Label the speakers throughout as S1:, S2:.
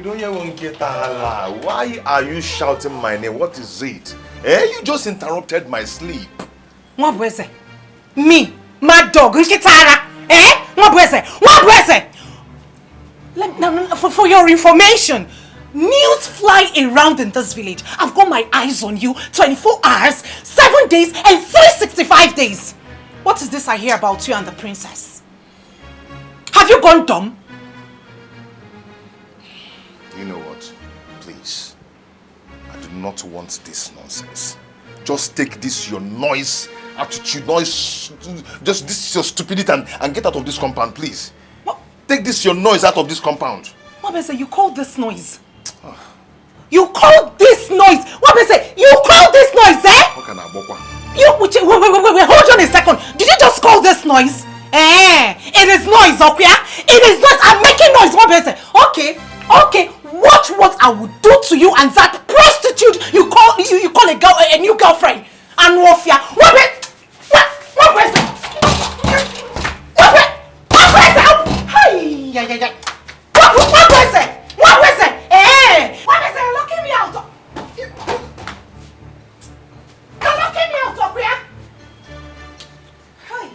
S1: Why are you shouting my name? What is it? You just interrupted my sleep.
S2: What was it? Me, my dog, Nkitara. What was it? For your information, news fly around in this village. I've got my eyes on you 24 hours, 7 days, and 365 days. What is this I hear about you and the princess? Have you gone dumb?
S1: You know what? Please. I do not want this nonsense. Just take this your noise, attitude, just this your stupidity and get out of this compound, please. What? Take this your noise out of this compound.
S2: What I say? You call this noise? You call this noise? What I say? You call this noise, eh? Wait, hold on a second. Did you just call this noise? It is noise, okay? It is noise. I'm making noise. What I say? Okay. Watch what I will do to you and that prostitute you call a girl a new girlfriend. And Wofia. What was it? What was it? You're locking me out. You're locking me out, okay? Hi.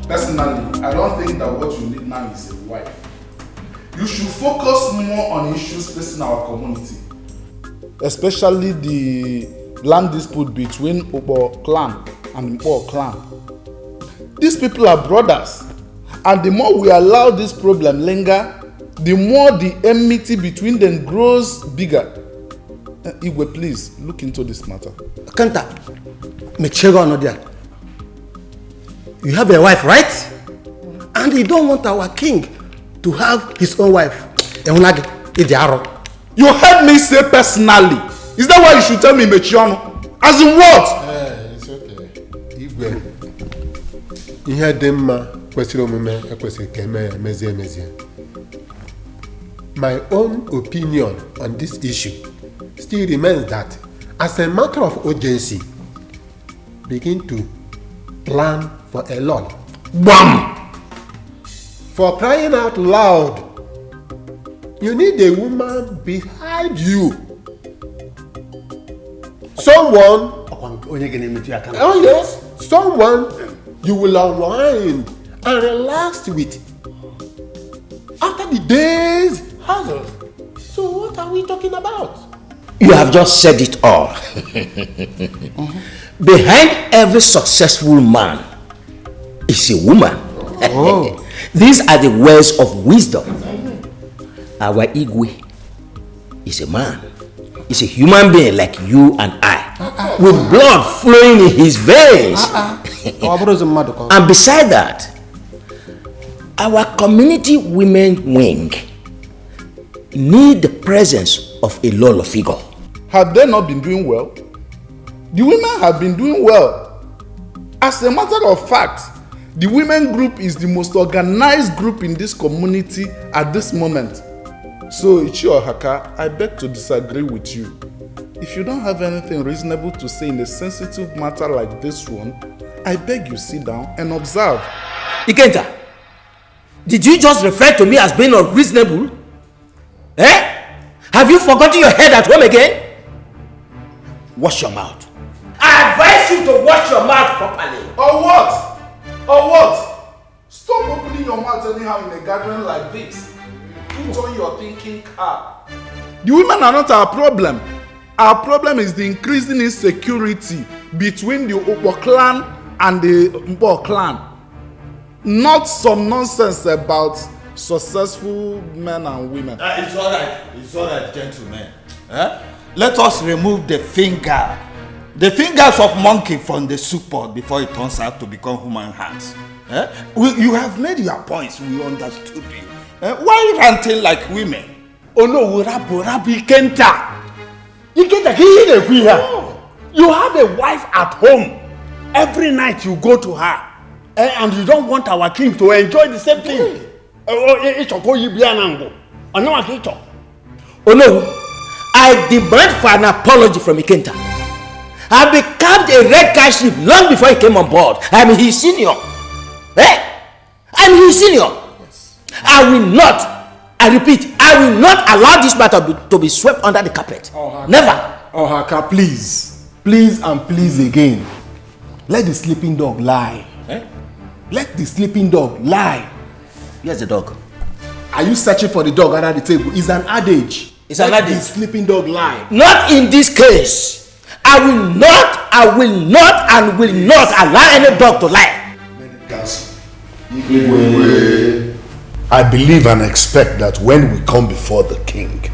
S3: Personally, I don't think that what you need now is a wife. You should focus more on issues facing our community, especially the land dispute between Ubah clan and Ubah clan. These people are brothers, and the more we allow this problem linger, the more the enmity between them grows bigger. Igwe, please look into this matter.
S4: Kanta, you have a wife, right? And you don't want our king to have his own wife. You heard
S3: me say personally. Is that why you should tell me Mechiano? As in what?
S5: It's okay. Igwe. Ihe dị mma kwesịrị omume ekwesịrị ka eme ya mezie. My own opinion on this issue still remains that as a matter of urgency, begin to plan for a lot.
S3: Bam!
S5: For crying out loud, you need a woman behind you. Someone, oh yes, someone you will unwind and relax with after the day's hassle. So what are we talking about?
S6: You have just said it all. Behind every successful man is a woman. Oh. These are the words of wisdom. Our Igwe is a man. He's a human being like you and I, with blood flowing in his veins. And beside that, our community women wing need the presence of a Lolo figure.
S3: Have they not been doing well? The women have been doing well. As a matter of fact, the women group is the most organized group in this community at this moment. So, Ichi or Haka, I beg to disagree with you. If you don't have anything reasonable to say in a sensitive matter like this one, I beg you sit down and observe.
S6: Ikenta, did you just refer to me as being unreasonable? Have you forgotten your head at home again? Wash your mouth. I advise you to wash your mouth properly.
S3: Or what? Or what? Stop opening your mouth anyhow in a gathering like this. Put on your thinking cap. The women are not our problem. Our problem is the increasing insecurity between the Ubah clan and the Ubah clan. Not some nonsense about successful men and women.
S7: It's alright, gentlemen. Let us remove the fingers of monkey from the soup pot before it turns out to become human hands. You have made your points, we understood you. Why ranting like women?
S4: Oh no, Rabbi Kenta. You have a wife at home. Every night you go to her. And you don't want our king to enjoy the same thing. Oh
S6: no, I demand for an apology from Ikenta. I became a red guy chief long before he came on board. I'm his senior. I am his senior. Yes. I will not, I repeat, I will not allow this matter to be swept under the carpet. Never.
S5: Oh, Haka, please. Please and please again. Let the sleeping dog lie. Let the sleeping dog lie.
S6: Where's the dog?
S5: Are you searching for the dog under the table? It's an adage.
S6: It's an adage.
S5: Let the sleeping dog lie.
S6: Not in this case. I will not allow any dog to lie.
S3: I believe and expect that when we come before the king,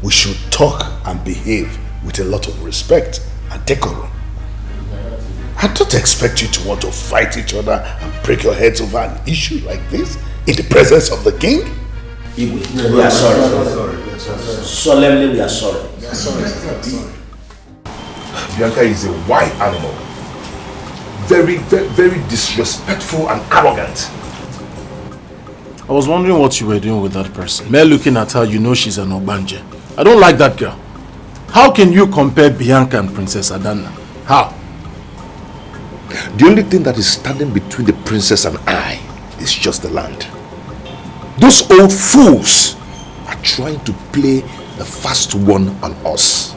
S3: we should talk and behave with a lot of respect and decorum. I don't expect you to want to fight each other and break your heads over an issue like this in the presence of the king.
S6: We are sorry. Solemnly, we are sorry.
S3: Bianca is a wild animal. Very, very, very disrespectful and arrogant.
S8: I was wondering what you were doing with that person. Mere looking at her, you know she's an Obanje. I don't like that girl. How can you compare Bianca and Princess Adana? How?
S3: The only thing that is standing between the princess and I is just the land. Those old fools are trying to play the fast one on us,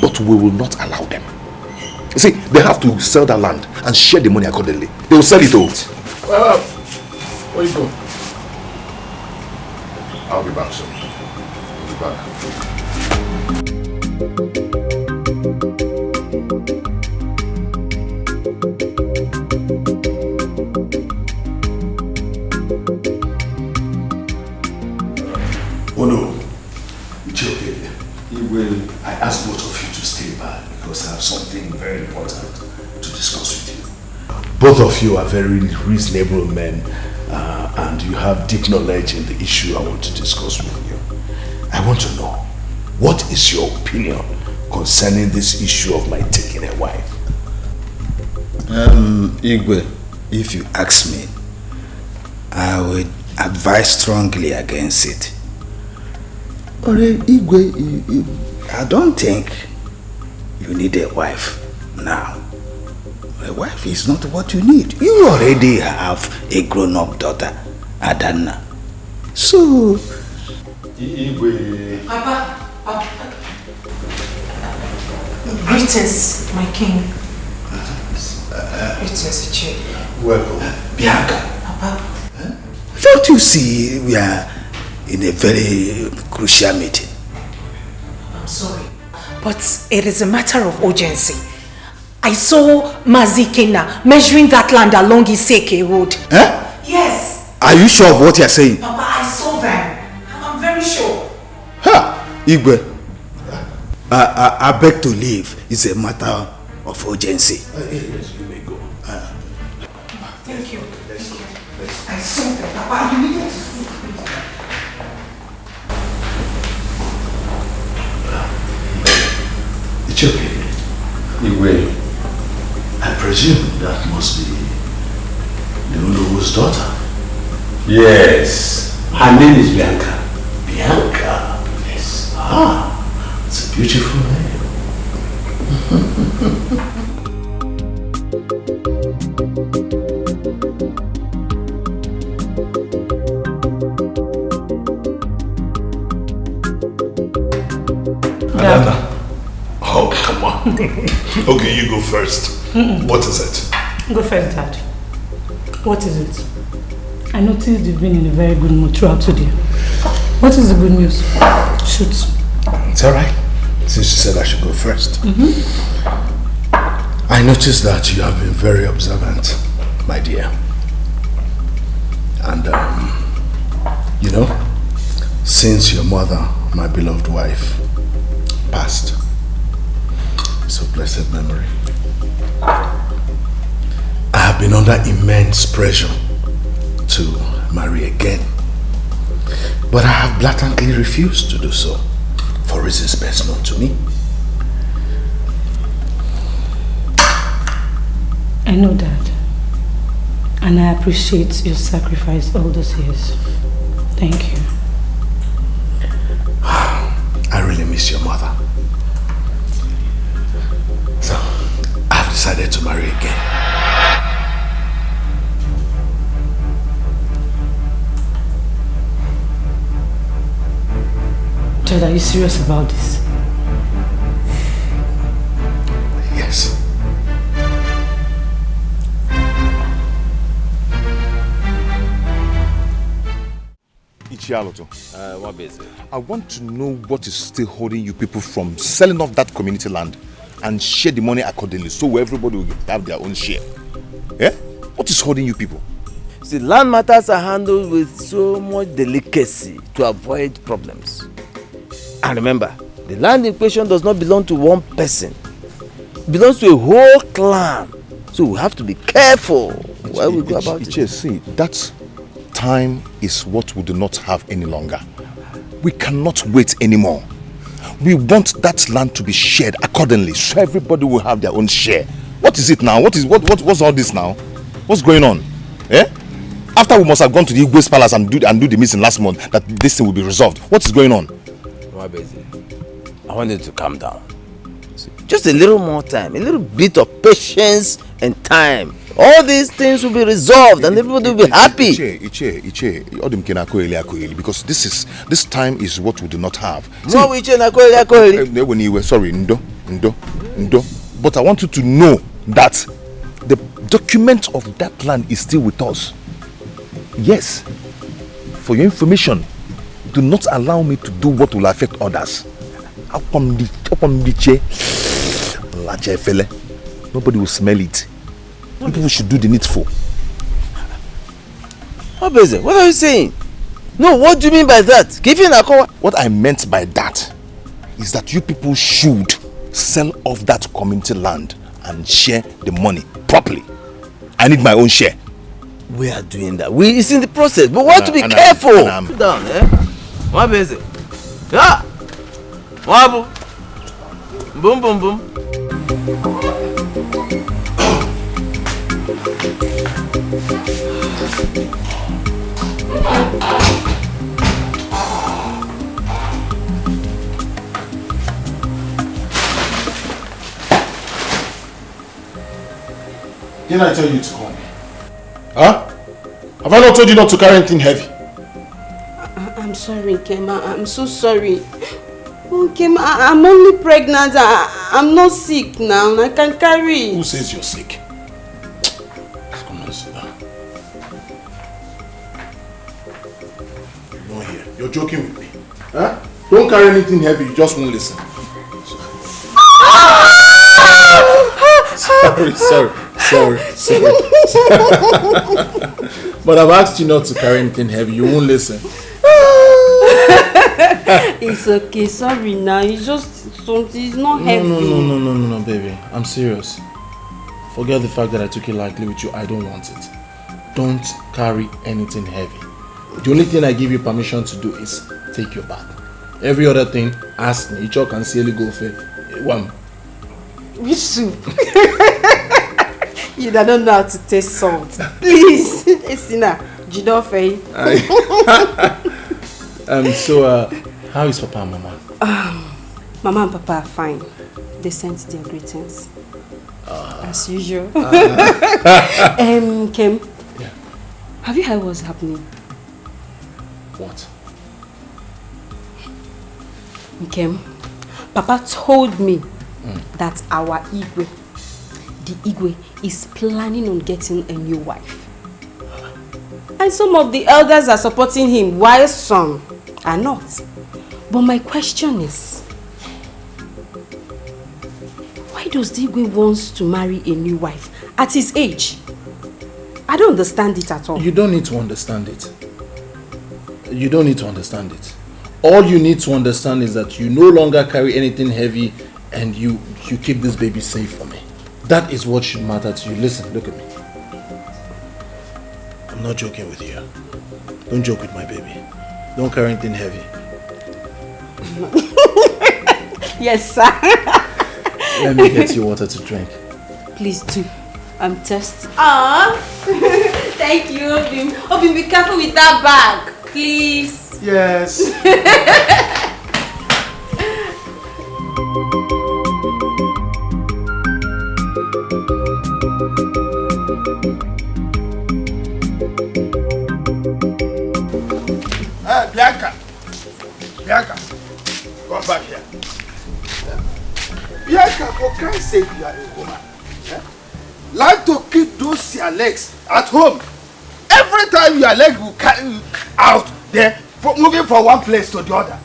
S3: but we will not allow them. You see, they have to sell that land and share the money accordingly. They will sell it all.
S8: Where you go?
S3: I'll be back soon. I'll be back.
S1: Oh no, it's okay. I asked both of you to stay back because I have something very important to discuss with you. Both of you are very reasonable men and you have deep knowledge in the issue I want to discuss with you. I want to know, what is your opinion concerning this issue of my taking a wife?
S7: Igwe, if you ask me, I would advise strongly against it. But Igwe, I don't think you need a wife now. A wife is not what you need. You already have a grown-up daughter, Adana. So, Igwe.
S2: Papa. Greetings, my king. Greetings, Ichi.
S1: Welcome. Bianca.
S2: Papa.
S7: Don't you see we are in a very crucial meeting?
S2: I'm sorry, but it is a matter of urgency. I saw Mazikena measuring that land along Iseke Road.
S7: Huh?
S2: Yes.
S7: Are you sure of what you are saying?
S2: Papa, I saw them. I'm very sure.
S7: Ha! Igwe, I beg to leave. It's a matter of urgency.
S1: Yes, you may go.
S2: Thank you. I saw them, Papa. You needed to see.
S1: It's okay. Igwe, I presume that must be the Ulu's daughter.
S5: Yes. Her name is Bianca.
S1: Bianca?
S5: Yes.
S1: Ah, it's a beautiful name.
S3: Adana. Oh, come on. Okay, you go first. What is it?
S9: Go first, Dad. What is it? I noticed you've been in a very good mood throughout today. What is the good news? Shoot.
S1: It's alright. Since you said I should go first. I noticed that you have been very observant, my dear. And, you know, since your mother, my beloved wife, passed, so blessed memory, I have been under immense pressure to marry again. But I have blatantly refused to do so for reasons best known to me.
S9: I know that. And I appreciate your sacrifice all those years. Thank you.
S1: I really miss your mother. So, I've decided to marry again.
S9: Richard, are you serious about this?
S1: Yes. Ichialoto.
S10: What is it?
S1: I want to know what is still holding you people from selling off that community land and share the money accordingly so everybody will have their own share. Yeah? What is holding you people?
S10: See, land matters are handled with so much delicacy to avoid problems. And remember, the land in question does not belong to one person. It belongs to a whole clan. So we have to be careful where we go about it.
S1: See, that time is what we do not have any longer. We cannot wait anymore. We want that land to be shared accordingly so everybody will have their own share. What is it now? What's all this now? What's going on? Eh? After we must have gone to the Igwe's palace and do the meeting last month, that this thing will be resolved. What is going on?
S10: I want you to calm down. Just a little more time, a little bit of patience and time. All these things will be resolved and everybody will be happy.
S1: Because this time is what we do not have.
S10: Sorry,
S1: Ndo. But I want you to know that the document of that land is still with us. Yes. For your information, do not allow me to do what will affect others. Nobody will smell it. People should do the needful.
S10: What are you saying? No, what do you mean by that?
S1: What I meant by that is that you people should sell off that community land and share the money properly. I need my own share.
S10: We are doing that. It's in the process, but we have to be careful. Sit down, eh? What is it? Yeah. What? Boom, boom, boom.
S8: Didn't I tell you to call me? Huh? Have I not told you not to carry anything heavy?
S11: I'm sorry, Nkem. I'm so sorry. Nkem, I'm only pregnant. I'm not sick now. I can carry it.
S8: Who says you're sick? Come on, sit down. No here. You're joking with me. Huh? Don't carry anything heavy. You just won't listen. Sorry. But I've asked you not to carry anything heavy. You won't listen.
S11: It's okay. Sorry now. It's just something. It's not heavy.
S8: No, baby. I'm serious. Forget the fact that I took it lightly with you. I don't want it. Don't carry anything heavy. The only thing I give you permission to do is take your bath. Every other thing, ask me. Each can silly go for one.
S11: Which soup? You don't know how to taste salt. Please. Esina, Jidofe.
S8: So, how is Papa and Mama?
S11: Mama and Papa are fine. They sent their greetings. As usual. Kim,
S8: yeah.
S11: Have you heard what's happening?
S8: What?
S11: Kim, Papa told me that our Igwe, the Igwe, is planning on getting a new wife. And some of the elders are supporting him, while some are not. But my question is, why does the Igwe want to marry a new wife at his age? I don't understand it at all.
S8: You don't need to understand it. You don't need to understand it. All you need to understand is that you no longer carry anything heavy and you keep this baby safe for me. That is what should matter to you. Listen, look at me. I'm not joking with you. Don't joke with my baby. Don't carry anything heavy.
S11: Yes, sir.
S8: Let me get you water to drink.
S11: Please do. I'm thirsty. Thank you, Obim. Obim, be careful with that bag, please.
S8: Yes.
S7: Bianca. Come back here. Bianca, for Christ's sake, you are a woman. Like to keep those your legs at home. Every time your leg will carry you out there, moving from one place to the other.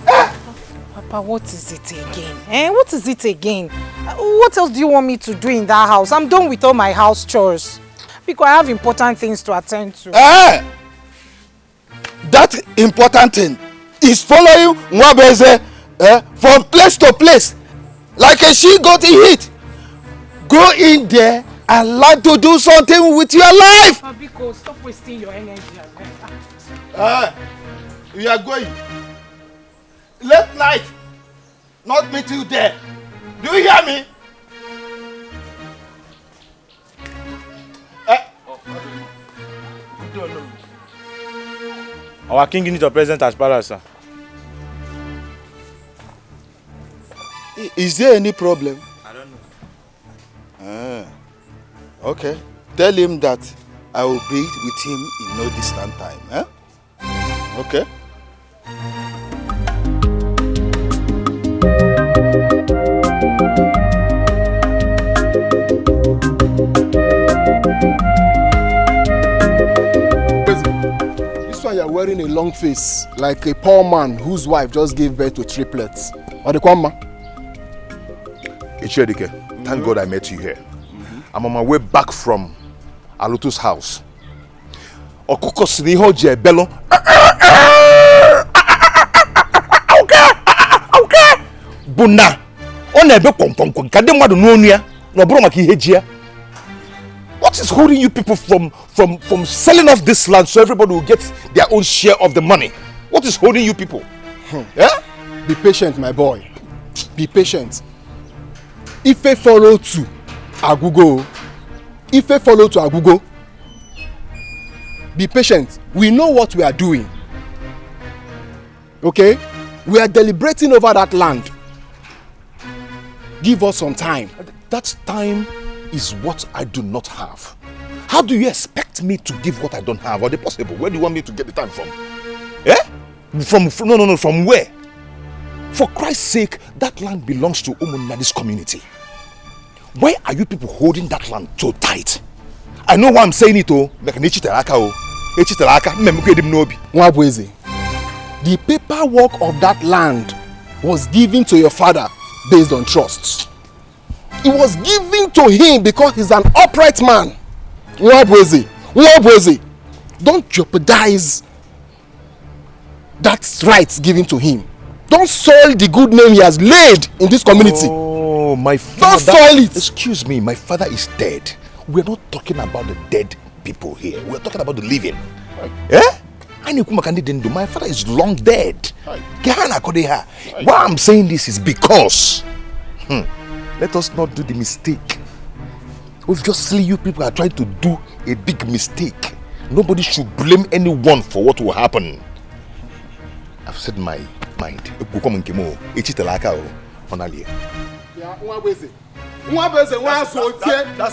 S2: Papa, what is it again? What is it again? What else do you want me to do in that house? I'm done with all my house chores. Because I have important things to attend to.
S7: That important thing is following Mwabeze from place to place. Like a she-goat in heat. Go in there and learn to do something with your life.
S2: Biko, stop wasting your energy.
S7: We are going. Late night. Not meet you there. Do you hear me?
S8: Our king needs your presence as palace, sir.
S7: Is there any problem?
S8: I don't know.
S7: Okay. Tell him that I will be with him in no distant time. Okay.
S5: This one you're wearing a long face, like a poor man whose wife just gave birth to triplets. Or the Kwama?
S1: Ichedike, thank God I met you here. I'm on my way back from Alutu's house. Okoko siniho je bello. Okay. Buna. Onebe kwonkwon kade mwadu nuonia. No bro maki hejia. What is holding you people from selling off this land so everybody will get their own share of the money? What is holding you people? Yeah?
S5: Be patient, my boy. Be patient. Ife follow to Agugo. Ife follow to Agugo. Be patient. We know what we are doing. Okay? We are deliberating over that land. Give us some time.
S1: That time is what I do not have. How do you expect me to give what I don't have? Or the possible? Where do you want me to get the time from? From where? For Christ's sake, that land belongs to Umunadi's community. Why are you people holding that land so tight? I know why I'm saying it,
S5: Mwabweze, the paperwork of that land was given to your father based on trust. It was given to him because he's an upright man. Mwabweze, don't jeopardize that right given to him. Don't soil the good name he has laid in this community.
S1: Oh, my father.
S5: Don't soil it.
S1: Excuse me, my father is dead. We're not talking about the dead people here. We're talking about the living. My father is long dead. Why I'm saying this is because let us not do the mistake. Obviously, you people are trying to do a big mistake. Nobody should blame anyone for what will happen. I've said my mind. That's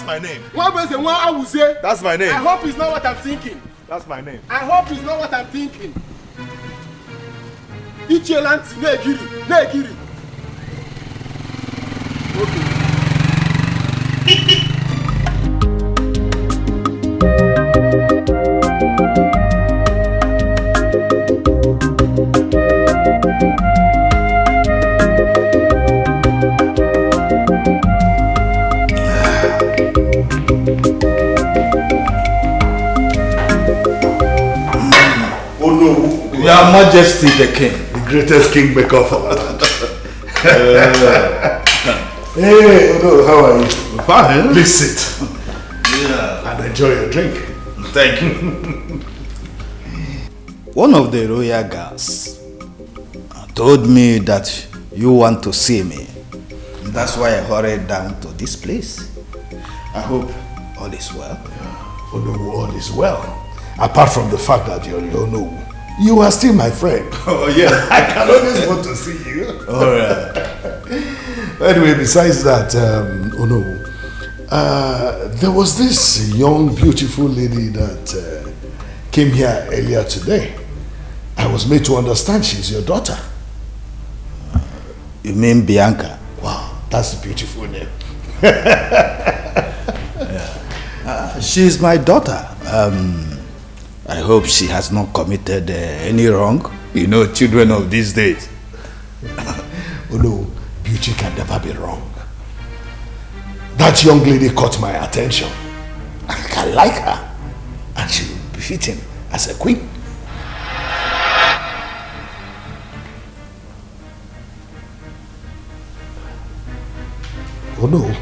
S1: my name. That's my name.
S5: I hope it's not what I'm thinking.
S1: That's my name.
S5: I hope it's not what I'm thinking. Ichelanti, negiri.
S7: Your Majesty the King.
S3: The greatest kingmaker of our land. Hey, Odo, how are you?
S7: Fine.
S3: Please sit.
S7: Yeah.
S3: And enjoy your drink.
S7: Thank you. One of the royal guards told me that you want to see me. That's why I hurried down to this place. I hope all is well.
S3: Yeah. Odo, all is well. Apart from the fact that you're Ono, you are still my friend.
S7: Oh, yeah.
S3: I can always want to see you.
S7: All right.
S3: Anyway, besides that, Ono, there was this young, beautiful lady that came here earlier today. I was made to understand she's your daughter.
S7: You mean Bianca?
S5: Wow, that's a beautiful name.
S7: She's my daughter. I hope she has not committed any wrong. You know, children of these days.
S5: Oh no, beauty can never be wrong. That young lady caught my attention. I like her. And she will be fitting as a queen. Oh no.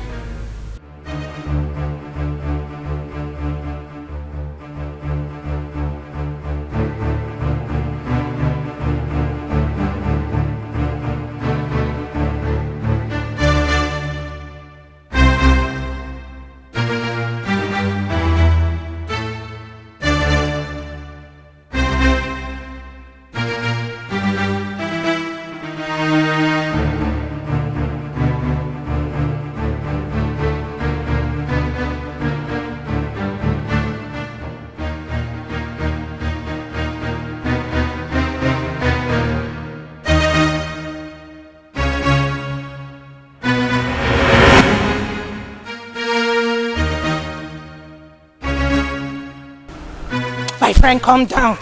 S2: My friend, calm down.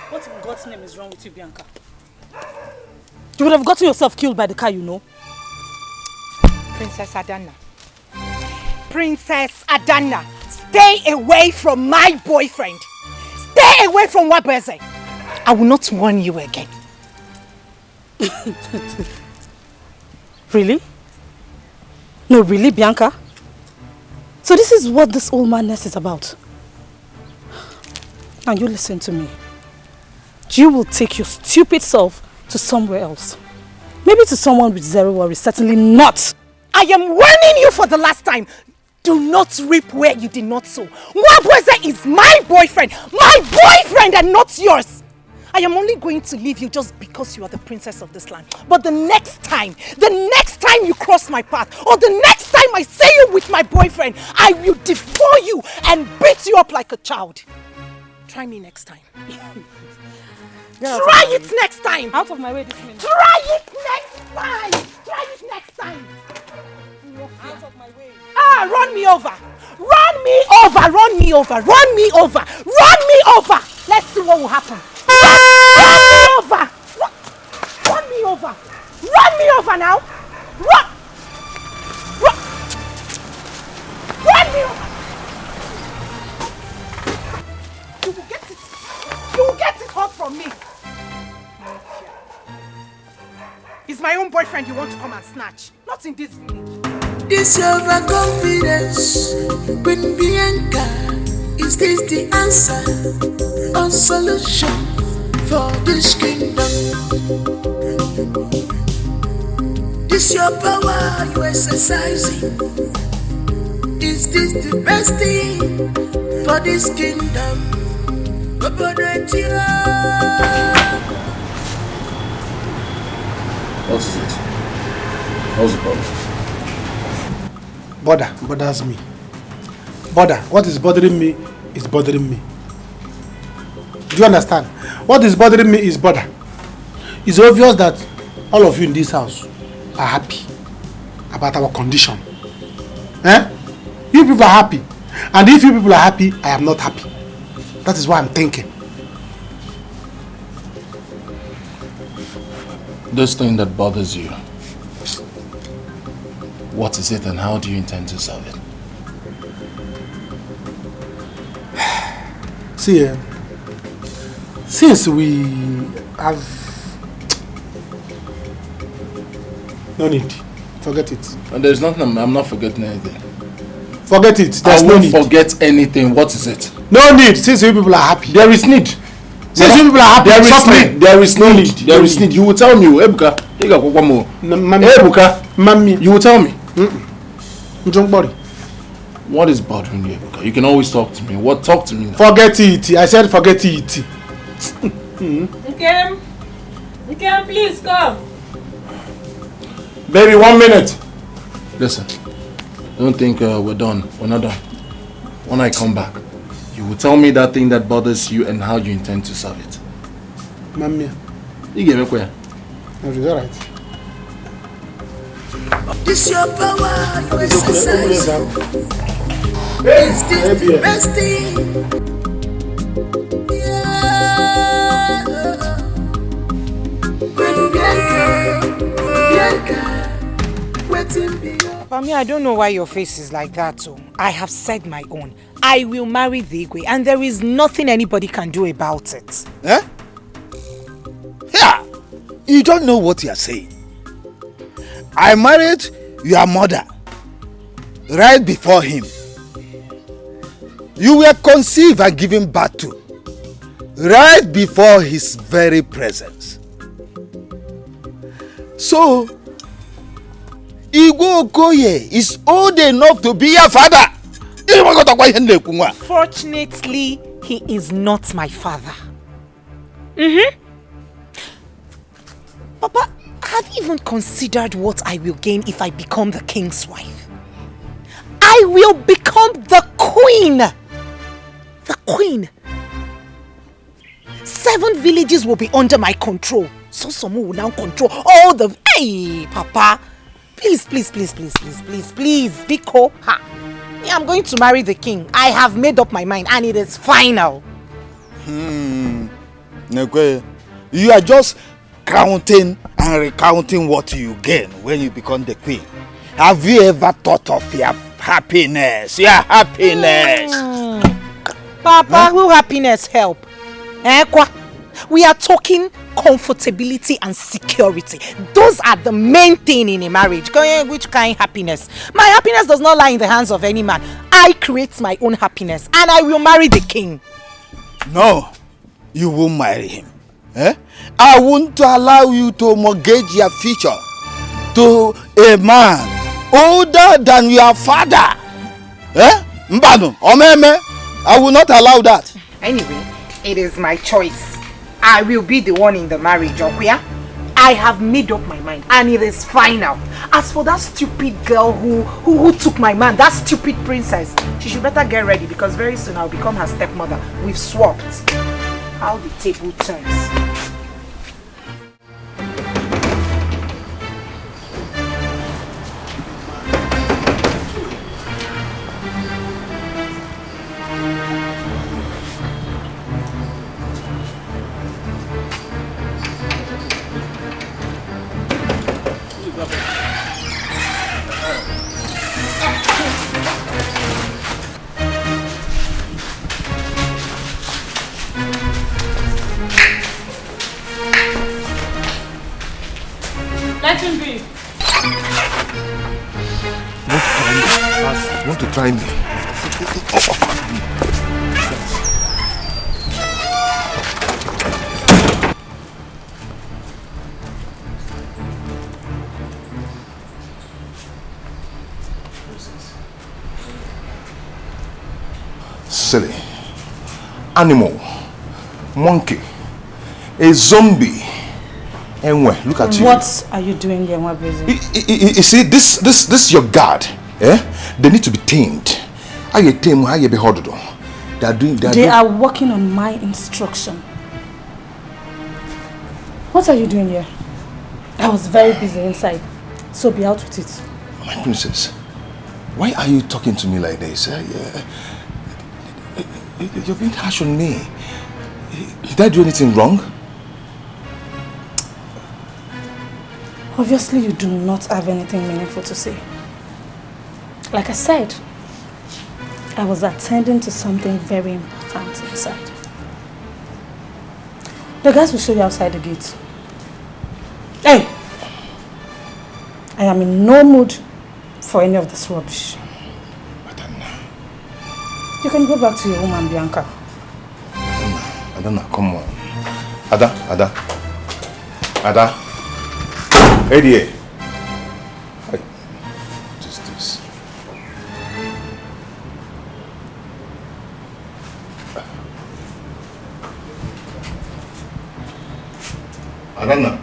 S9: What in God's name is wrong with you, Bianca? You would have gotten yourself killed by the car, you know.
S2: Princess Adana. Princess Adana, stay away from my boyfriend. Stay away from Wabeze. I will not warn you again.
S9: Really? No, really, Bianca? So this is what this old madness is about. Now you listen to me. You will take your stupid self to somewhere else. Maybe to someone with zero worries, certainly not.
S2: I am warning you for the last time. Do not reap where you did not sow. Wabweze is my boyfriend and not yours. I am only going to leave you just because you are the princess of this land. But the next time you cross my path, or the next time I see you with my boyfriend, I will devour you and beat you up like a child. Try me next time. Try it next time.
S9: Out of my way this minute.
S2: Try it next time. Try it next time.
S9: Out of my way.
S2: Ah, run me over. Run me over. Run me over. Run me over. Run me over. Let's see what will happen. Run me over. Run me over. Run me over now. Run. Run me over. You will get it. You will get it hot from me. It's my own boyfriend you want to come and snatch. Not in this village.
S12: This overconfidence with Bianca. Is this the answer or solution for this kingdom? This your power you exercising. Is this the best thing for this kingdom?
S8: What is it? What's the problem?
S3: Bothers me. What is bothering me is bothering me. Do you understand? What is bothering me is bother. It's obvious that all of you in this house are happy about our condition. You people are happy. And if you people are happy, I am not happy. That is what I'm thinking.
S8: This thing that bothers you, what is it and how do you intend to solve it?
S3: See, since we have... No need. Forget it.
S8: And there's nothing, I'm not forgetting anything.
S3: Forget it. There's no need.
S8: Forget anything. What is it?
S3: No need. Since you people are happy.
S8: There is need.
S3: Since you people are happy.
S8: There is need. There is no need. There is need. You will tell me, Ebuka. Ebuka.
S3: Mami.
S8: You will tell me.
S3: Don't worry.
S8: What is bothering you, Ebuka? You can always talk to me. What? Talk to me now.
S3: Forget it. I said forget it.
S9: Nkem, please come.
S8: Baby, 1 minute. Listen. Don't think we're done. We're not done. When I come back, You will tell me that thing that bothers you and how you intend to solve it.
S5: Mamma.
S8: You gave me where?
S5: Is that right?
S12: This your power, you exercise. Is this the best thing? Yeah. Bianca, waiting beyond.
S2: Pami, I don't know why your face is like that, so I have said my own. I will marry the Igwe, and there is nothing anybody can do about it.
S7: Eh? Yeah, you don't know what you are saying. I married your mother right before him. You were conceived and given birth to right before his very presence. So, Igwe Okoye is old enough to be your father.
S2: Fortunately, he is not my father. Papa, have you even considered what I will gain if I become the king's wife? I will become the queen! The queen! 7 villages will be under my control. So someone will now control all the... Hey, Papa! Please, Biko. Ha! I'm going to marry the king. I have made up my mind and it is final.
S7: Nekwe, you are just counting and recounting what you gain when you become the queen. Have you ever thought of your happiness? Your happiness.
S2: Papa, will happiness help? We are talking comfortability and security. Those are the main thing in a marriage. Which kind of happiness? My happiness does not lie in the hands of any man. I create my own happiness and I will marry the king.
S7: No, you won't marry him. I won't allow you to mortgage your future to a man older than your father. Mbano, Omeme, I will not allow that.
S2: Anyway, it is my choice. I will be the one in the marriage, Okuya. I have made up my mind and it is final. As for that stupid girl who took my man, that stupid princess, she should better get ready because very soon I'll become her stepmother. We've swapped. How the table turns.
S9: Let him be.
S1: Want to try me? Silly animal, monkey, a zombie. Anyway, look at you.
S9: What are you doing here, Mwabuzi?
S1: You see, this your guard. They need to be tamed.
S9: They are working on my instruction. What are you doing here? I was very busy inside, so be out with it.
S1: My princess, why are you talking to me like this? You're being harsh on me. Did I do anything wrong?
S9: Obviously, you do not have anything meaningful to say. Like I said, I was attending to something very important inside. The guys will show you outside the gate. Hey! I am in no mood for any of this rubbish. You can go back to your woman, Bianca.
S1: Adana, come on. Ada. Eddie. What is this? Adana.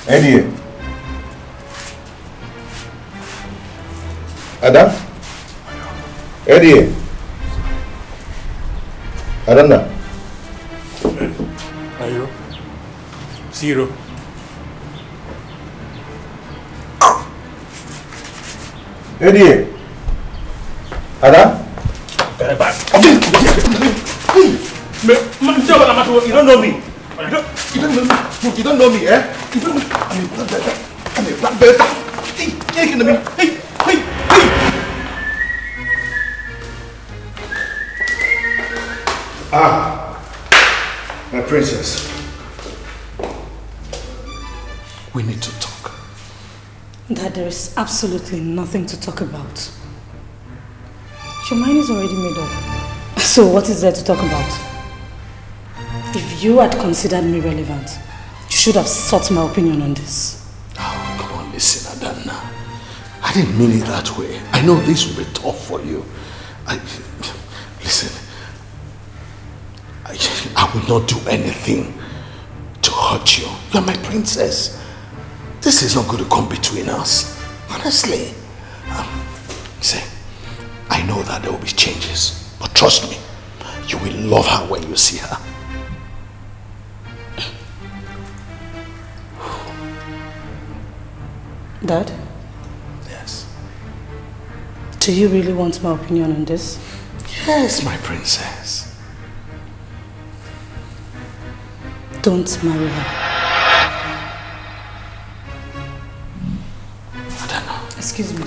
S1: Eddie. Ada? Eddie. Adana.
S8: Ayo. Zero.
S1: Eddie. Ada.
S8: You don't know me.
S1: You don't know me, eh? You don't know me. I'm a black belt. Hey. Ah, my princess. We need to talk.
S9: Dad, there is absolutely nothing to talk about. Your mind is already made up. So what is there to talk about? If you had considered me relevant, you should have sought my opinion on this.
S1: Oh, come on, listen, Adana. I didn't mean it that way. I know this will be tough for you. Listen, I will not do anything to hurt you. You're my princess. This is not going to come between us. Honestly. See, I know that there will be changes, but trust me, you will love her when you see her.
S9: Dad?
S1: Yes.
S9: Do you really want my opinion on this?
S1: Yes, my princess.
S9: Don't marry her.
S1: I don't know.
S9: Excuse me.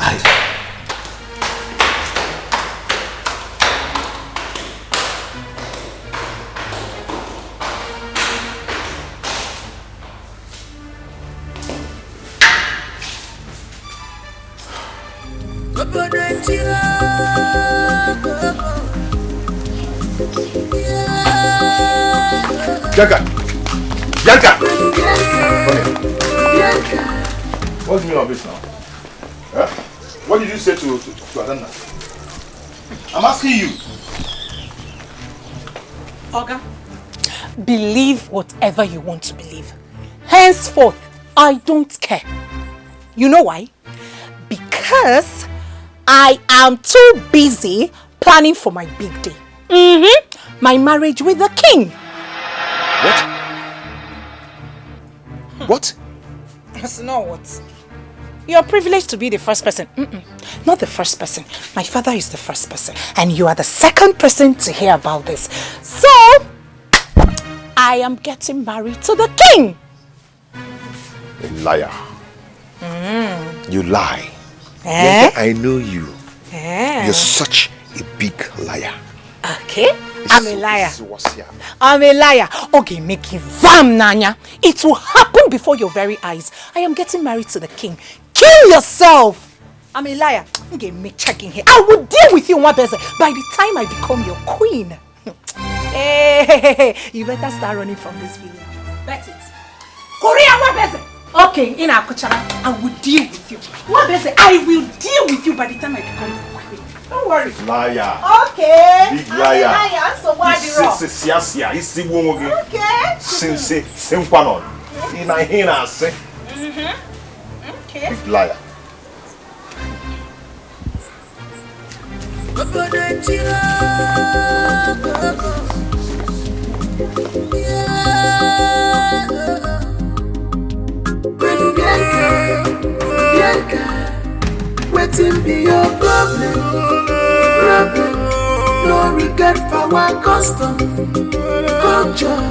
S1: Bianca! What's the meaning of this now? Huh? What did you say to Adana? I'm asking you.
S2: Oga, believe whatever you want to believe. Henceforth, I don't care. You know why? Because I am too busy planning for my big day. My marriage with the king.
S1: What? What?
S2: That's not what. You're privileged to be the first person. Not the first person. My father is the first person. And you are the second person to hear about this. So, I am getting married to the king.
S1: A liar. You lie.
S2: Eh?
S1: I know you.
S2: Eh?
S1: You're such a big liar.
S2: Okay, I'm a liar. I'm a liar. Okay, make it vam, Nanya. It will happen before your very eyes. I am getting married to the king. Kill yourself. I'm a liar. Okay, make checking here. I will deal with you, Wabeze, by the time I become your queen. Hey, you better start running from this village. Bet it. Korea, Wabeze. Okay, in Akuchara, I will deal with you. Wabeze, I will deal with you by the time I become your queen. Don't worry.
S1: Liar.
S2: Okay.
S1: Big liar.
S2: Liar. So why the wrong?
S1: Okay.
S2: Okay.
S1: Big liar.
S12: Waiting be your problem. No regret for our custom, culture.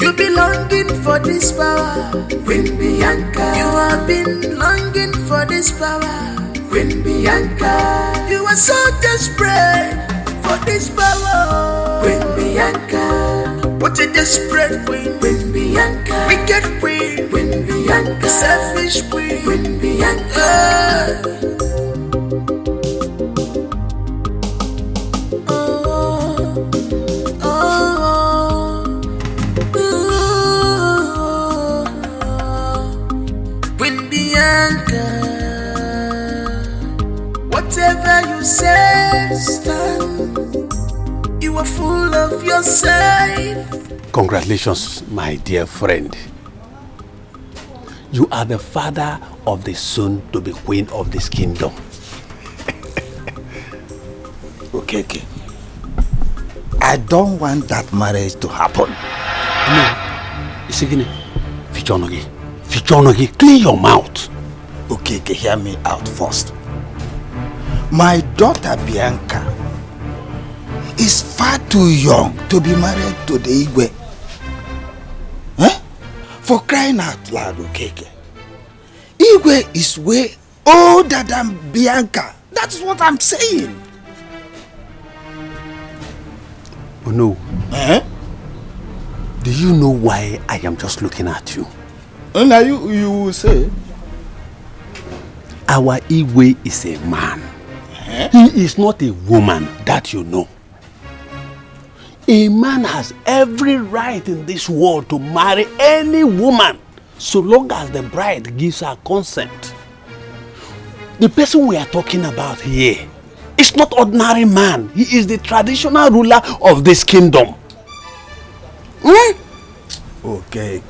S12: You be longing for this power, Queen Bianca. You have been longing for this power, Queen Bianca. You are so desperate for this power, Queen Bianca. What a desperate queen, Queen Bianca. Wicked queen, Queen Bianca. Selfish queen, Queen Bianca. Queen Bianca. Whatever you say, stand. You are full of yourself.
S4: Congratulations, my dear friend. You are the father of the soon-to-be queen of this kingdom.
S7: Okay. I don't want that marriage to happen.
S4: No. Isigine, Fichonogi, clean your mouth.
S7: Okay, hear me out first. My daughter Bianca is far too young to be married to the Igwe. For crying out loud, Okeke. Igwe is way older than Bianca. That's what I'm saying.
S4: Oh no. Do you know why I am just looking at you?
S7: Now you will say.
S4: Our Igwe is a man. He is not a woman, that you know. A man has every right in this world to marry any woman so long as the bride gives her consent. The person we are talking about here is not ordinary man. He is the traditional ruler of this kingdom.
S7: Okay.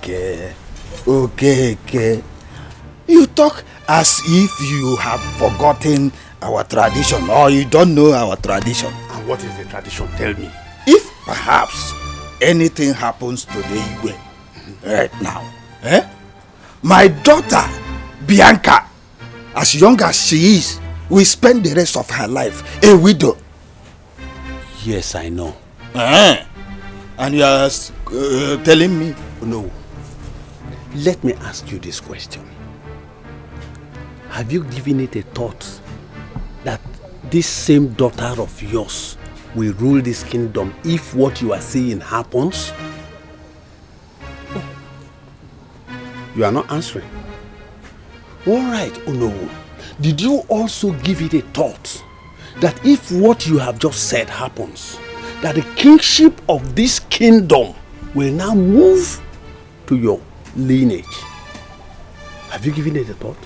S7: You talk as if you have forgotten our tradition or you don't know our tradition.
S4: And what is the tradition? Tell me.
S7: If perhaps anything happens to the Igwe right now, my daughter Bianca, as young as she is, will spend the rest of her life a widow.
S4: Yes, I know.
S7: And you are telling me?
S4: No. Let me ask you this question. Have you given it a thought that this same daughter of yours will rule this kingdom if what you are saying happens? You are not answering. All right, Unowu. Did you also give it a thought that if what you have just said happens, that the kingship of this kingdom will now move to your lineage? Have you given it a thought?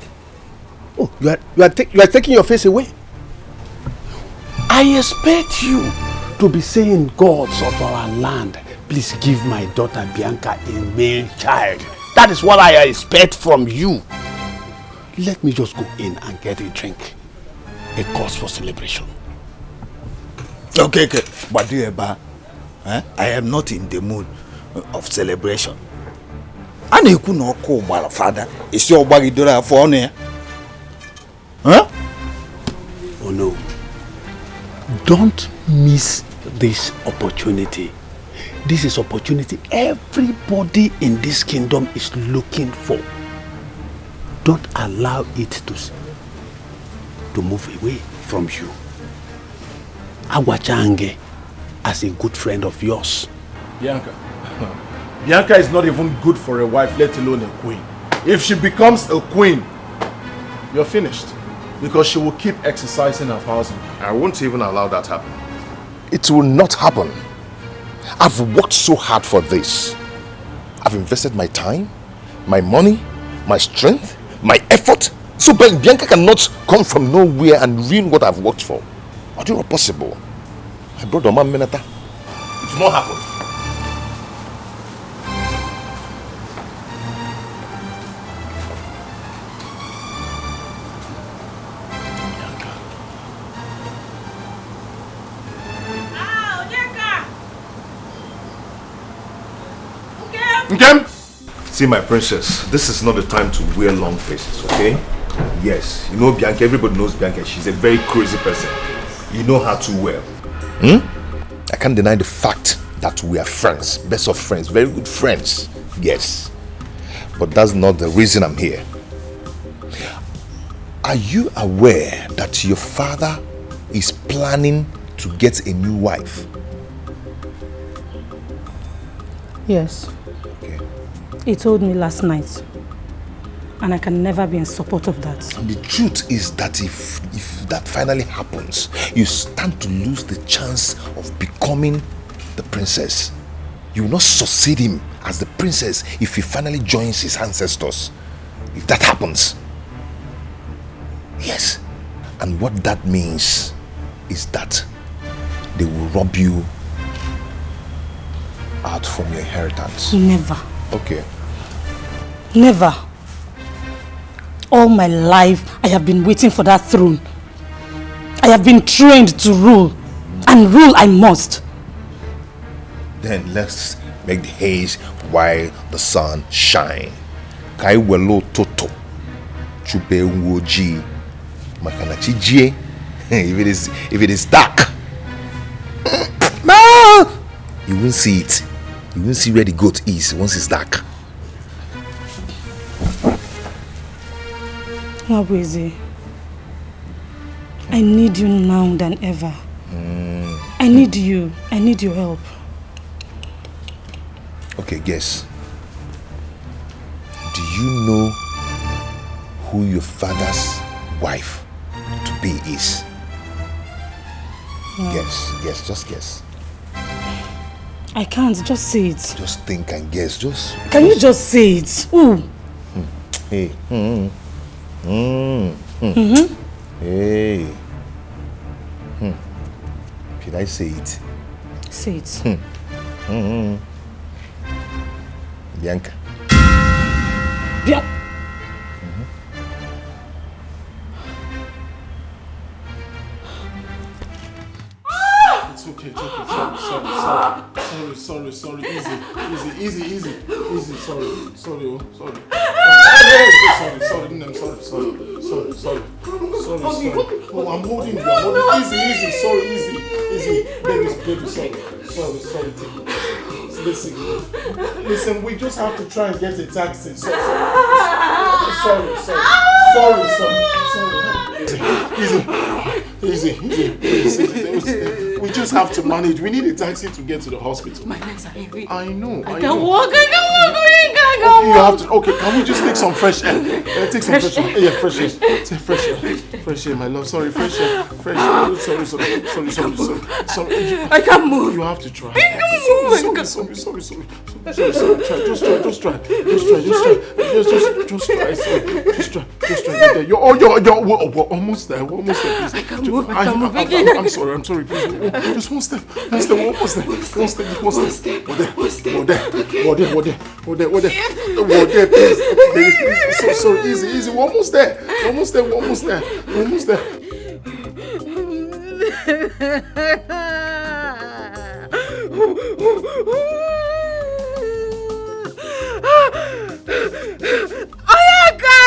S4: Oh, you are taking your face away. I expect you to be saying, gods of our land, please give my daughter Bianca a male child. That is what I expect from you. Let me just go in and get a drink. A cause for celebration.
S7: Okay. But I am not in the mood of celebration. And you could not call my father. It's your body door for honor.
S4: Oh no. Don't miss this opportunity. This is opportunity everybody in this kingdom is looking for. Don't allow it to move away from you. Agwachange, as a good friend of yours.
S8: Bianca. Bianca is not even good for a wife, let alone a queen. If she becomes a queen, you're finished. Because she will keep exercising her powers.
S1: I won't even allow that happen. It will not happen. I've worked so hard for this. I've invested my time, my money, my strength, my effort. So Bianca cannot come from nowhere and ruin what I've worked for. How do you know possible? My brother, man, Menata. It will not happen.
S2: Nkem!
S1: See, my princess, this is not the time to wear long faces, okay? Yes, you know Bianca, everybody knows Bianca. She's a very crazy person. You know her too well. I can't deny the fact that we are friends, best of friends, very good friends. Yes, but that's not the reason I'm here. Are you aware that your father is planning to get a new wife?
S9: Yes.
S1: Okay.
S9: He told me last night. And I can never be in support of that.
S1: The truth is that if that finally happens, you stand to lose the chance of becoming the princess. You will not succeed him as the princess if he finally joins his ancestors. If that happens. Yes. And what that means is that they will rob you out from your inheritance.
S9: Never.
S1: Okay.
S9: Never. All my life, I have been waiting for that throne. I have been trained to rule, and rule I must.
S1: Then let's make the haze while the sun shine. Kai welo toto. Chupe woji. Makana chijie. If it is dark, you won't see it. You won't see where the goat is once it's dark.
S9: Wabweze, I need you now than ever. I need you. I need your help.
S1: Okay, guess. Do you know who your father's wife to be is?
S9: No.
S1: Guess, just guess.
S9: I can't, just say it.
S1: Just think and guess,
S9: Can you just say it? Ooh.
S1: Hey. Hey. Should I say it?
S9: Say it.
S1: Bianca.
S8: It's okay. Sorry. Easy. Sorry. Sorry. Oh, I'm holding you. Easy. Sorry, easy. Baby, sorry. Listen, we just have to try and get a taxi. Sorry. Easy. We just have to manage. We need a taxi to get to the hospital.
S2: My legs are heavy.
S8: I know.
S2: I can't walk.
S8: You have to. Okay, can we just take some fresh air? Take some fresh air. Yeah, fresh air. Take fresh air, my love. Sorry, fresh air. Sorry.
S2: I can't move.
S8: You have to try.
S2: I can't move.
S8: Sorry. Just try. You're almost there. Please.
S2: I can't move.
S8: I'm sorry. Please. Just one step. Almost there. Please. So easy. We're almost there.
S2: Oyaka!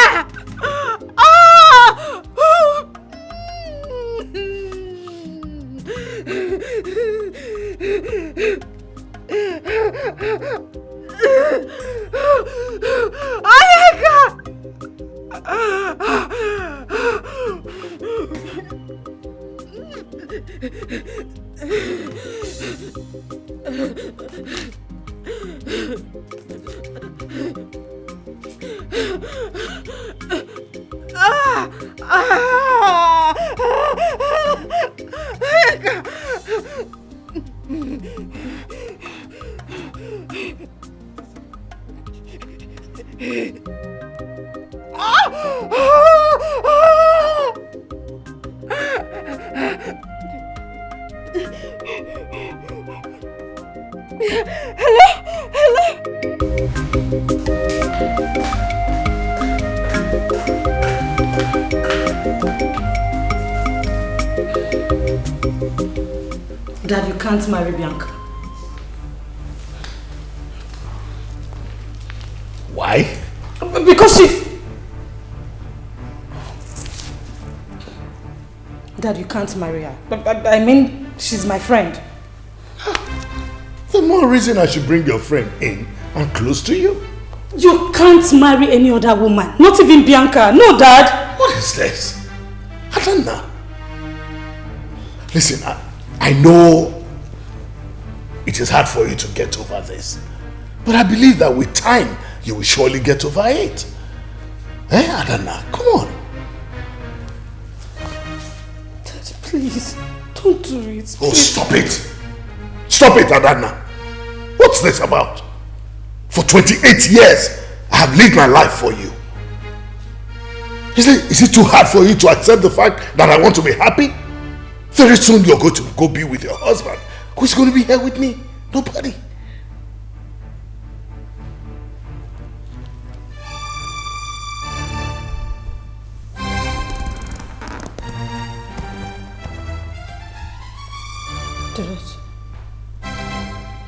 S9: Dad, you can't marry Bianca.
S1: Why?
S9: Because she's... Dad, you can't marry her. I mean, she's my friend.
S3: The more reason I should bring your friend in and close to you.
S9: You can't marry any other woman. Not even Bianca. No, Dad.
S3: What is this? Adana. Listen, I know it is hard for you to get over this. But I believe that with time, you will surely get over it. Adana, come on.
S9: Dad, please, don't do it.
S3: Oh, stop it. Stop it, Adana. What's this about? For 28 years, I have lived my life for you. Is it too hard for you to accept the fact that I want to be happy? Very soon you're going to go be with your husband. Who's going to be here with me? Nobody.
S9: Dad,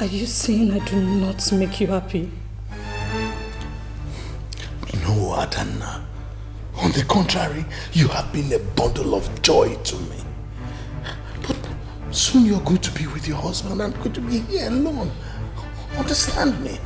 S9: are you saying I do not make you happy?
S4: No, Adanna. On the contrary, you have been a bundle of joy to me. But soon you're going to be with your husband and going to be here alone. Understand me?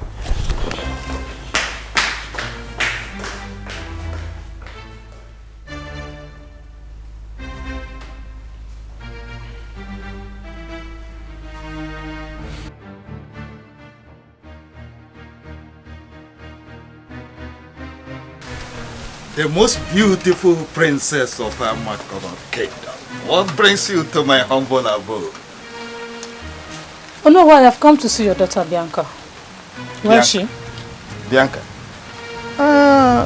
S7: The most beautiful princess of our Makono kingdom. What brings you to my humble abode?
S9: Oh no, why? I've come to see your daughter Bianca. Where is she?
S7: Bianca?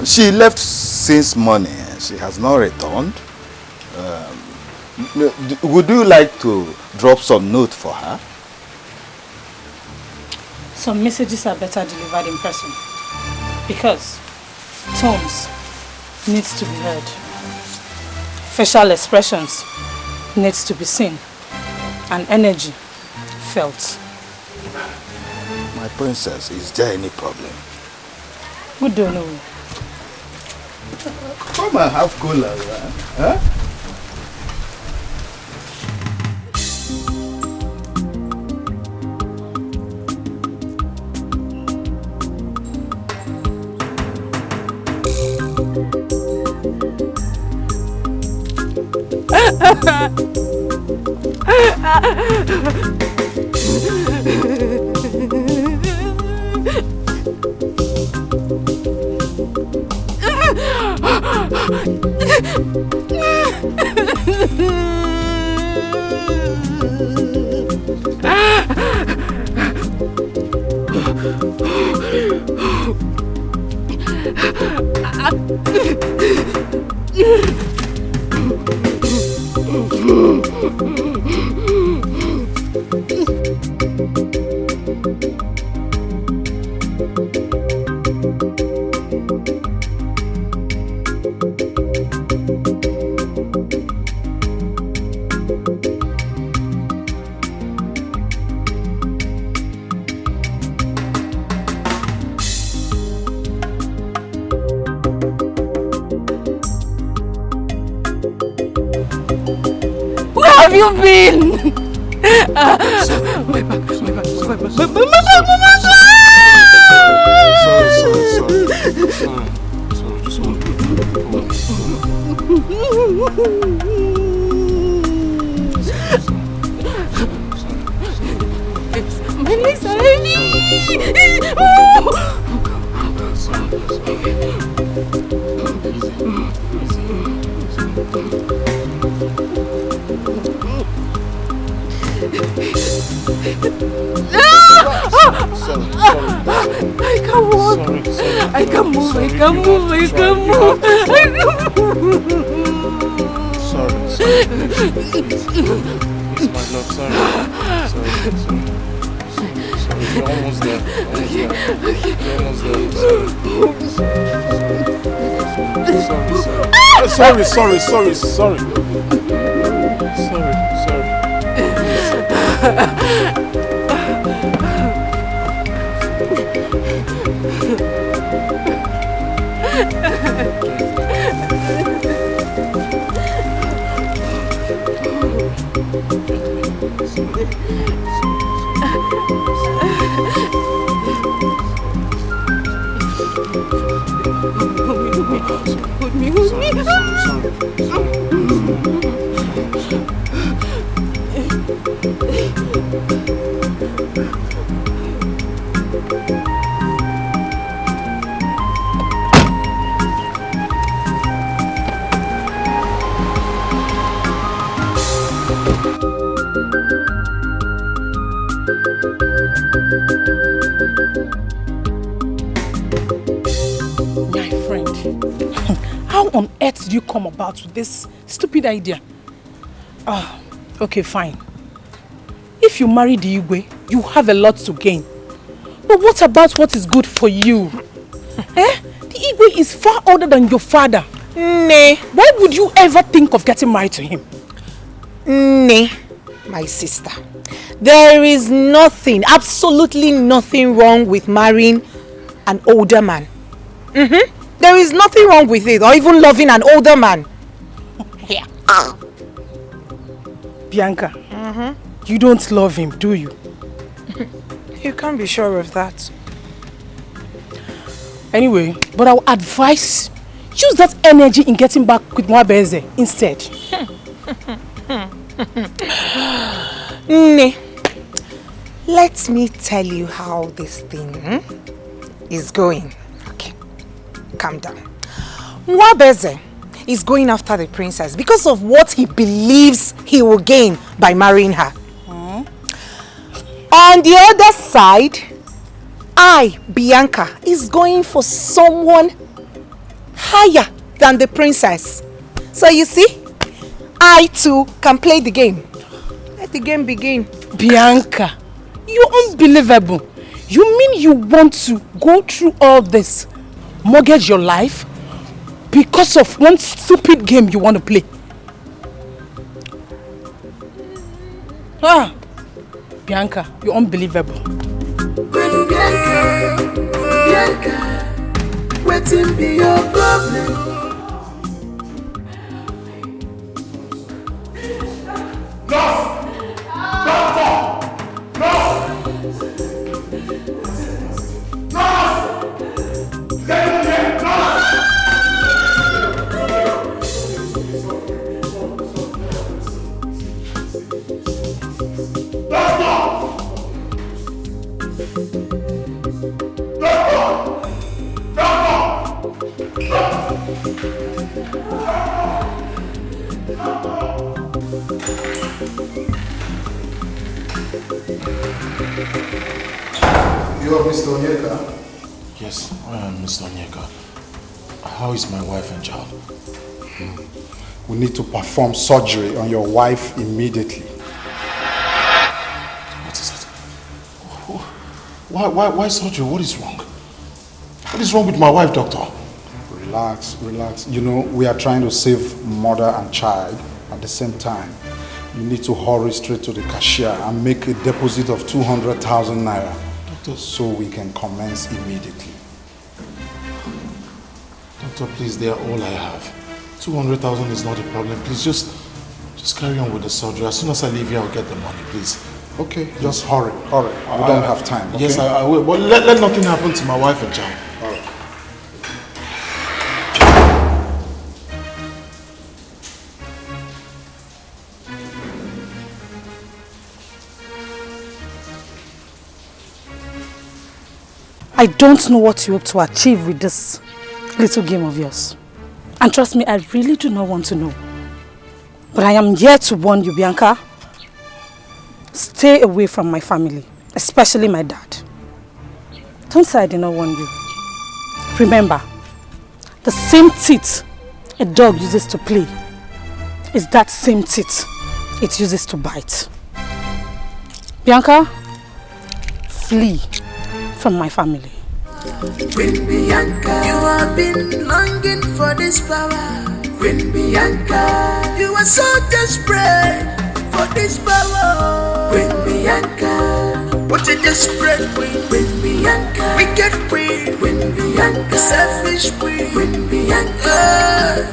S7: She left since morning. She has not returned. Would you like to drop some note for her?
S9: Some messages are better delivered in person. Because tones needs to be heard. Facial expressions needs to be seen. And energy felt.
S7: My princess, is there any problem?
S9: We don't know.
S7: Come and have cola, huh?
S9: Have you been? I can't walk. I can't move. I can't move. I can't move.
S8: Sorry. Please, my love, sorry. You're almost there. You're almost there. Sorry.
S2: My friend, how on earth did you come about with this stupid idea? Okay, fine. If you marry the Igwe, you have a lot to gain. But what about what is good for you? The Igwe is far older than your father.
S13: Nay.
S2: Why would you ever think of getting married to him?
S13: Nay.
S2: my sister, there is nothing, absolutely nothing wrong with marrying an older man. There is nothing wrong with it, or even loving an older man. Yeah.
S13: Bianca, you don't love him, do you?
S2: You can't be sure of that.
S13: Anyway, but I would advise use that energy in getting back with Mwabeze instead.
S2: Ne, let me tell you how this thing is going. Okay, calm down. Mwabeze is going after the princess because of what he believes he will gain by marrying her. On the other side, I, Bianca, is going for someone higher than the princess. So you see, I too can play the game. Let the game begin.
S13: Bianca, you're unbelievable. You mean you want to go through all this, mortgage your life, because of one stupid game you want to play? Bianca, you're unbelievable.
S12: Bianca, waiting be your problem.
S3: You are Mr. Onyeka?
S8: Yes, I am Mr. Onyeka. How is my wife and child?
S3: We need to perform surgery on your wife immediately.
S8: What is it? Why surgery? What is wrong? What is wrong with my wife, doctor?
S3: Relax, relax. You know, we are trying to save mother and child at the same time. You need to hurry straight to the cashier and make a deposit of 200,000 naira. Doctor, so we can commence immediately.
S8: Doctor, please, they are all I have. 200,000 is not a problem. Please, just carry on with the surgery. As soon as I leave here, I'll get the money, please.
S3: Okay, just hurry. We don't have time. Okay?
S8: Yes, I will. But let nothing happen to my wife and child.
S3: All right.
S13: I don't know what you hope to achieve with this little game of yours. And trust me, I really do not want to know. But I am here to warn you, Bianca. Stay away from my family, especially my dad. Don't say I did not warn you. Remember, the same teeth a dog uses to play is that same teeth it uses to bite. Bianca, flee from my family.
S12: Queen Bianca, you have been longing for this power. Queen Bianca, you are so desperate for this power. Queen Bianca, what a desperate queen. Queen Bianca, wicked queen. Queen Bianca, selfish queen. Queen Bianca.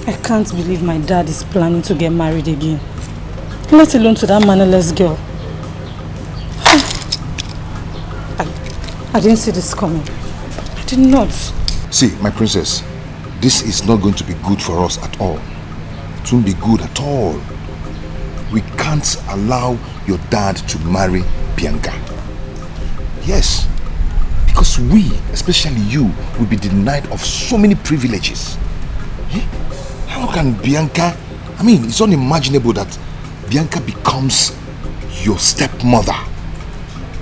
S13: I can't believe my dad is planning to get married again. Let alone to that mannerless girl. I didn't see this coming. I did not.
S1: See, my princess, this is not going to be good for us at all. It won't be good at all. We can't allow your dad to marry Bianca. Yes, because we, especially you, will be denied of so many privileges. How can Bianca, I mean, it's unimaginable that Bianca becomes your stepmother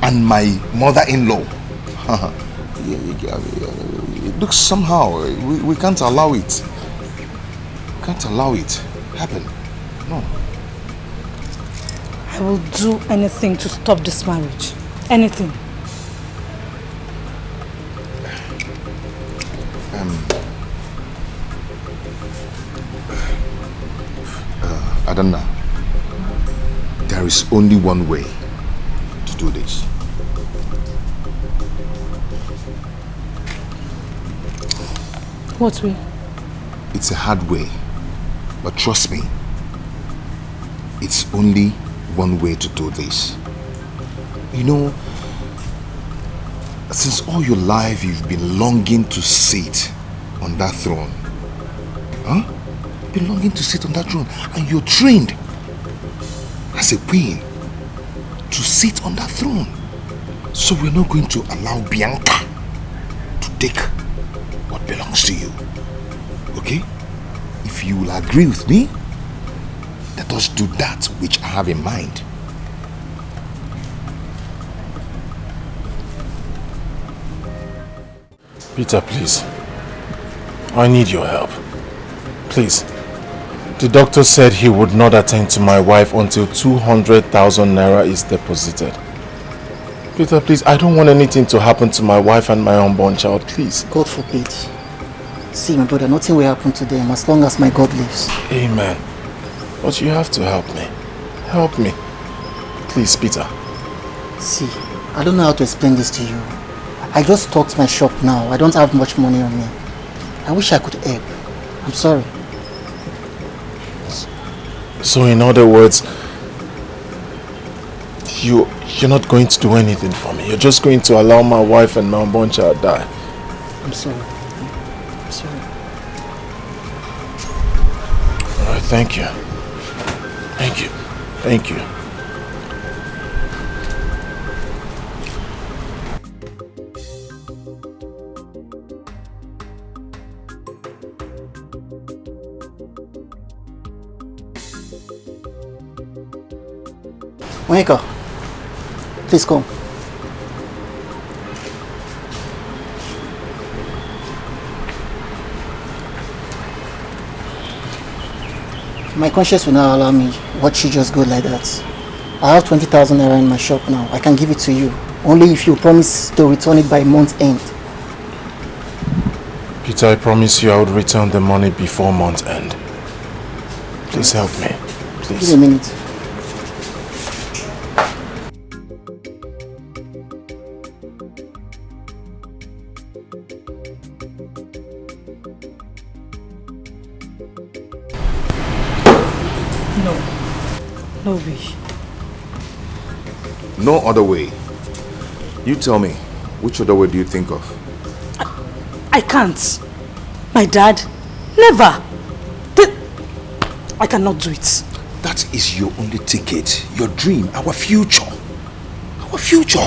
S1: and my mother-in-law. It looks somehow, we can't allow it. can't allow it happen. No.
S13: I will do anything to stop this marriage. Anything.
S1: Adanna, there is only one way to do this.
S13: What way?
S1: It's a hard way, but trust me, it's only one way to do this. You know, since all your life you've been longing to sit on that throne. Huh? You've been longing to sit on that throne, and you're trained as a queen to sit on that throne. So we're not going to allow Bianca to take what belongs to you. Okay? If you will agree with me, let us do that which I have in mind.
S8: Peter, please. I need your help. Please. The doctor said he would not attend to my wife until 200,000 naira is deposited. Peter, please, I don't want anything to happen to my wife and my unborn child, please.
S14: God forbid. See, my brother, nothing will happen to them as long as my God lives.
S8: Amen. But you have to help me. Help me. Please, Peter.
S14: See, I don't know how to explain this to you. I just stocked my shop now. I don't have much money on me. I wish I could help. I'm sorry.
S8: So in other words, you're not going to do anything for me. You're just going to allow my wife and my unborn child die.
S14: I'm sorry. I'm sorry.
S8: Alright, thank you. Thank you. Thank you.
S14: Monica, please come. My conscience will not allow me watch you just go like that. I have 20,000 naira in my shop now. I can give it to you. Only if you promise to return it by month end.
S8: Peter, I promise you I would return the money before month end. Please help me. Please.
S14: Give me a minute.
S13: No way.
S1: No other way. You tell me, which other way do you think of?
S13: I can't. My dad, never. I cannot do it.
S1: That is your only ticket, your dream, our future. Our future.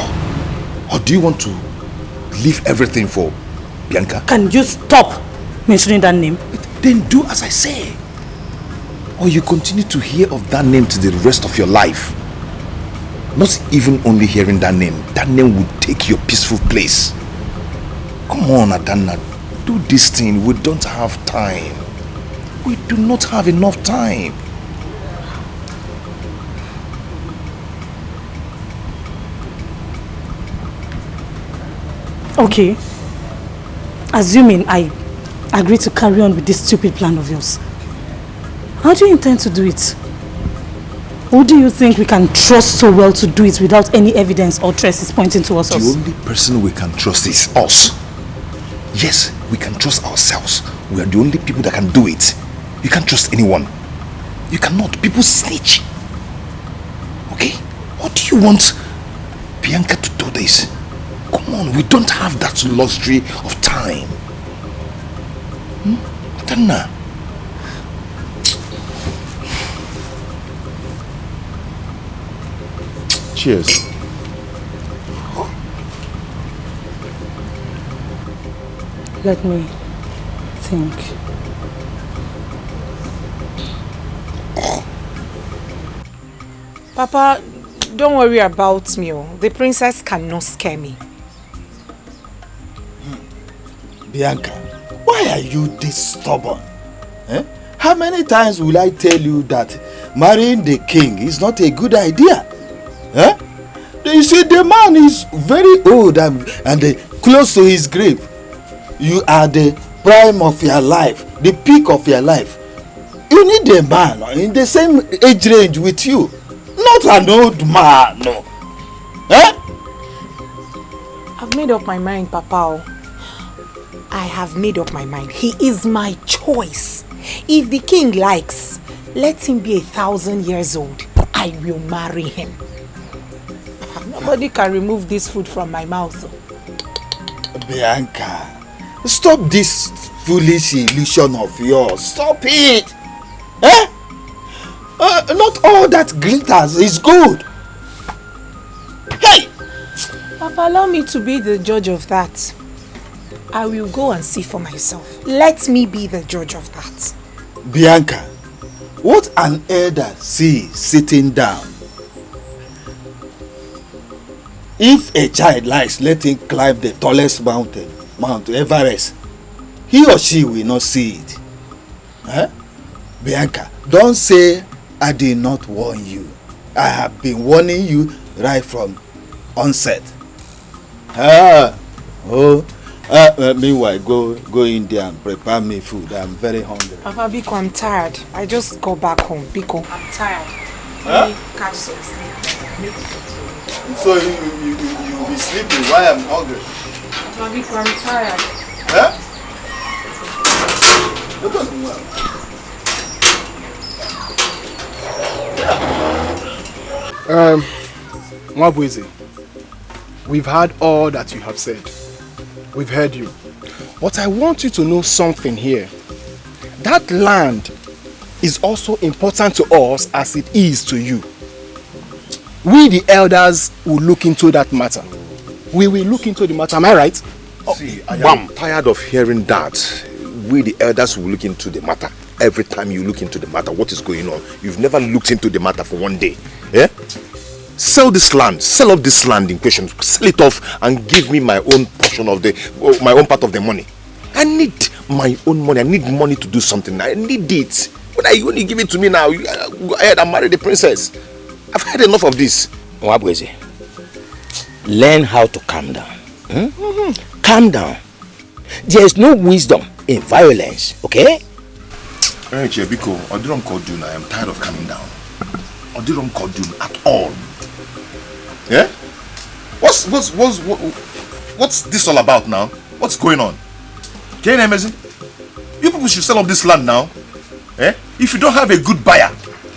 S1: Or do you want to leave everything for Bianca?
S13: Can you stop mentioning that name?
S1: Then do as I say. Or you continue to hear of that name to the rest of your life. Not even only hearing that name will take your peaceful place. Come on, Adanna, do this thing. We don't have time. We do not have enough time.
S13: Okay. Assuming I agree to carry on with this stupid plan of yours, how do you intend to do it? Who do you think we can trust so well to do it without any evidence or traces pointing towards us?
S1: The only person we can trust is us. Yes, we can trust ourselves. We are the only people that can do it. You can't trust anyone. You cannot. People snitch. Okay? What do you want Bianca to do this? Come on, we don't have that luxury of time. Adanna.
S8: Cheers.
S13: Let me think.
S2: Papa, don't worry about me. The princess cannot scare me.
S7: Bianca, why are you this stubborn? How many times will I tell you that marrying the king is not a good idea? Huh? You see, the man is very old and close to his grave. You are the prime of your life, the peak of your life. You need a man in the same age range with you, not an old man. No. Huh?
S2: I've made up my mind, Papa. I have made up my mind. He is my choice. If the king likes, let him be 1,000 years old. I will marry him. Nobody can remove this food from my mouth.
S7: Bianca, stop this foolish illusion of yours. Stop it. Eh? Not all that glitters is good. Hey!
S2: Papa, allow me to be the judge of that. I will go and see for myself. Let me be the judge of that.
S7: Bianca, what an elder sees sitting down. If a child likes, let him climb the tallest mountain, Mount Everest. He or she will not see it. Huh? Bianca, don't say I did not warn you. I have been warning you right from onset. Meanwhile, go in there and prepare me food. I'm very hungry.
S2: Papa, Biko, I'm tired. I just got back home. Biko, I'm tired. Let me catch some sleep.
S7: So you'll be sleeping while I'm hungry?
S2: Papa, Biko, I'm tired.
S7: Huh? That doesn't work.
S15: Mwabweze, we've heard all that you have said. We've heard you. But I want you to know something here. That land is also important to us as it is to you. We the elders will look into that matter. We will look into the matter, am I right?
S1: See, I am tired of hearing that. We the elders will look into the matter. Every time you look into the matter, what is going on? You've never looked into the matter for one day. Yeah? Sell this land, sell off this land in question, sell it off and give me my own portion of my own part of the money. I need my own money. I need money to do something. I need it. When you give it to me now, go ahead and marry the princess. I've had enough of this.
S6: Mwabweze, learn how to calm down. Calm down. There is no wisdom in violence, okay?
S1: Hey, Biko, Odirom Kodun, I am tired of coming down. Odirom Kodun at all. Yeah? What's this all about now? What's going on? Can you imagine? You people should sell off this land now. Eh? If you don't have a good buyer,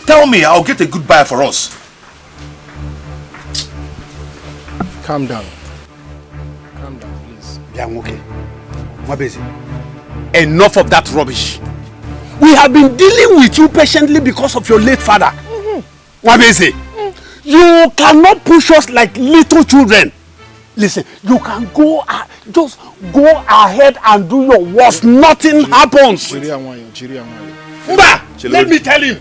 S1: tell me, I'll get a good buyer for us.
S15: Calm down. Calm down, please.
S4: Yeah, I'm okay. Mwabweze, enough of that rubbish. We have been dealing with you patiently because of your late father. Mwabweze, you cannot push us like little children. Listen, you can just go ahead and do your worst. Nothing happens. Ubah, let me tell him.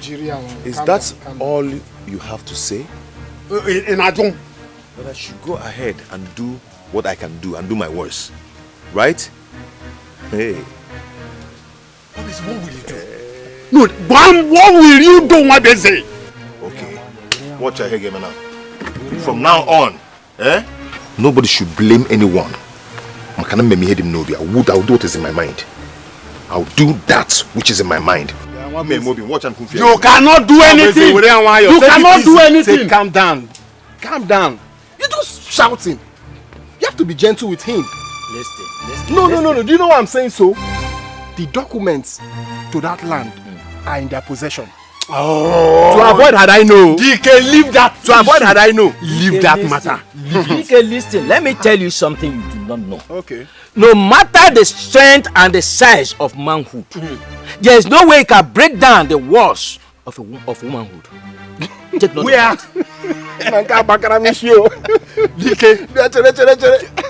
S1: Is that all you have to say?
S4: In Adon.
S1: But I should go ahead and do what I can do and do my worst. Right? Hey.
S4: What will you do? No, what will you do, Mwabweze?
S1: Okay. Watch your head now. From now on, nobody should blame anyone. I'll do what is in my mind. I'll do that which is in my mind.
S4: You cannot do anything. You cannot do anything.
S15: Calm down. Calm down. You're just shouting. You have to be gentle with him.
S6: Listen.
S15: No. Do you know what I'm saying? So, the documents to that land are in their possession.
S4: Oh.
S15: To avoid had I know.
S4: DK, leave that.
S15: To avoid had I know.
S4: Leave that matter.
S6: DK, listen. Let me tell you something you do not know.
S15: Okay.
S6: No matter the strength and the size of manhood, there is no way you can break down the walls of womanhood. Take note.
S15: Where?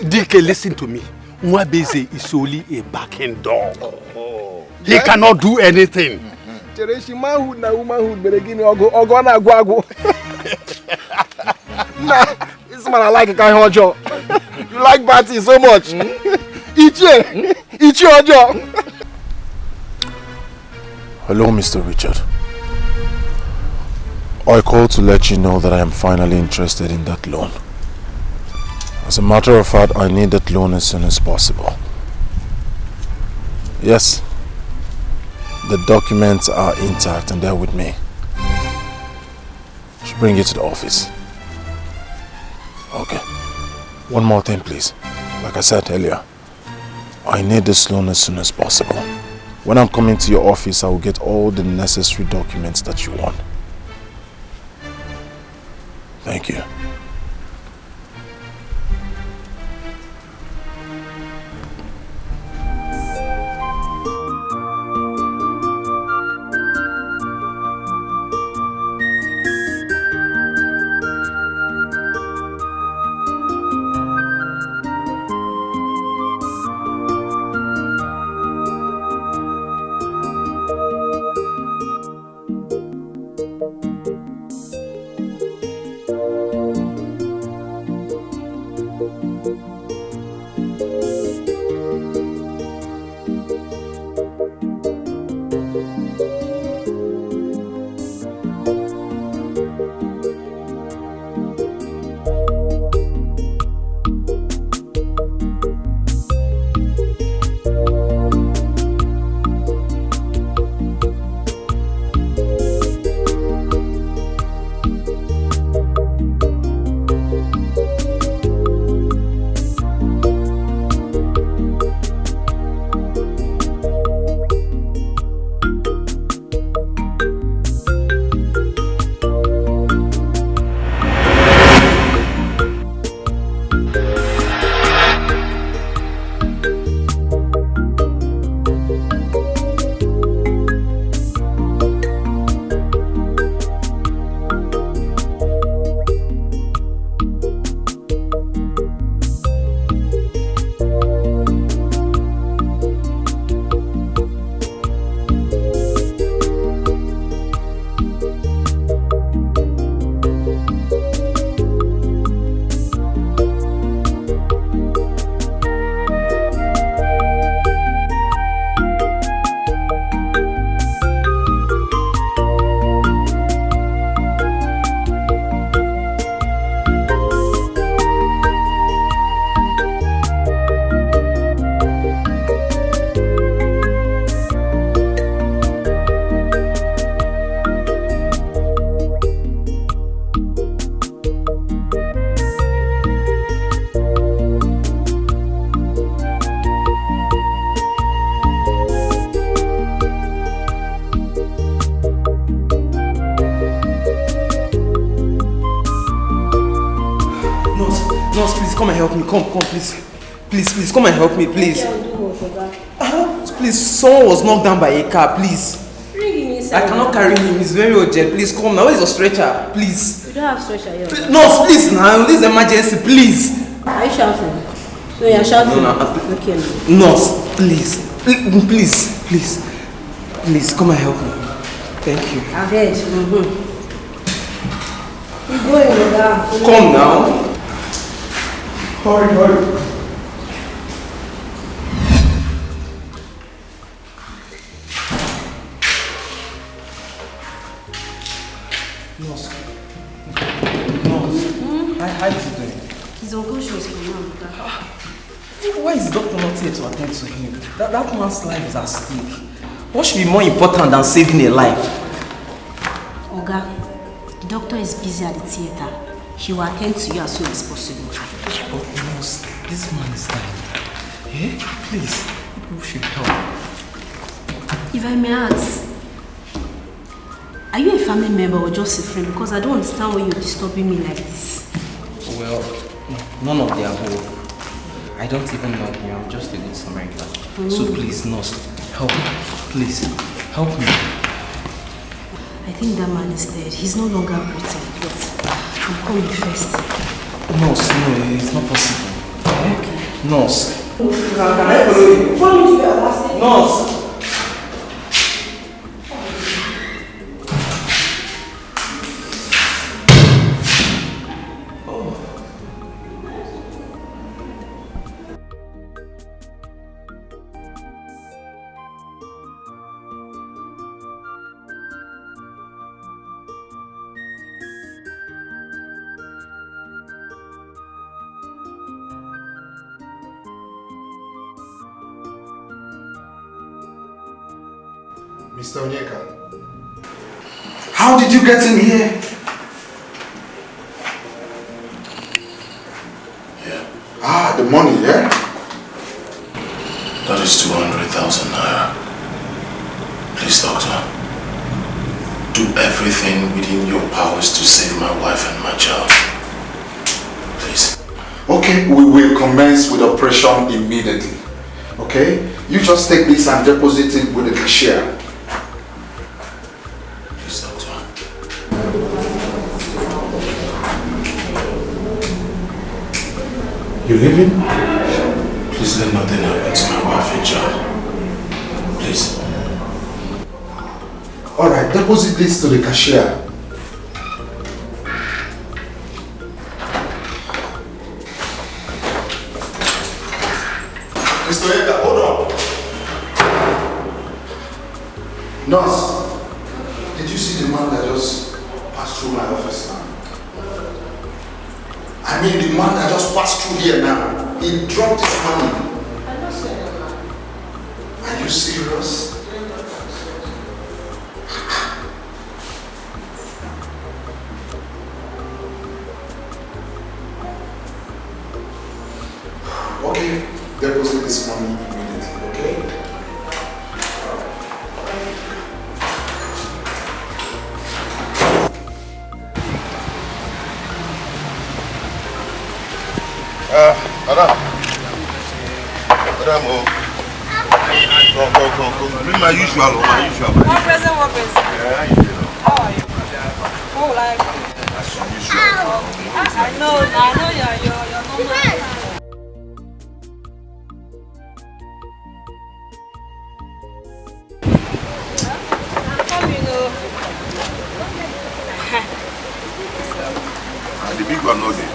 S4: DK, listen to me. Mwabweze is only a backing dog. He cannot do anything.
S15: Manhood na womanhood beregini ogo na agwago. Nah, this man I like a kind of job. You like party so much. Ichi ojo.
S8: Hello, Mr. Richard. I called to let you know that I am finally interested in that loan. As a matter of fact, I need that loan as soon as possible. Yes, the documents are intact and they're with me. I should bring it to the office. Okay. One more thing, please. Like I said earlier, I need this loan as soon as possible. When I'm coming to your office, I will get all the necessary documents that you want. Thank you.
S10: Come and help me. Come, please. Please, come and help me, please. Please, someone was knocked down by a car, please. I cannot carry him, he's very urgent. Please come now. Where is your stretcher? Please.
S11: You don't have stretcher here.
S10: Nurse, please now. This is emergency, please.
S11: Are you shouting? So you're shouting?
S10: No.
S11: Okay.
S10: Nurse, please, come and help me. Thank you.
S11: I've heard. You're going down.
S10: Come now. Hurry. Nurse. How is he doing?
S11: He's unconscious for now.
S10: Why is the doctor not here to attend to him? That man's life is at stake. What should be more important than saving a life?
S11: Oga, the doctor is busy at the theater. He will attend to you as soon as possible.
S10: But nurse, this man is dying. Please, people should help.
S11: If I may ask, are you a family member or just a friend? Because I don't understand why you're disturbing me like this.
S10: Well, none of the above. I don't even know him. I'm just a good Samaritan. So please, nurse, help me. Please, help me.
S11: I think that man is dead. He's no longer breathing. But I'm coming first.
S10: Nurse, no, it's not possible.
S11: Okay.
S10: Nurse. Can I follow you?
S11: Follow me to your house.
S10: Nurse.
S3: Mr. Onyeka, how did you get in here?
S8: Yeah.
S3: Ah, the money, yeah?
S8: That is 200,000 naira. Please, doctor. Do everything within your powers to save my wife and my child. Please.
S3: Okay, we will commence with operation immediately. Okay? You just take this and deposit it with the cashier.
S8: Please, doctor.
S3: You leaving?
S8: Please let nothing happen to my wife and child. Please.
S3: Alright, deposit this to the cashier. Mr. Onyeka, hold on. Nurse, did you see the man that just passed through my office now? I mean the man that just passed through here now. He dropped his money. Are you serious? Okay, deposit this money immediately, okay?
S1: Madam. Madam, come. Bring my usual.
S16: One present.
S1: Yeah, you know.
S16: How are you? Oh, like.
S1: That's your usual.
S16: I know you're normal.
S1: The big one, not there.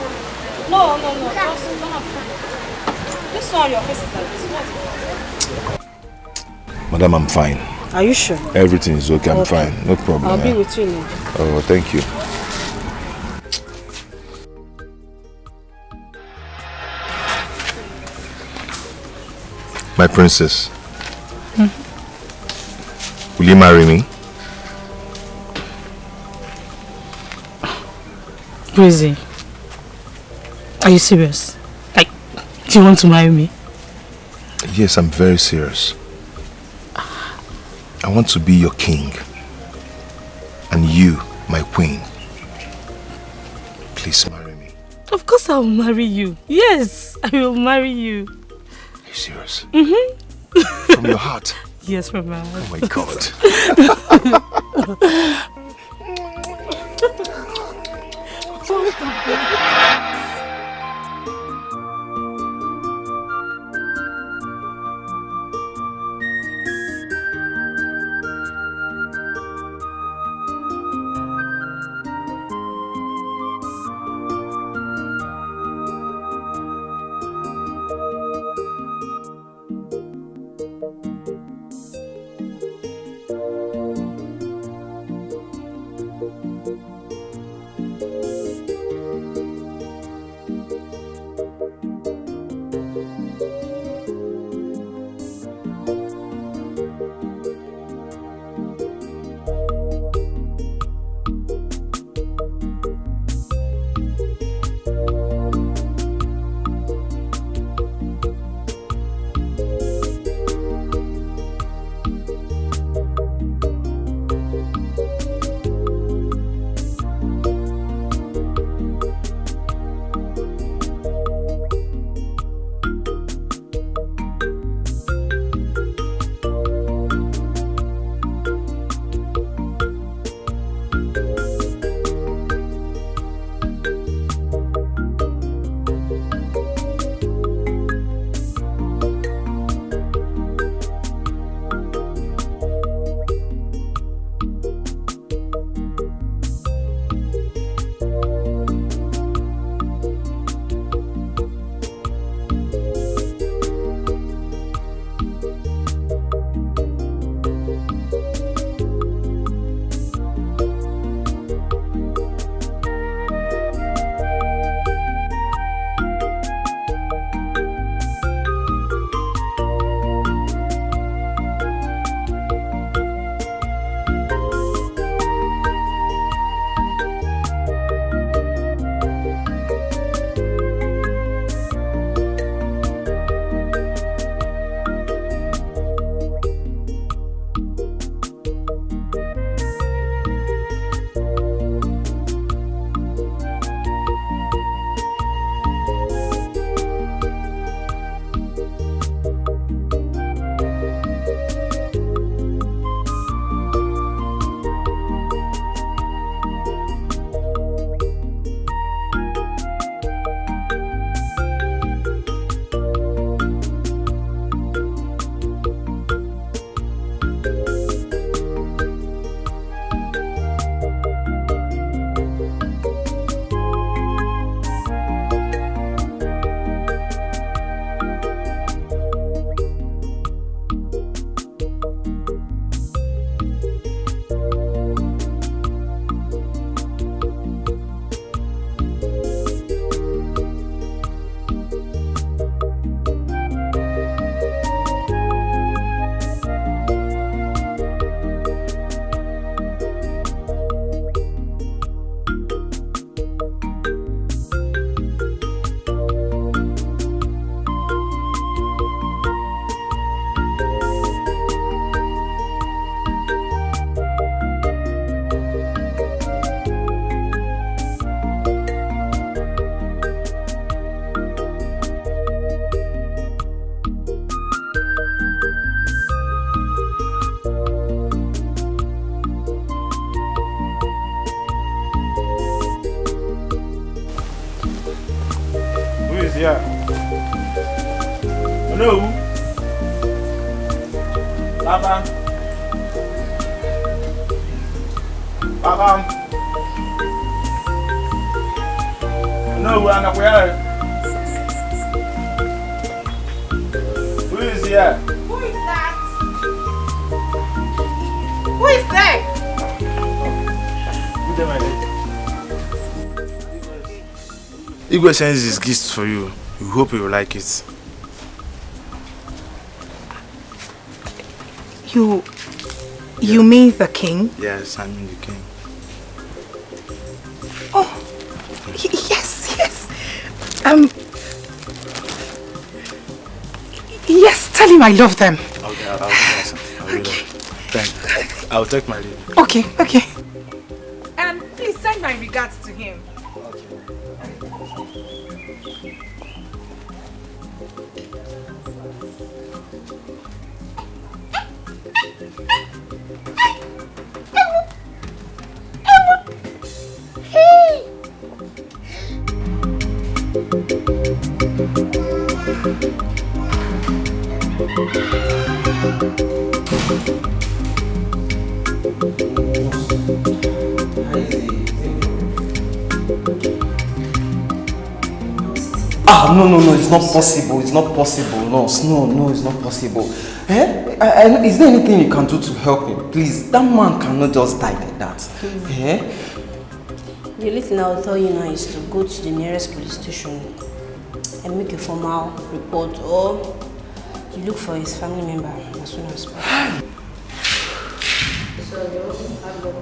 S16: No. Just don't have fun. This one, your face is like this. What's it?
S1: Madam, I'm fine.
S16: Are you sure?
S1: Everything is okay. I'm fine. No problem.
S16: I'll be with you now.
S1: Oh, thank you. My princess. Will you marry me?
S13: Crazy. Are you serious? Like, do you want to marry me?
S1: Yes, I'm very serious. I want to be your king. And you, my queen. Please marry me.
S13: Of course I will marry you. Yes, I will marry you.
S1: Are you serious?
S13: Mm-hmm.
S1: From your heart?
S13: Yes, from my heart.
S1: Oh my God.
S15: Yeah. Hello? Papa? Papa? No, we're not here. Who is here?
S2: Who is that? Who is there?
S15: Good day, my lady.
S8: Igwe sends his gifts for you. We hope you will like it.
S2: You mean the king?
S8: Yes, I mean the king.
S2: Oh, yes. Yes, tell him I love them.
S8: Okay, I'll do that. Thank you. I'll take my leave.
S2: Okay. Please send my regards to him.
S10: No, it's not possible. It's not possible. No, it's not possible. Is there anything you can do to help him? Please, that man cannot just die like that.
S11: The only thing I will tell you now is to go to the nearest police station and make a formal report, or you look for his family member as soon as possible. So you have luck.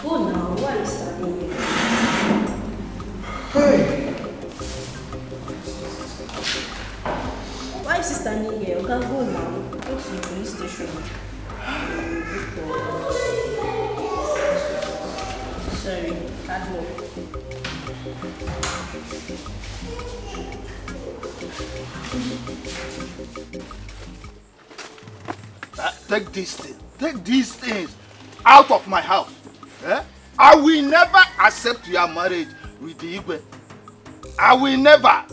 S11: Go now, why are you standing here?
S10: Hey!
S11: Why is he standing here? You can go now. Go to the police station. Sorry, can't walk.
S7: Take these things out of my house. I will never accept your marriage with the Igwe. I will never.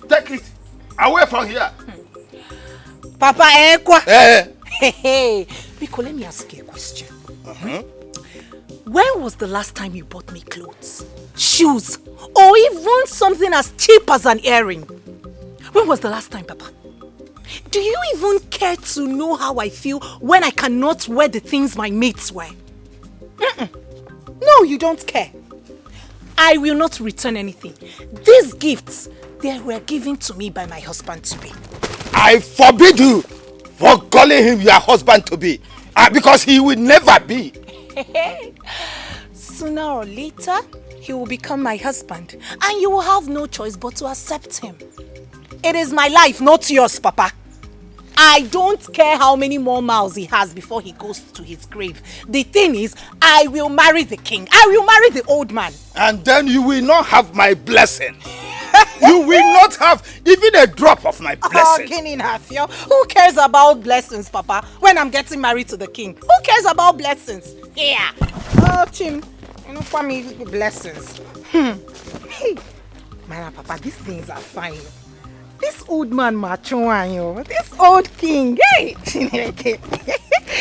S7: Take it away from here.
S2: Papa, Hey, Biko, let me ask you a question. When was the last time you bought me clothes, shoes, or even something as cheap as an earring? When was the last time, Papa? Do you even care to know how I feel when I cannot wear the things my mates wear? No, you don't care. I will not return anything. These gifts, they were given to me by my husband-to-be.
S7: I forbid you for calling him your husband-to-be, because he will never be.
S2: Sooner or later, he will become my husband, and you will have no choice but to accept him. It is my life, not yours, Papa. I don't care how many more miles he has before he goes to his grave. The thing is, I will marry the king. I will marry the old man.
S7: And then you will not have my blessing. You will not have even a drop of my blessing.
S2: Who cares about blessings, Papa, when I'm getting married to the king? Who cares about blessings? Yeah. Oh, Chim, you know, for me, blessings. Hey, man, Papa, these things are fine. This old man, Machuanyo, this old king, hey,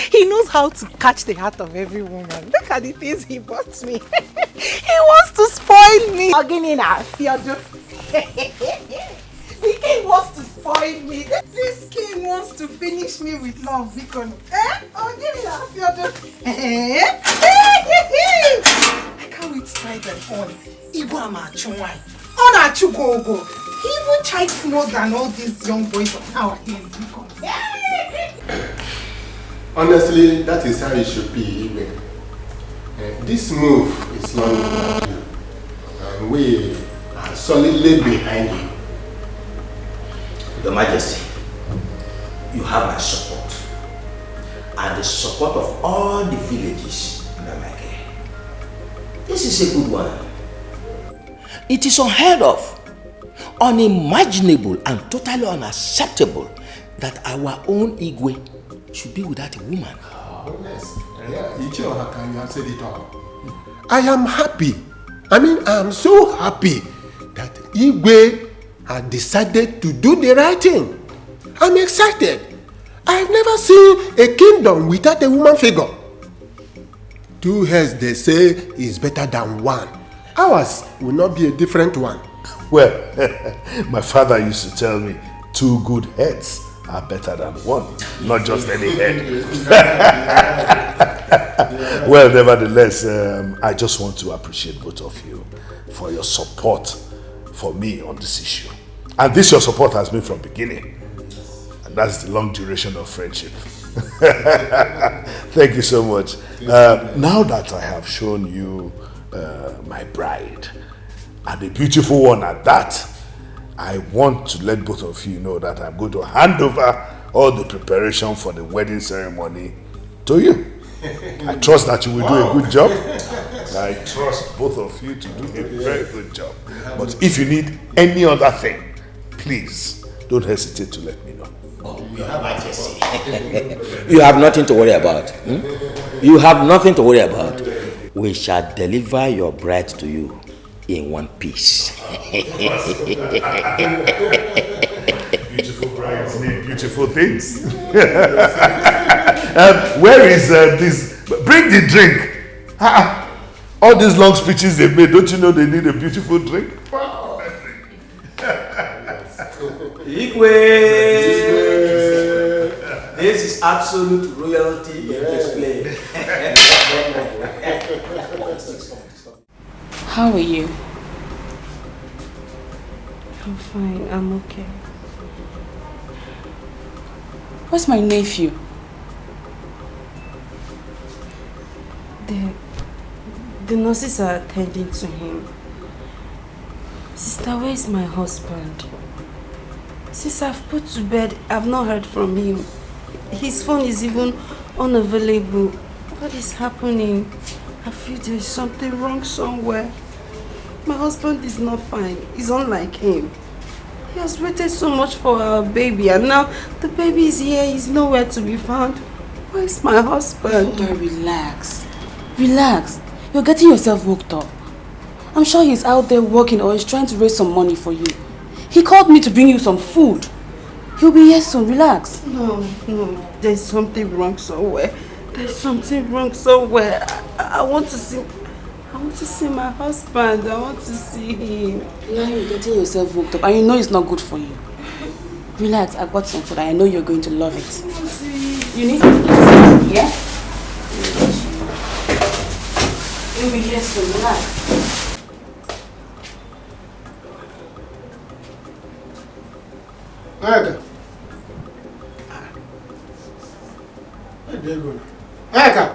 S2: he knows how to catch the heart of every woman. Look at the things he bought me. He wants to spoil me. The king wants to spoil me. This king wants to finish me with love. I can't wait to try them on. Igwa Machuanyo. On a chugogo. He even chides more than all these young boys of nowadays.
S5: Honestly, that is how it should be. This move is not about you. And we are solidly behind you.
S6: Your Majesty, you have my support. And the support of all the villages in America. This is a good one. It is unheard of, unimaginable and totally unacceptable that our own Igwe should be without a woman.
S5: Yes. Yeah, you have said it all. I am happy. I mean, I am so happy that Igwe had decided to do the right thing. I'm excited. I've never seen a kingdom without a woman figure. 2 heads, they say, is better than 1. Ours will not be a different one.
S4: Well, my father used to tell me 2 good heads are better than 1, not just any head. Well, nevertheless, I just want to appreciate both of you for your support for me on this issue. And this your support has been from beginning. And that's the long duration of friendship. Thank you so much. Now that I have shown you my bride, and a beautiful one at that, I want to let both of you know that I'm going to hand over all the preparation for the wedding ceremony to you. I trust that you will do a good job. I trust both of you to do a very good job. But if you need any other thing, please don't hesitate to let me know.
S6: Your Majesty. You have nothing to worry about. You have nothing to worry about. We shall deliver your bride to you in one piece.
S4: Beautiful brides need beautiful things. Where is this? Bring the drink. All these long speeches they've made, don't you know they need a beautiful drink?
S10: Igwe! This is absolute royalty in display.
S11: How are you? I'm fine, I'm okay.
S2: Where's my nephew?
S11: The nurses are attending to him. Sister, where is my husband? Since I've put to bed, I've not heard from him. His phone is even unavailable. What is happening? I feel there's something wrong somewhere. My husband is not fine. He's unlike him. He has waited so much for our baby, and now the baby is here. He's nowhere to be found. Where is my husband?
S2: Okay, relax. Relax. You're getting yourself worked up. I'm sure he's out there working or he's trying to raise some money for you. He called me to bring you some food. He'll be here soon. Relax.
S11: No. There's something wrong somewhere. There's something wrong somewhere. I want to see... I want to see my husband. I want to see him.
S2: Now you're getting yourself worked up and you know it's not good for you. Relax, I got some food. I know you're going to love it. You need to eat. Yeah? You'll be here soon. Relax.
S5: Eka. Where do you go? Eka.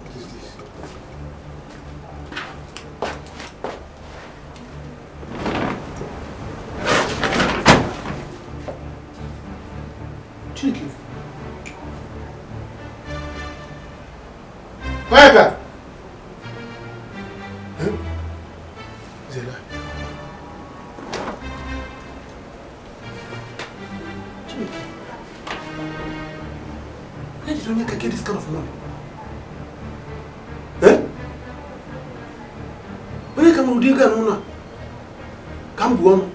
S5: What is this? Chicken. Eka. Huh? Is it that? Where did Onyeka get this kind of money? Eh? Onyeka Mudiga Nuna. Come.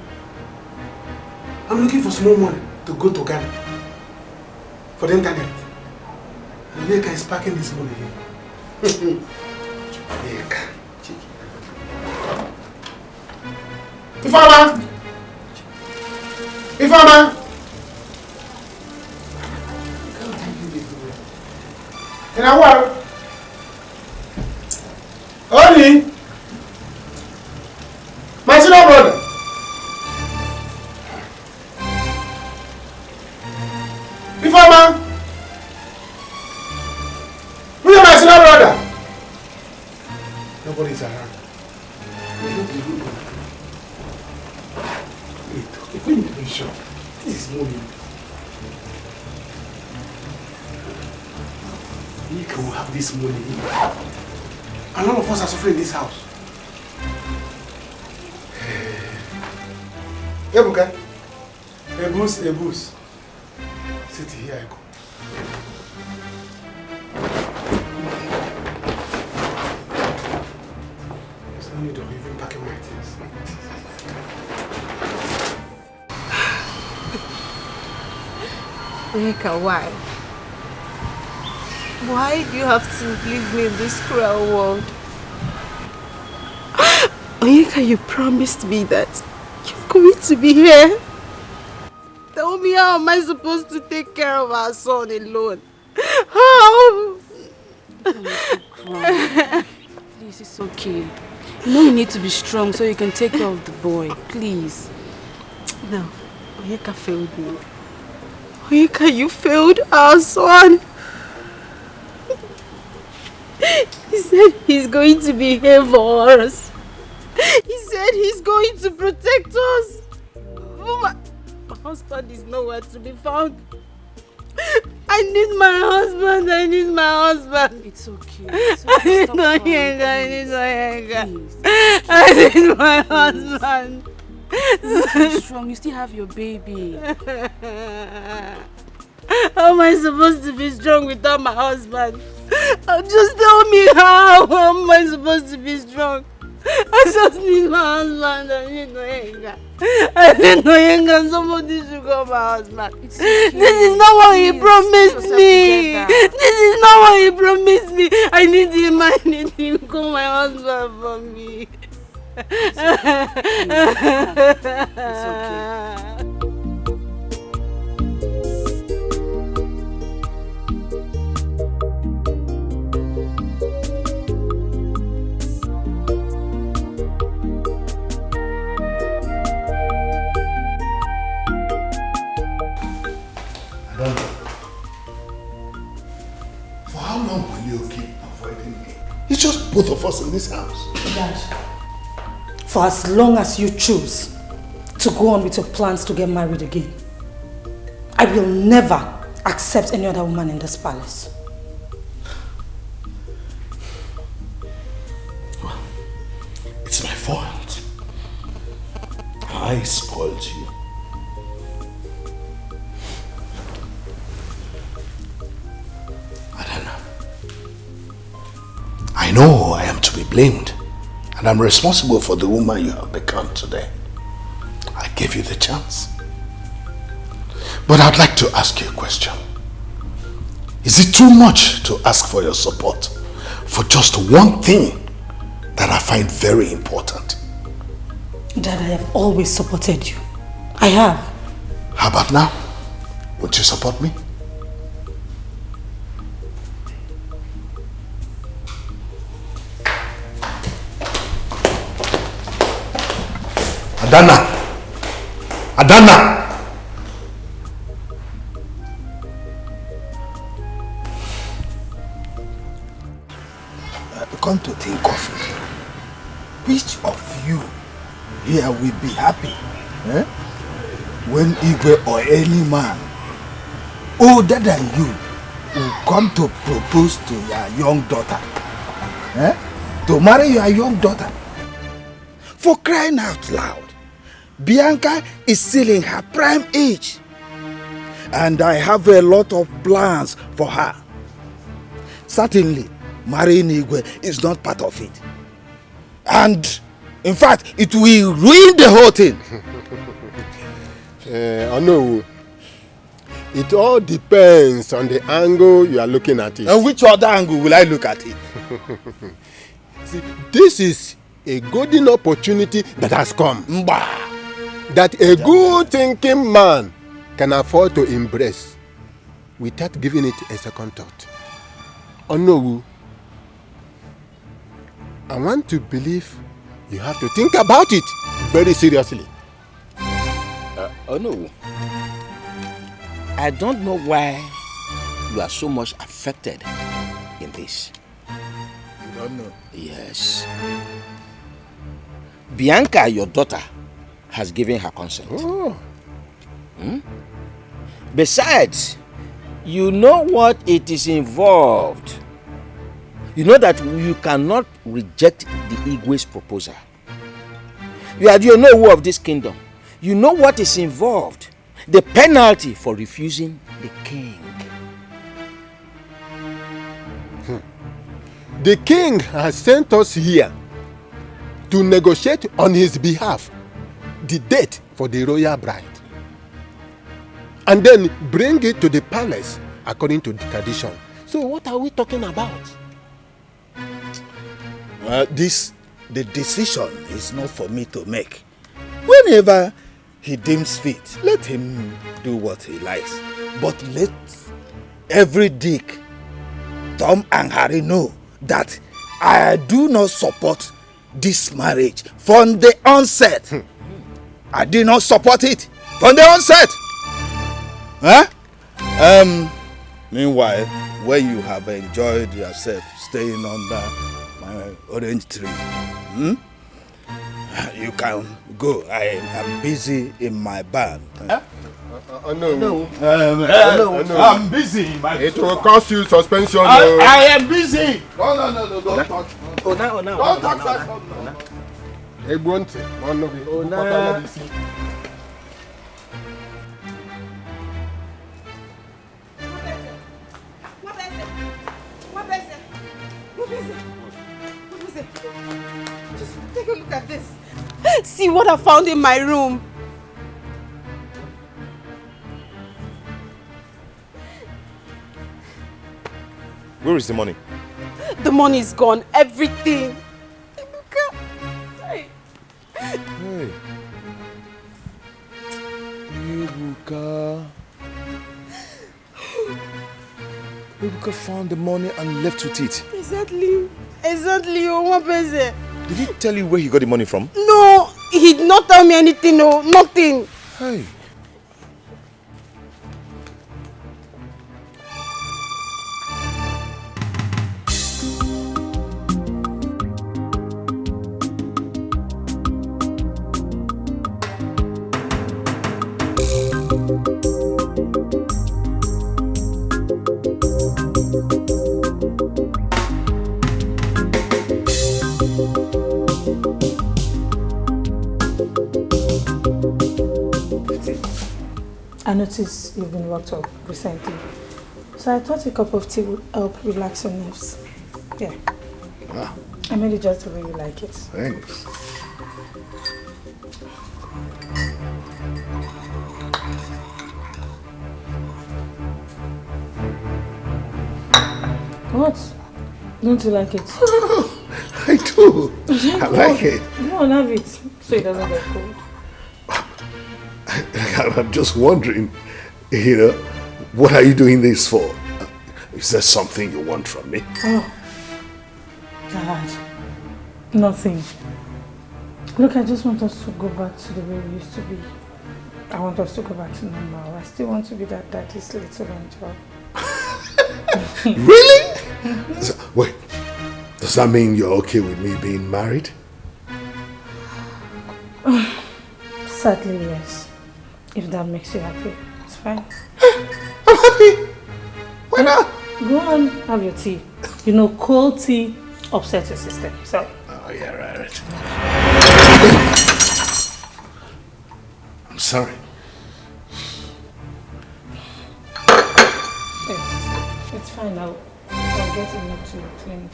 S5: I'm looking for small money to go to Ghana for the internet. Onyeka is packing this money here. Onyeka. Ifama! In a while. Only my senior brother. Ifama! Who is my senior brother? Nobody's around. Wait, let me be sure. This is morning. We can have this money. And all of us are suffering in this house. Ebuka. Ebus.
S15: Sit here, I go. There's no need of even packing my things.
S17: Onyeka, why? Why do you have to leave me in this cruel world? Onyeka, you promised me that you're going to be here. Tell me, how am I supposed to take care of our son alone? How?
S9: Please, it's okay. You know you need to be strong so you can take care of the boy. Please.
S17: No, Onyeka failed me. Onyeka, you failed our son. He said he's going to be here for us. He said he's going to protect us. Oh, my husband is nowhere to be found. I need my husband. I need my husband.
S9: It's okay.
S17: I need Onyeka. I need my husband.
S9: Be strong. You still have your baby.
S17: How am I supposed to be strong without my husband? Just tell me how. How am I supposed to be strong? I just need my husband. I need Onyeka. I need Onyeka. Somebody should call my husband. This is not what he promised me. This is not what he promised me. I need him. I need him. Call my husband for me. It's okay.
S1: For how long will you keep avoiding me? It's just both of us in this house.
S13: Dad, for as long as you choose to go on with your plans to get married again, I will never accept any other woman in this palace.
S1: Well, it's my fault. I spoiled you. I know I am to be blamed, and I'm responsible for the woman you have become today. I gave you the chance. But I'd like to ask you a question. Is it too much to ask for your support for just one thing that I find very important?
S13: Dad, I have always supported you. I have.
S1: How about now? Would you support me? Adana! Adana!
S7: Come to think of it, which of you here will be happy when Igwe or any man older than you will come to propose to your young daughter? To marry your young daughter? For crying out loud, Bianca is still in her prime age, and I have a lot of plans for her. Certainly, marrying Igwe is not part of it. And, in fact, it will ruin the whole thing.
S5: I know. It all depends on the angle you are looking at it.
S7: And which other angle will I look at it?
S5: See, this is a golden opportunity that has come. That a good thinking man can afford to embrace without giving it a second thought. Onowu, I want to believe you have to think about it very seriously.
S10: Onowu, I don't know why you are so much affected in this.
S7: You don't know?
S10: Yes. Bianca, your daughter, has given her consent.
S5: Oh.
S10: Besides, you know what it is involved. You know that you cannot reject the Igwe's proposal. You are the Onowu of this kingdom. You know what is involved. the penalty for refusing the king.
S5: The king has sent us here to negotiate on his behalf the date for the royal bride, and then bring it to the palace according to the tradition. So what are we talking about?
S7: Well, the decision is not for me to make. Whenever he deems fit, let him do what he likes. But let every Dick, Tom and Harry know that I do not support this marriage from the onset. I did not support it from the onset. Huh? Meanwhile, when you have enjoyed yourself staying under my orange tree, you can go. I am busy in my barn.
S5: No.
S7: No. I'm busy in my
S5: It will cost you suspension.
S7: I am busy.
S1: No, don't talk. Don't talk fast.
S17: Just take a look at this. See what I found in my room.
S1: Where is the money?
S17: The money is gone. Everything.
S1: Hey. Ebuka found the money and left with it.
S17: Exactly. Oh, what is it?
S1: Did he tell you where he got the money from?
S17: No, he did not tell me anything. No, nothing.
S1: Hey.
S13: I noticed you've been worked up recently, so I thought a cup of tea would help relax your nerves. Yeah.
S1: Ah.
S13: I made it just the way you like it.
S1: Thanks.
S13: What? Don't you like it?
S1: I do. I like it.
S13: Go on, have it so it doesn't get cold.
S1: I'm just wondering, what are you doing this for? Is there something you want from me?
S13: Oh, God, nothing. Look, I just want us to go back to the way we used to be. I want us to go back to normal. I still want to be that daddy's little angel.
S1: Really? Wait, does that mean you're okay with me being married?
S13: Sadly, yes. If that makes you happy, it's fine.
S1: I'm happy. Why not?
S13: Go on, have your tea. Cold tea upsets your system. So.
S1: Oh yeah, right. I'm sorry.
S13: It's fine. I'll get enough to clean it.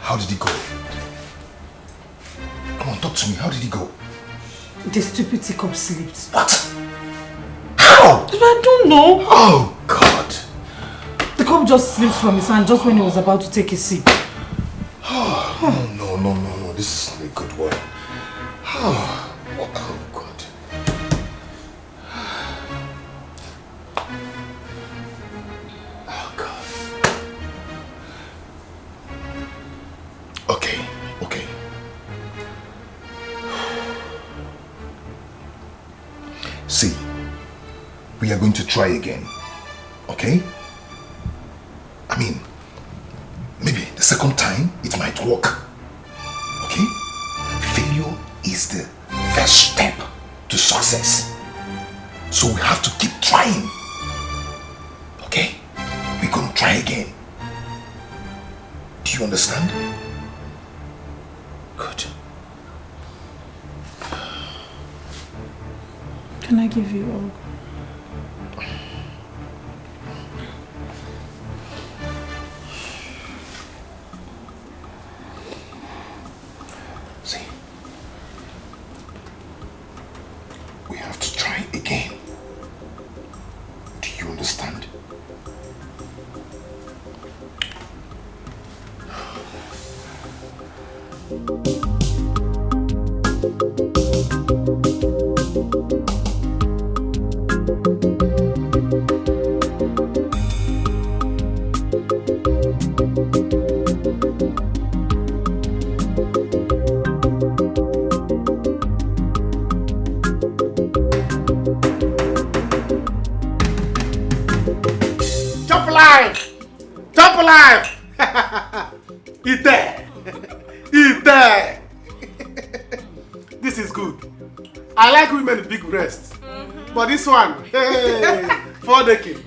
S1: How did he go? Come on, talk to me. How did he go?
S13: The stupid teacup slipped.
S1: What? How?
S13: I don't know.
S1: Oh, God.
S13: The cup just slipped from his hand just when he was about to take a sip.
S1: Oh, no. This isn't a good one. Oh, God. Oh, God. Okay. See, we are going to try again. Okay? I mean, maybe the second time it might work. Okay? Failure is the first step to success. So we have to keep trying. Okay? We're gonna try again. Do you understand? Good.
S13: Can I give you all?
S1: See, we have to try again. Do you understand?
S15: Jump alive! Jump alive! Eat there! Eat there! This is good. I like women with big breasts. But this one, hey, for the king.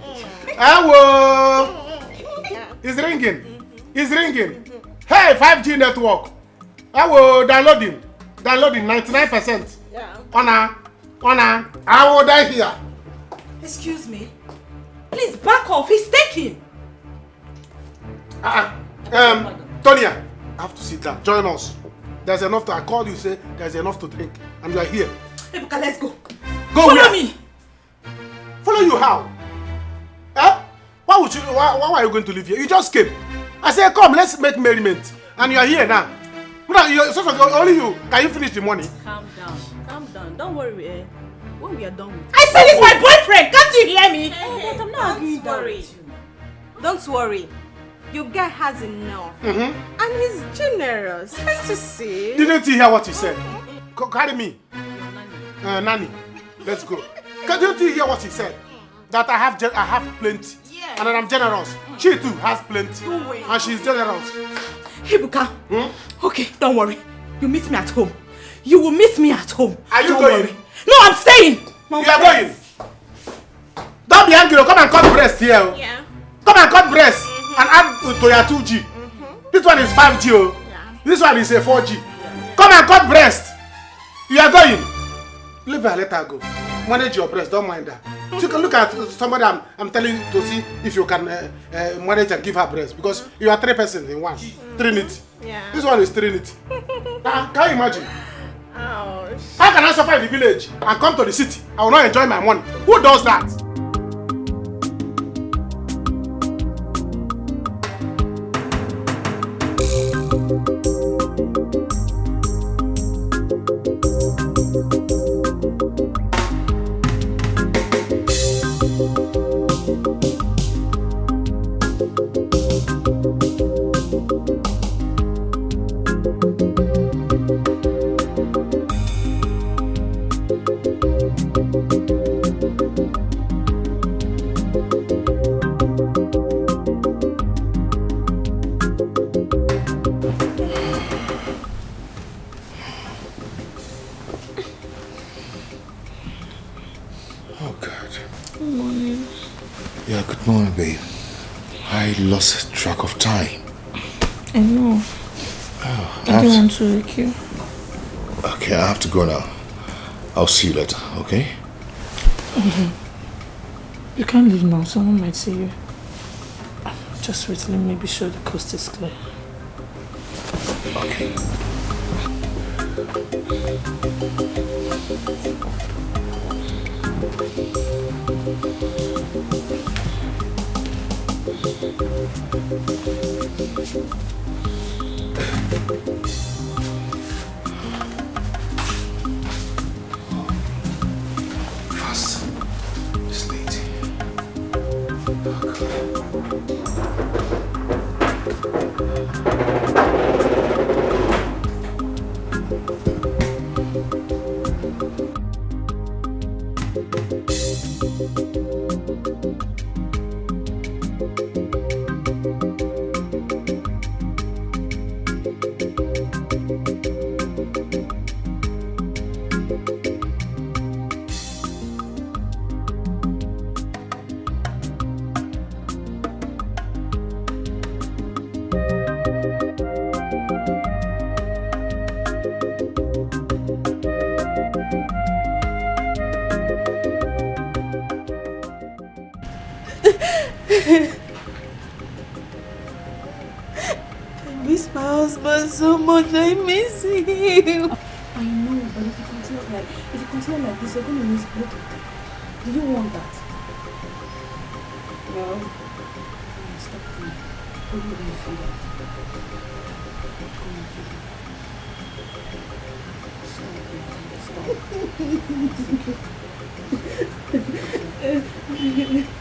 S15: Hello! It's ringing. It's ringing. Hey, 5G network. Hello, downloading. Downloading 99%.
S2: Yeah.
S15: Honor. I will die here.
S2: Excuse me. Please back off. He's taking.
S15: Tonya, I have to sit down. Join us. There's enough to. I called you. Say there's enough to drink, and you are here.
S2: Ebuka, let's go.
S15: Go
S2: Follow
S15: where?
S2: me.
S15: Follow you how? Eh? Why would you? Why are you going to live here? You just came. I said, come, let's make merriment, and you are here now. Only you. Can you finish the money?
S16: Calm down. Don't worry. When we are done with
S2: I said he's my boyfriend. Can't you hear me?
S16: Hey, I'm not arguing that with you.
S17: Don't worry. Your guy has enough. And he's generous. Can't you see?
S15: Didn't you hear what he said? Carry me. Nanny. Let's go. Didn't you hear what he said? That I have plenty. Yeah. And that I'm generous. She too has plenty. And she's generous.
S2: Ebuka. Okay, don't worry. You meet me at home. You will meet me at home.
S15: Are you
S2: don't
S15: going?
S2: Worry. No, I'm staying.
S15: You are going. Don't be angry. Come and cut breast here.
S17: Yeah.
S15: Come and cut breast and add to your 2G. This one is 5G. Yeah. This one is a 4G. Yeah. Come and cut breast. You are going. Leave her, let her go. Manage your breast. Don't mind her. You can look at somebody I'm telling you to see if you can manage and give her breast, because you are 3 persons in one. Trinity.
S17: Yeah.
S15: This one is Trinity. Can you imagine?
S17: Ouch.
S15: How can I suffer in the village and come to the city? I will not enjoy my money. Who does that?
S1: Lost track of time.
S13: I know. I didn't want to wake you.
S1: Okay, I have to go now. I'll see you later, okay?
S13: You can't leave now. Someone might see you. Just wait till maybe sure the coast is clear.
S1: Okay. Fast. This lady.
S17: I miss my husband so much. I miss him.
S9: I know, but if you continue like this, you're going to miss both of them. Do you want that? No. Stop crying. Go and feed her. Go and feed her. It's okay. Go and feed her.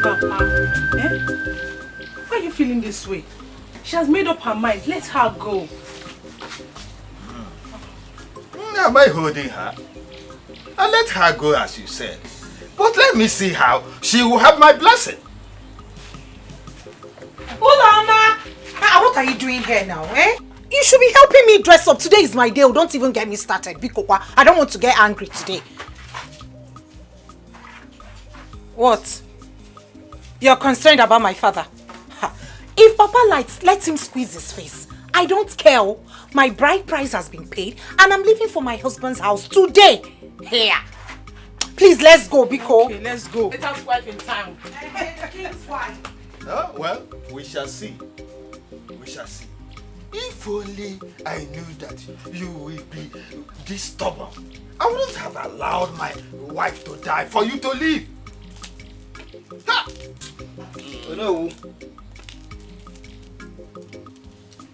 S2: Papa, why are you feeling this way? She has made up her mind. Let her go.
S7: Am I holding her? I'll let her go as you said. But let me see how she will have my blessing.
S2: Ulama! What are you doing here now, eh? You should be helping me dress up. Today is my day. Don't even get me started. Bikokwa, I don't want to get angry today. What? You're concerned about my father? If Papa likes, let him squeeze his face. I don't care. My bride price has been paid and I'm leaving for my husband's house today. Here. Please, let's go, Biko. Okay, let's go. Let us wife in town. King's wife.
S7: Oh, well, we shall see. We shall see. If only I knew that you will be this stubborn, I wouldn't have allowed my wife to die for you to live. Ha!
S6: No.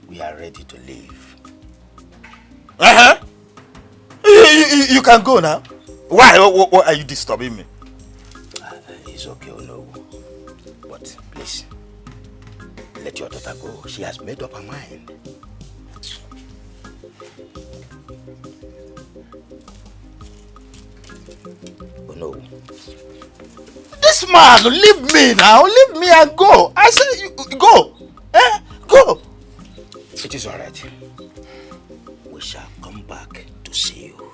S6: We are ready to leave.
S7: Uh-huh. You can go now. Why? What are you disturbing me?
S6: It's okay, no. But please, let your daughter go. She has made up her mind. Oh no.
S7: This man, leave me now. Leave me and go. I said, you, go. Go.
S6: It is all right. We shall come back to see you.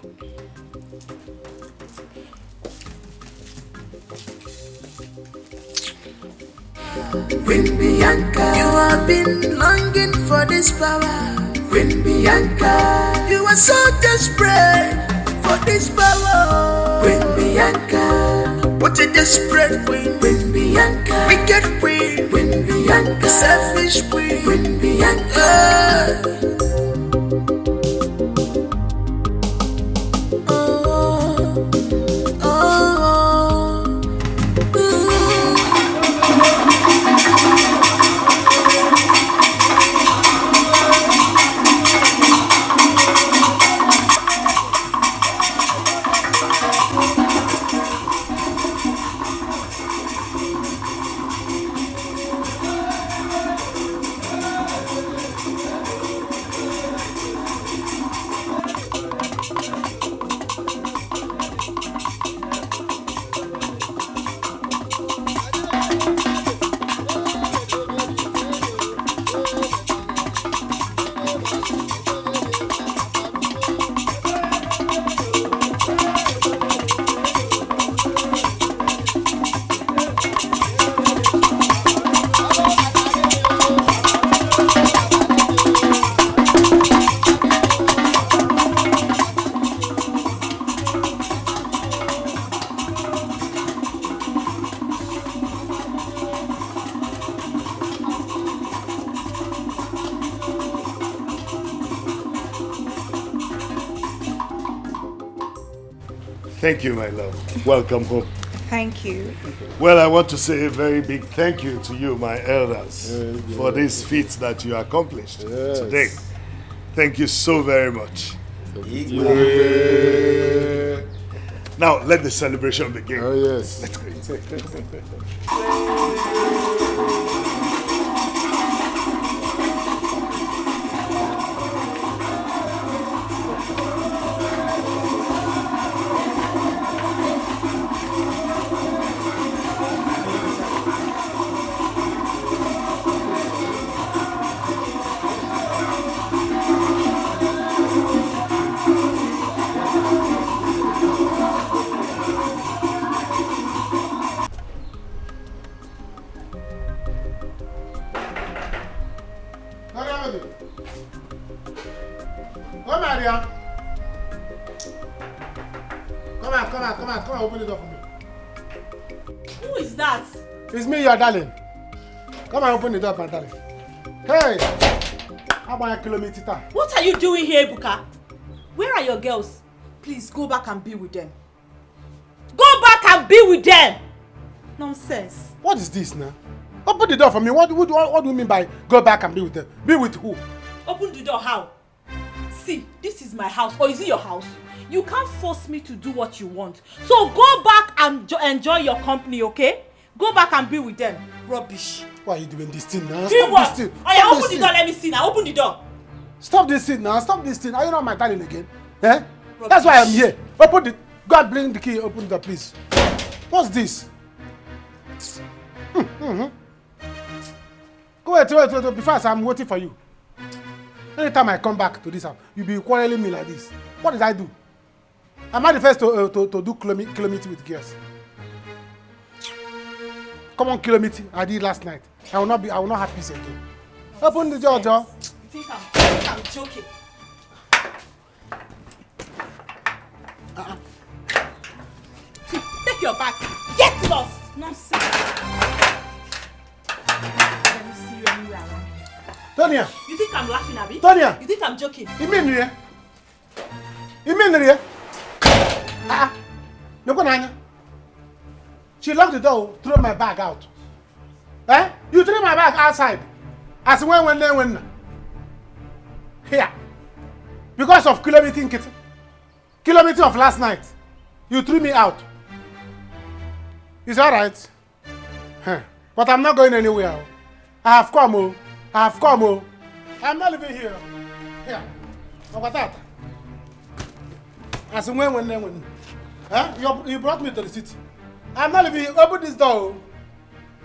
S12: Queen Bianca, you have been longing for this power. Queen Bianca, you are so desperate for this power. Queen Bianca, what a desperate queen. Queen Bianca, wicked queen. Queen Bianca, selfish queen. Queen Bianca.
S18: Thank you, my love. Welcome home.
S2: Thank you.
S18: Well, I want to say a very big thank you to you, my elders, for this feat that you accomplished today. Thank you so very much. Now, let the celebration begin.
S5: Oh, yes.
S18: Let's go.
S15: here. Come on, open the door for me.
S16: Who is that?
S15: It's me, your darling. Come on, open the door, my darling. Hey! How about a kilometer?
S16: What are you doing here, Ebuka? Where are your girls? Please go back and be with them. Go back and be with them! Nonsense.
S15: What is this now? Open the door for me. What do you mean by go back and be with them? Be with who?
S16: Open the door how? See, this is my house. Or is it your house? You can't force me to do what you want. So go back and enjoy your company, okay? Go back and be with them. Rubbish.
S15: Why are you doing this thing now?
S16: Do what?
S15: This thing.
S16: Oh yeah, open the door, let me see now. Open the door.
S15: Stop this thing now. Stop this thing. Are you not my darling again? Eh? That's why I'm here. Open the... God, bring the key. Open the door, please. What's this? Go wait. Before I'm waiting for you. Anytime I come back to this house, you'll be quarreling me like this. What did I do? Am I the first to do kilometer with girls? Come on, kilometer. I did last night. I will not have peace again. Open the door, Joe.
S16: You think I'm joking? Take your bag. Get lost. Nonsense. Let me see you anywhere around.
S15: Tonya.
S16: You think I'm laughing, Abby?
S15: Tonya.
S16: You think I'm joking?
S15: You mean here? She locked the door, threw my bag out. Eh? You threw my bag outside. As when. Here. Because of kilometer of last night. You threw me out. It's alright. Huh. But I'm not going anywhere. I have come. I'm not living here. Here. What that? As when. Huh? You brought me to the city. I'm not living here. Open this door.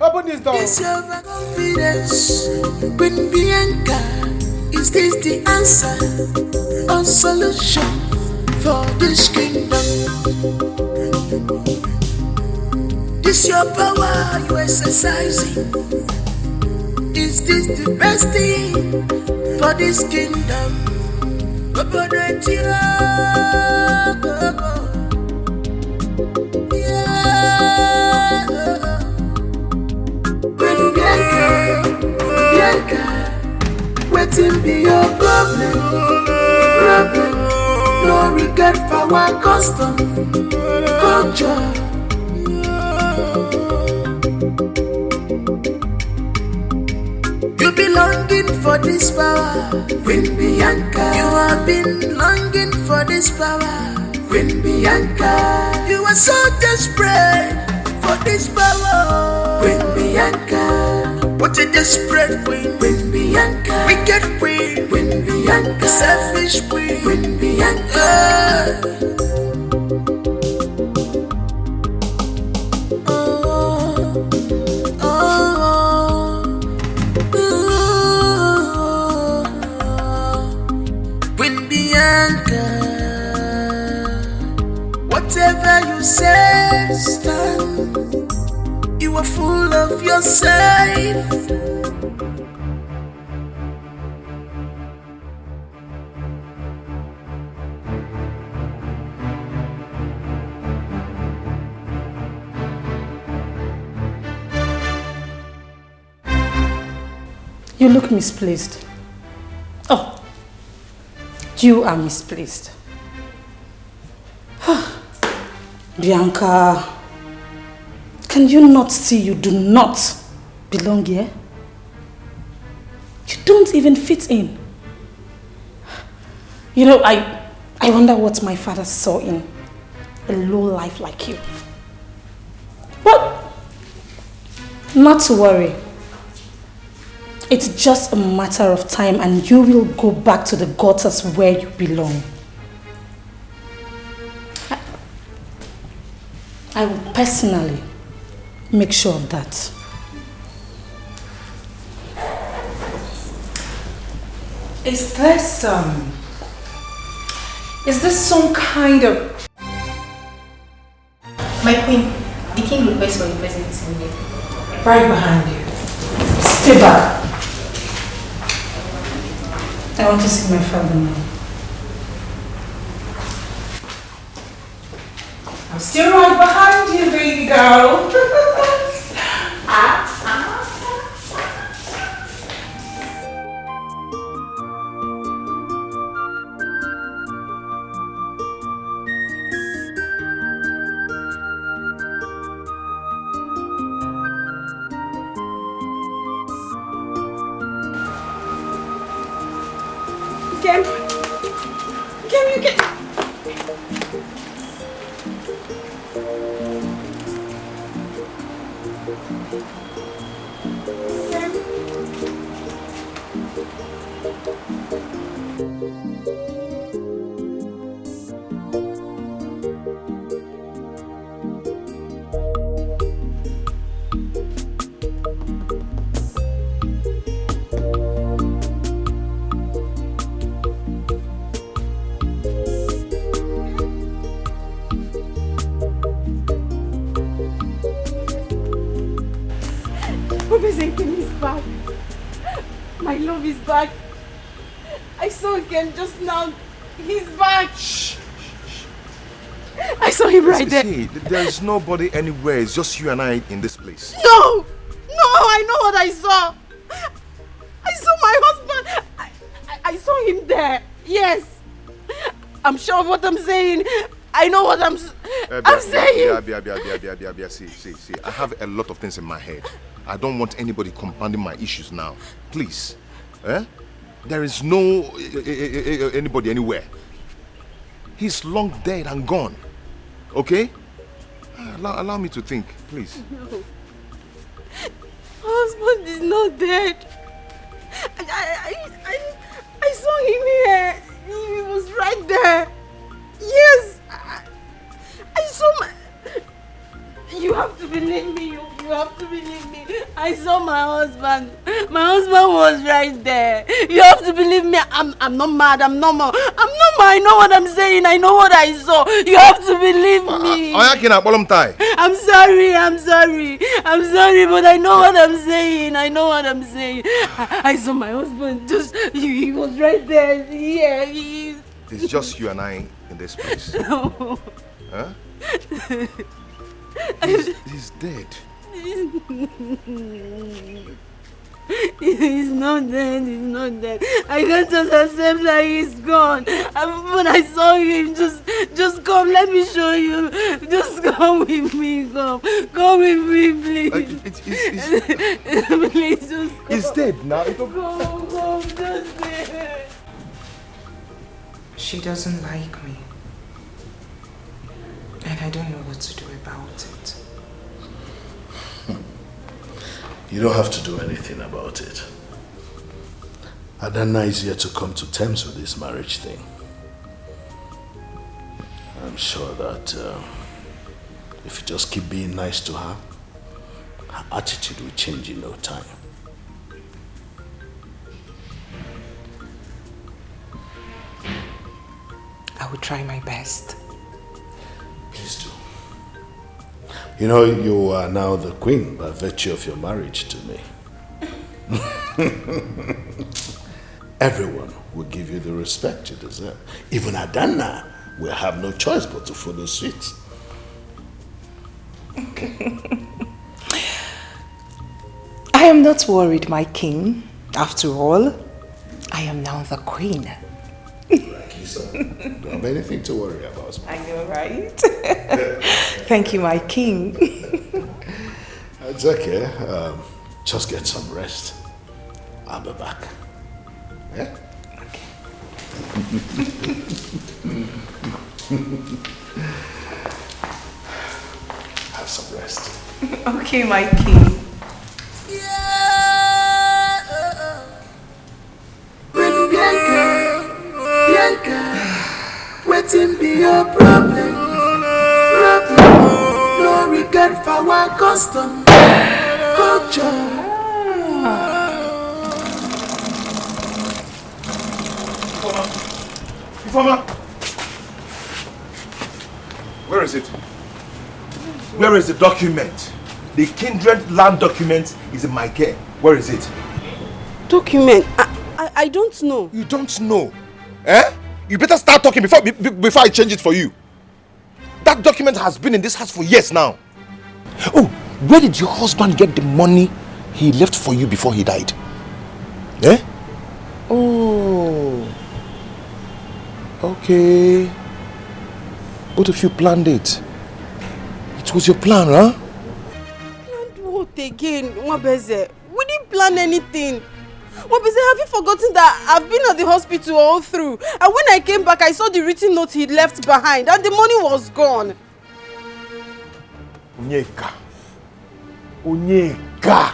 S15: Open this door.
S12: Is your confidence with Bianca? Is this the answer or solution for this kingdom? This your power you exercising? Is this the best thing for this kingdom? Waiting be your problem. No regret for our custom, culture. You be longing for this power, Queen Bianca. You have been longing for this power, Queen Bianca. You are so desperate for this power, Queen Bianca. What a desperate queen, Queen Bianca. Wicked queen, Queen Bianca. Selfish queen, Queen Bianca. Queen Bianca. Whatever you say, stand. You are full of yourself.
S13: You look misplaced. Oh, you are misplaced. Bianca, can you not see you do not belong here? You don't even fit in. You know, I wonder what my father saw in a low life like you. But not to worry. It's just a matter of time and you will go back to the gutters where you belong. I will personally make sure of that.
S2: Is this some kind of...
S19: My queen, the king requests for your presence in here.
S2: Right behind you.
S13: Stay back. I want to see my father now.
S2: still right behind you, baby girl.
S11: Kim, you can... My love is back. I saw him just now. He's back. Shh. I saw him right there.
S1: See, there's nobody anywhere. It's just you and I in this place.
S17: No! I know what I saw. I saw my husband. I saw him there. Yes. I'm sure of what I'm saying. I know what I'm saying.
S1: See. I have a lot of things in my head. I don't want anybody compounding my issues now. Please. There is no anybody anywhere. He's long dead and gone. Okay? Allow me to think, please.
S17: No. My husband is not dead. I saw him here. He was right there. Yes. I saw my... You have to believe me. You have to believe me. I saw my husband. My husband was right there. You have to believe me. I'm not mad. I'm normal. I know what I'm saying. I know what I saw. You have to believe me. I'm sorry, but I know what I'm saying. I saw my husband. He was right there. Yeah.
S1: It's just you and I in this place.
S17: No.
S1: Huh? He's dead.
S17: He's not dead. I can't just accept that he's gone. When I saw him, just come, let me show you. Just come with me, come with me, please. Please, just come.
S1: He's dead now.
S17: Come, just there.
S2: She doesn't like me. And I don't know what to do about it.
S3: You don't have to do anything about it. Adana is here to come to terms with this marriage thing. I'm sure that if you just keep being nice to her, her attitude will change in no time.
S2: I will try my best.
S3: Please do. You know, you are now the queen by virtue of your marriage to me. Everyone will give you the respect you deserve. Even Adana will have no choice but to follow suit.
S2: I am not worried, my king. After all, I am now the queen.
S3: Don't have anything to worry about.
S2: I know, right? Thank you, my king.
S3: It's okay. Just get some rest. I'll be back. Yeah?
S2: Okay.
S3: Have some rest.
S2: Okay, my king.
S12: Wetin be your problem? No regard for our custom, culture.
S1: Ifeoma! Where is it? Where is the document? The kindred land document is in my care. Where is it?
S17: Document? I don't know.
S1: You don't know? Eh? You better start talking before I change it for you. That document has been in this house for years now. Oh, where did your husband get the money he left for you before he died? Eh? Oh. Okay. Both of you planned it. It was your plan, huh?
S17: Planned what again, Wabeze? We didn't plan anything. Wabeze, have you forgotten that I've been at the hospital all through? And when I came back, I saw the written note he left behind and the money was gone.
S1: Onyeka.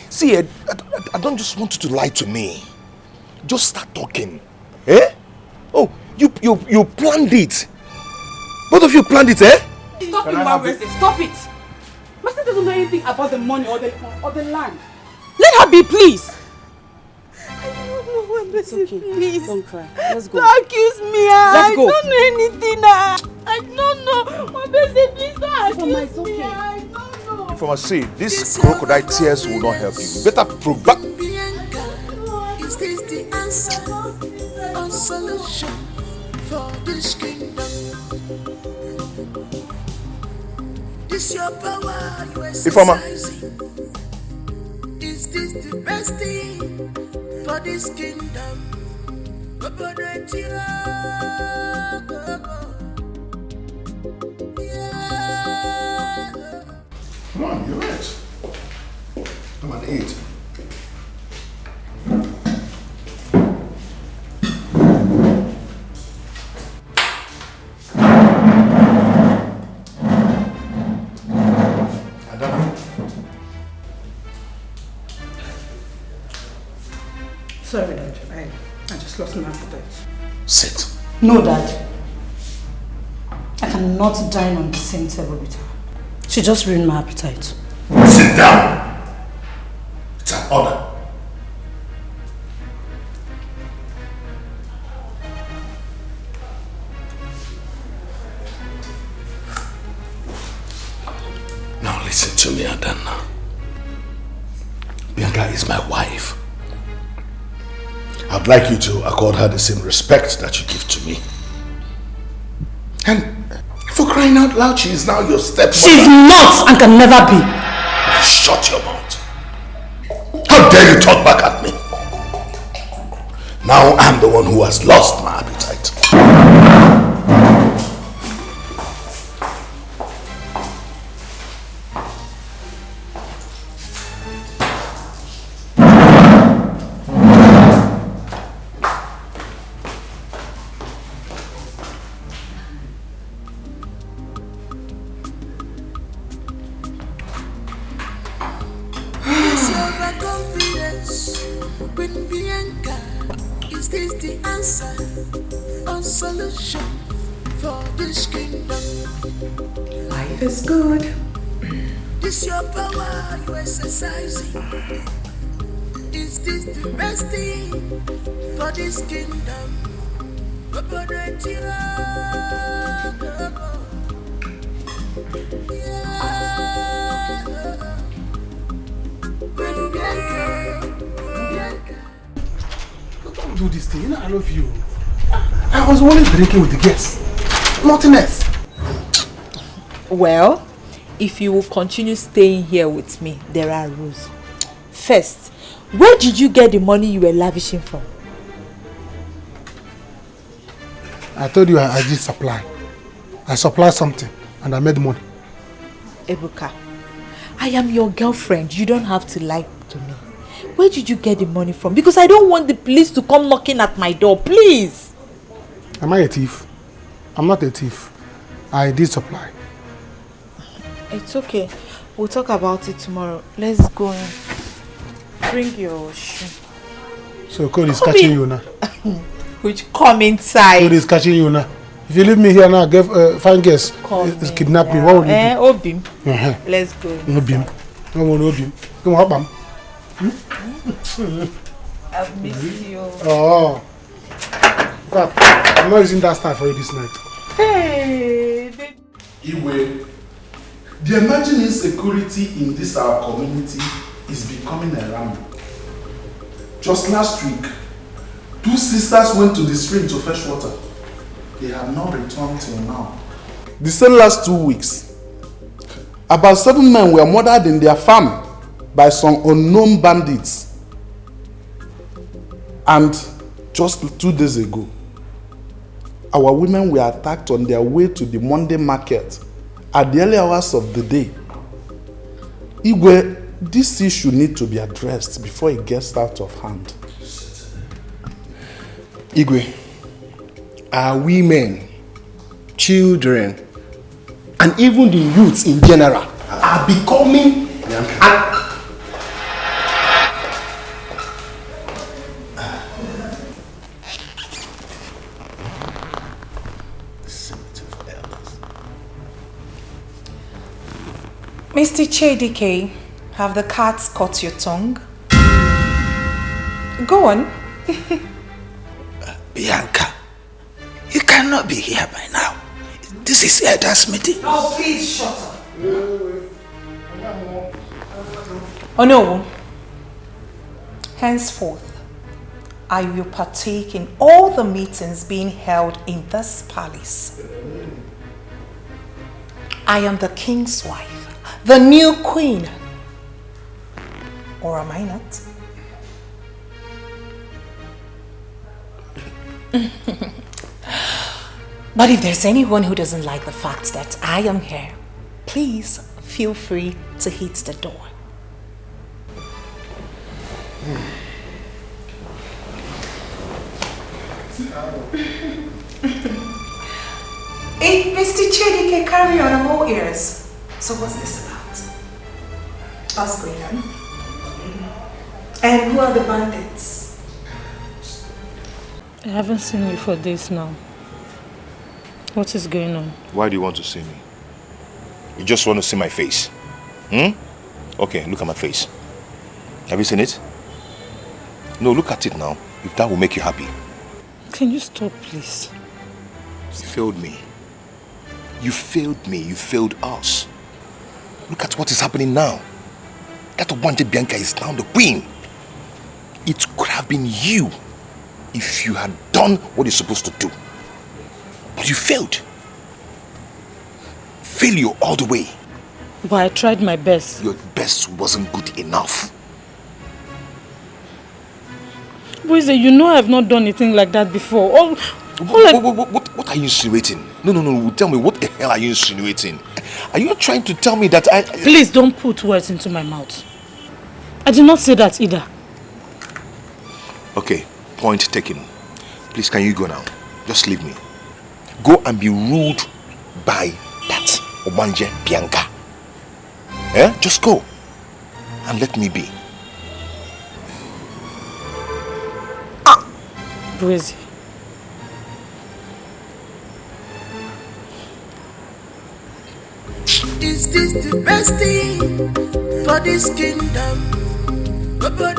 S1: See, I don't just want you to lie to me. Just start talking. Eh? Oh, you planned it. Both of you planned it, eh?
S17: Stop it, Wabeze. Stop it. Master doesn't know anything about the money or the land. Let her be, please. It's okay. Please. Don't cry. Let's go. Don't accuse me. Let's go. I don't know anything. I don't know. Wabeze, please don't accuse me. I don't know.
S1: If I must say, this crocodile tears will not help you. You better prove that.
S12: Is this the answer or solution for this kingdom? This your power you exercising. Is this the best thing for this kingdom?
S1: Come on, you're right. Come on, eat.
S2: Sorry, Dad. I just lost my appetite.
S1: Sit.
S2: No, Dad. I cannot dine on the same table with her. She just ruined my appetite.
S1: Sit down. It's an order. Now listen to me, Adana. Bianca is my wife. I'd like you to accord her the same respect that you give to me. And for crying out loud, she is now your stepmother.
S2: She's not and can never be.
S1: Shut your mouth. How dare you talk back at me? Now I'm the one who has lost my appetite.
S12: Is this the best thing for this kingdom?
S15: Don't do this thing. You know I love you. I was only drinking with the guests. Nothing else.
S16: Well, if you will continue staying here with me, there are rules. First, where did you get the money you were lavishing from?
S15: I told you I did supply. I supplied something and I made money.
S16: Ebuka, I am your girlfriend. You don't have to lie to me. Where did you get the money from? Because I don't want the police to come knocking at my door, please.
S15: Am I a thief? I'm not a thief. I did supply.
S16: It's okay. We'll talk about it tomorrow. Let's go and bring your shoe.
S15: So Cody is catching you now.
S16: Which come inside.
S15: Cody is catching you now. If you leave me here now, find guests. Kidnap me. What would you do?
S16: Obim. Let's go.
S15: Obim. No one Obim. Come on, Bam.
S16: I've missed you.
S15: Oh. In fact, I'm not using that style for you this night.
S16: Hey.
S3: Iwe, the emerging insecurity in this our community is becoming alarming. Just last week, 2 sisters went to the stream to fetch water. They have not returned till now. The same last 2 weeks, about 7 men were murdered in their farm by some unknown bandits. And just 2 days ago, our women were attacked on their way to the Monday market at the early hours of the day. Igwe, this issue needs to be addressed before it gets out of hand.
S15: Igwe, our women, children, and even the youths in general are becoming
S2: Mr. Chedike, have the cats cut your tongue? Go on.
S20: Bianca, you cannot be here by now. This is elders' meeting.
S2: Oh, please shut up. Oh no. Henceforth, I will partake in all the meetings being held in this palace. I am the king's wife, the new queen. Or am I not? But if there's anyone who doesn't like the fact that I am here, please feel free to hit the door. Hey, Mr. Chedike, carry on, I'm all ears. So what's this about? What's going on? And who are the bandits?
S13: I haven't seen you for days now. What is going on?
S1: Why do you want to see me? You just want to see my face? Okay, look at my face. Have you seen it? No, look at it now. If that will make you happy.
S13: Can you stop, please?
S1: You failed me. You failed me. You failed us. Look at what is happening now. That Obanje Bianca is now the queen. It could have been you if you had done what you're supposed to do. But you failed. Failure all the way.
S13: But I tried my best.
S1: Your best wasn't good enough.
S13: Boise, you know I've not done anything like that before.
S1: What are you insinuating? No. Tell me, what the hell are you insinuating? Are you trying to tell me that I...
S13: Please don't put words into my mouth. I did not say that either.
S1: Okay, point taken. Please, can you go now? Just leave me. Go and be ruled by that Obanje Bianca. Just go and let me be.
S13: Boise.
S12: Is this the best thing for this kingdom? Bianca,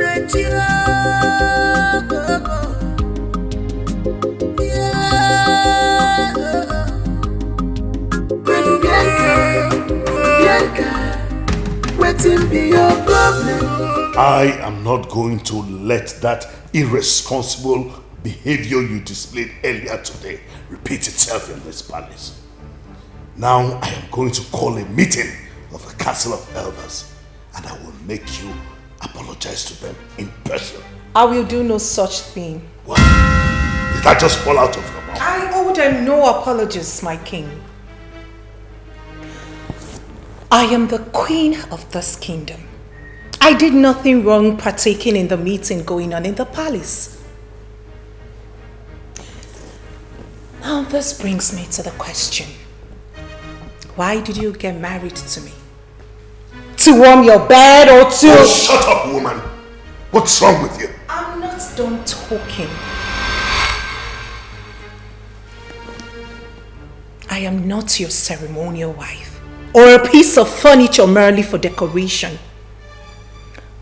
S12: be your problem?
S18: I am not going to let that irresponsible behavior you displayed earlier today repeat itself in this palace. Now I am going to call a meeting of the Council of Elders, and I will make you apologize to them in person.
S2: I will do no such thing.
S18: What? Did that just fall out of your mouth?
S2: I owe them no apologies, my king. I am the queen of this kingdom. I did nothing wrong partaking in the meeting going on in the palace. Now this brings me to the question. Why did you get married to me? To warm your bed or to...
S18: Oh, shut up, woman! What's wrong with you?
S2: I'm not done talking. I am not your ceremonial wife or a piece of furniture merely for decoration.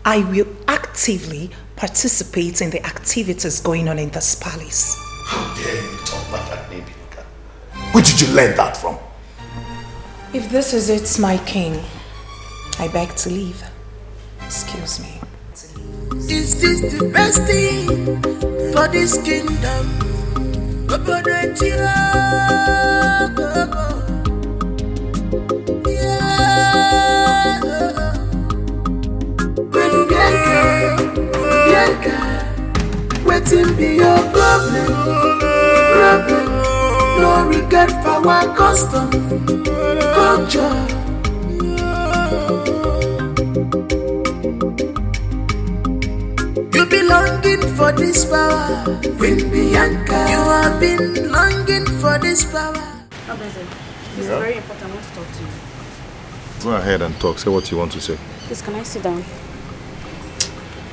S2: I will actively participate in the activities going on in this palace.
S18: How dare you talk like that, Bianca? Where did you learn that from?
S2: If this is it, my king, I beg to leave. Excuse me.
S12: Is this the best thing for this kingdom? Waiting be your problem. No regret for our custom, culture. You be longing for this power, Queen Bianca. You have been longing for this power.
S9: It's very important. I want to talk to you.
S1: Go ahead and talk. Say what you want to say.
S9: Please, can I sit down?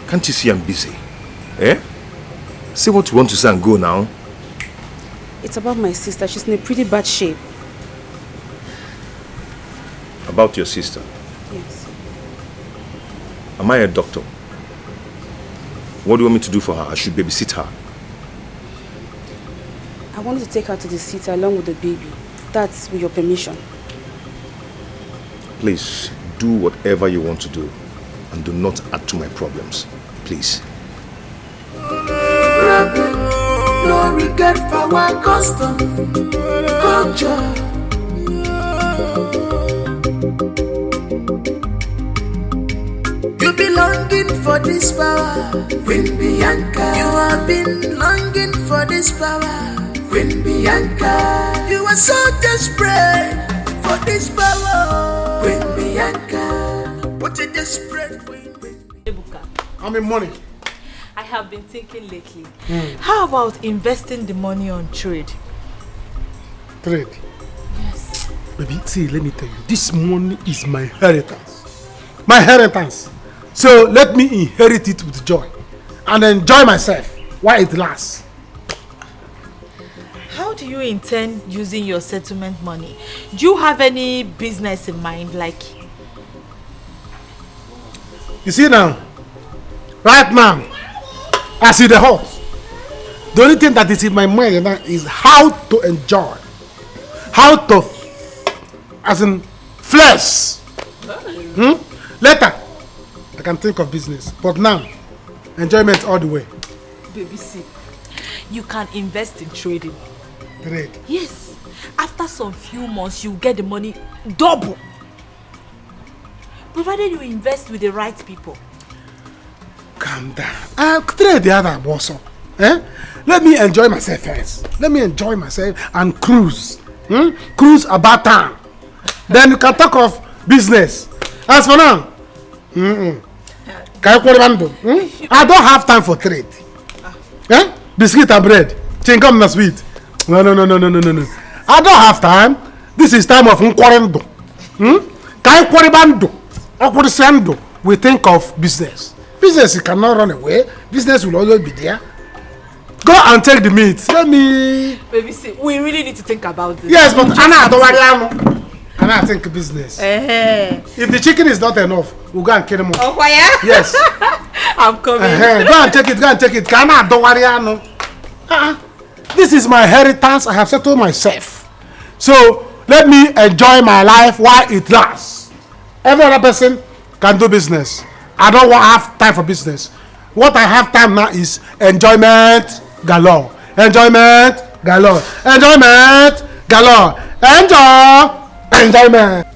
S1: Can't you see I'm busy? Eh? Say what you want to say and go now.
S9: It's about my sister. She's in a pretty bad shape.
S1: About your sister?
S9: Yes.
S1: Am I a doctor? What do you want me to do for her? I should babysit her.
S9: I wanted to take her to the city along with the baby. That's with your permission.
S1: Please, do whatever you want to do. And do not add to my problems. Please.
S12: No regret for our custom, culture. You be longing for this power, Queen Bianca. You have been longing for this power, Queen Bianca. You are so desperate for this power, Queen Bianca. What a desperate queen.
S16: Ebuka,
S15: I'm in money.
S16: I have been thinking lately. How about investing the money on trade?
S15: Trade?
S16: Yes.
S15: Baby, see, let me tell you, this money is my inheritance. My inheritance. So let me inherit it with joy and enjoy myself while it lasts.
S16: How do you intend using your settlement money? Do you have any business in mind, like?
S15: You see now, right now, I see the house. The only thing that is in my mind now is how to enjoy, how to, as in flesh. Later, I can think of business, but now, enjoyment all the way.
S16: Baby, see, you can invest in trading.
S15: Trade?
S16: Yes. After some few months, you get the money double. Provided you invest with the right people.
S15: Calm down. Trade the other boss. Let me enjoy myself first. Let me enjoy myself and cruise. Cruise about town. Then you can talk of business. As for now, I don't have time for trade. Biscuit and bread. Chingam na sweet. No. I don't have time. This is time of nkwarendo. We think of business. Business you cannot run away. Business will always be there. Go and take the meat. Let me.
S16: Baby, see, we really need to think about this.
S15: Yes, but Anna, think business. If the chicken is not enough, we'll go and kill them all.
S16: Oh, yeah?
S15: Yes.
S16: I'm coming.
S15: Go and take it. This is my inheritance. I have settled myself. So let me enjoy my life while it lasts. Every other person can do business. I don't have time for business. What I have time now is enjoyment galore. Enjoyment galore. Enjoyment galore. Enjoyment.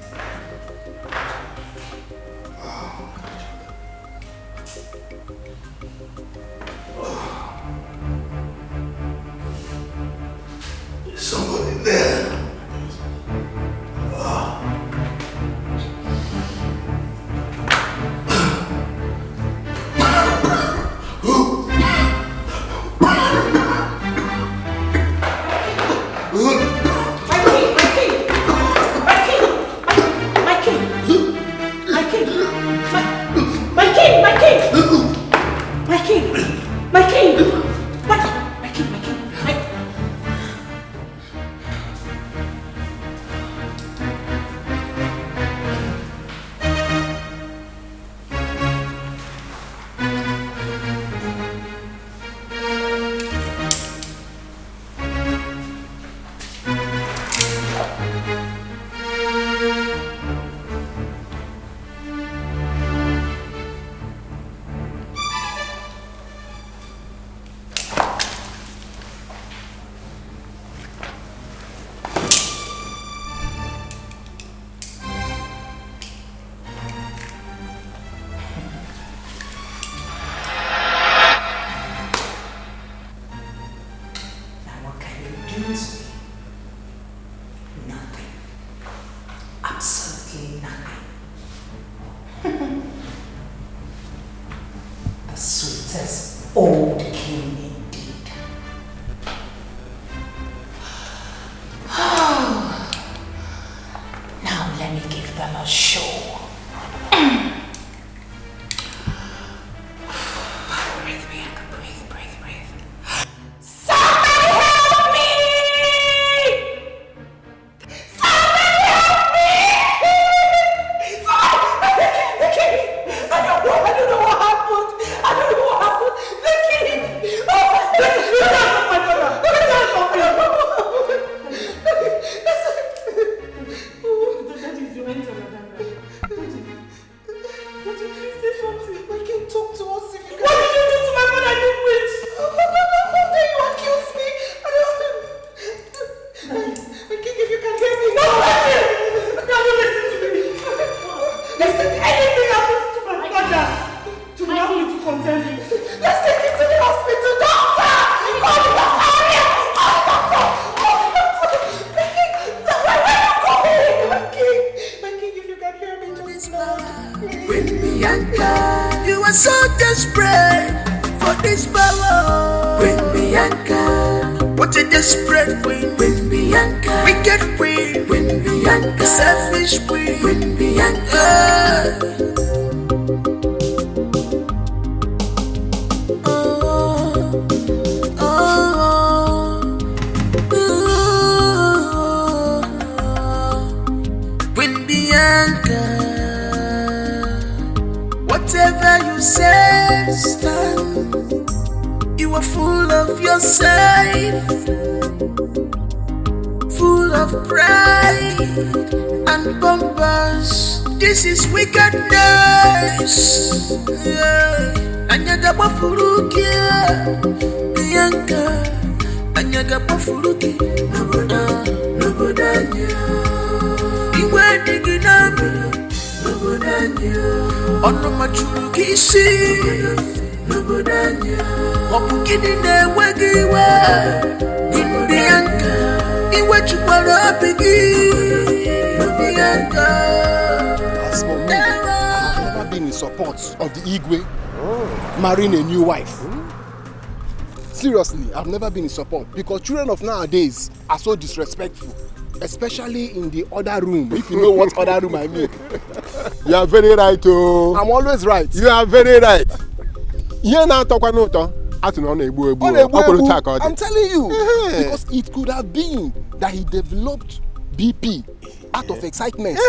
S18: Somebody there.
S2: the sweetest old king indeed. Now let me give them a show. Breathe, Bianca, breathe, breathe, breathe. Somebody help me! Somebody help me! The king! I don't know what happened. I don't know what happened. The king! Oh, my God!
S12: You are so desperate for this power. Queen Bianca, what a desperate queen. Queen Bianca, wicked queen. Queen Bianca, selfish queen. Queen Bianca. Queen Bianca, whatever you say, stand. You are full of yourself, full of pride and bombers. This is wickedness. Anyaga bafuruki, Bianca. Anyaga bafuruki, nobodanya. Iwe diginami, nobodanya. Ono machuru kisi, nobodanya. Wapukini newegiwe, Bianca. Iwe chukwara bigi, Bianca.
S15: As for me, I have never been in support of the Igwe marrying a new wife. Seriously, I've never been in support because children of nowadays are so disrespectful, especially in the other room, if you know what other room I mean.
S5: You are very right, oh.
S15: I'm always right.
S5: You are very right. Here now, talk about no. I'm telling
S15: you, because it could have been that he developed BP out of excitement.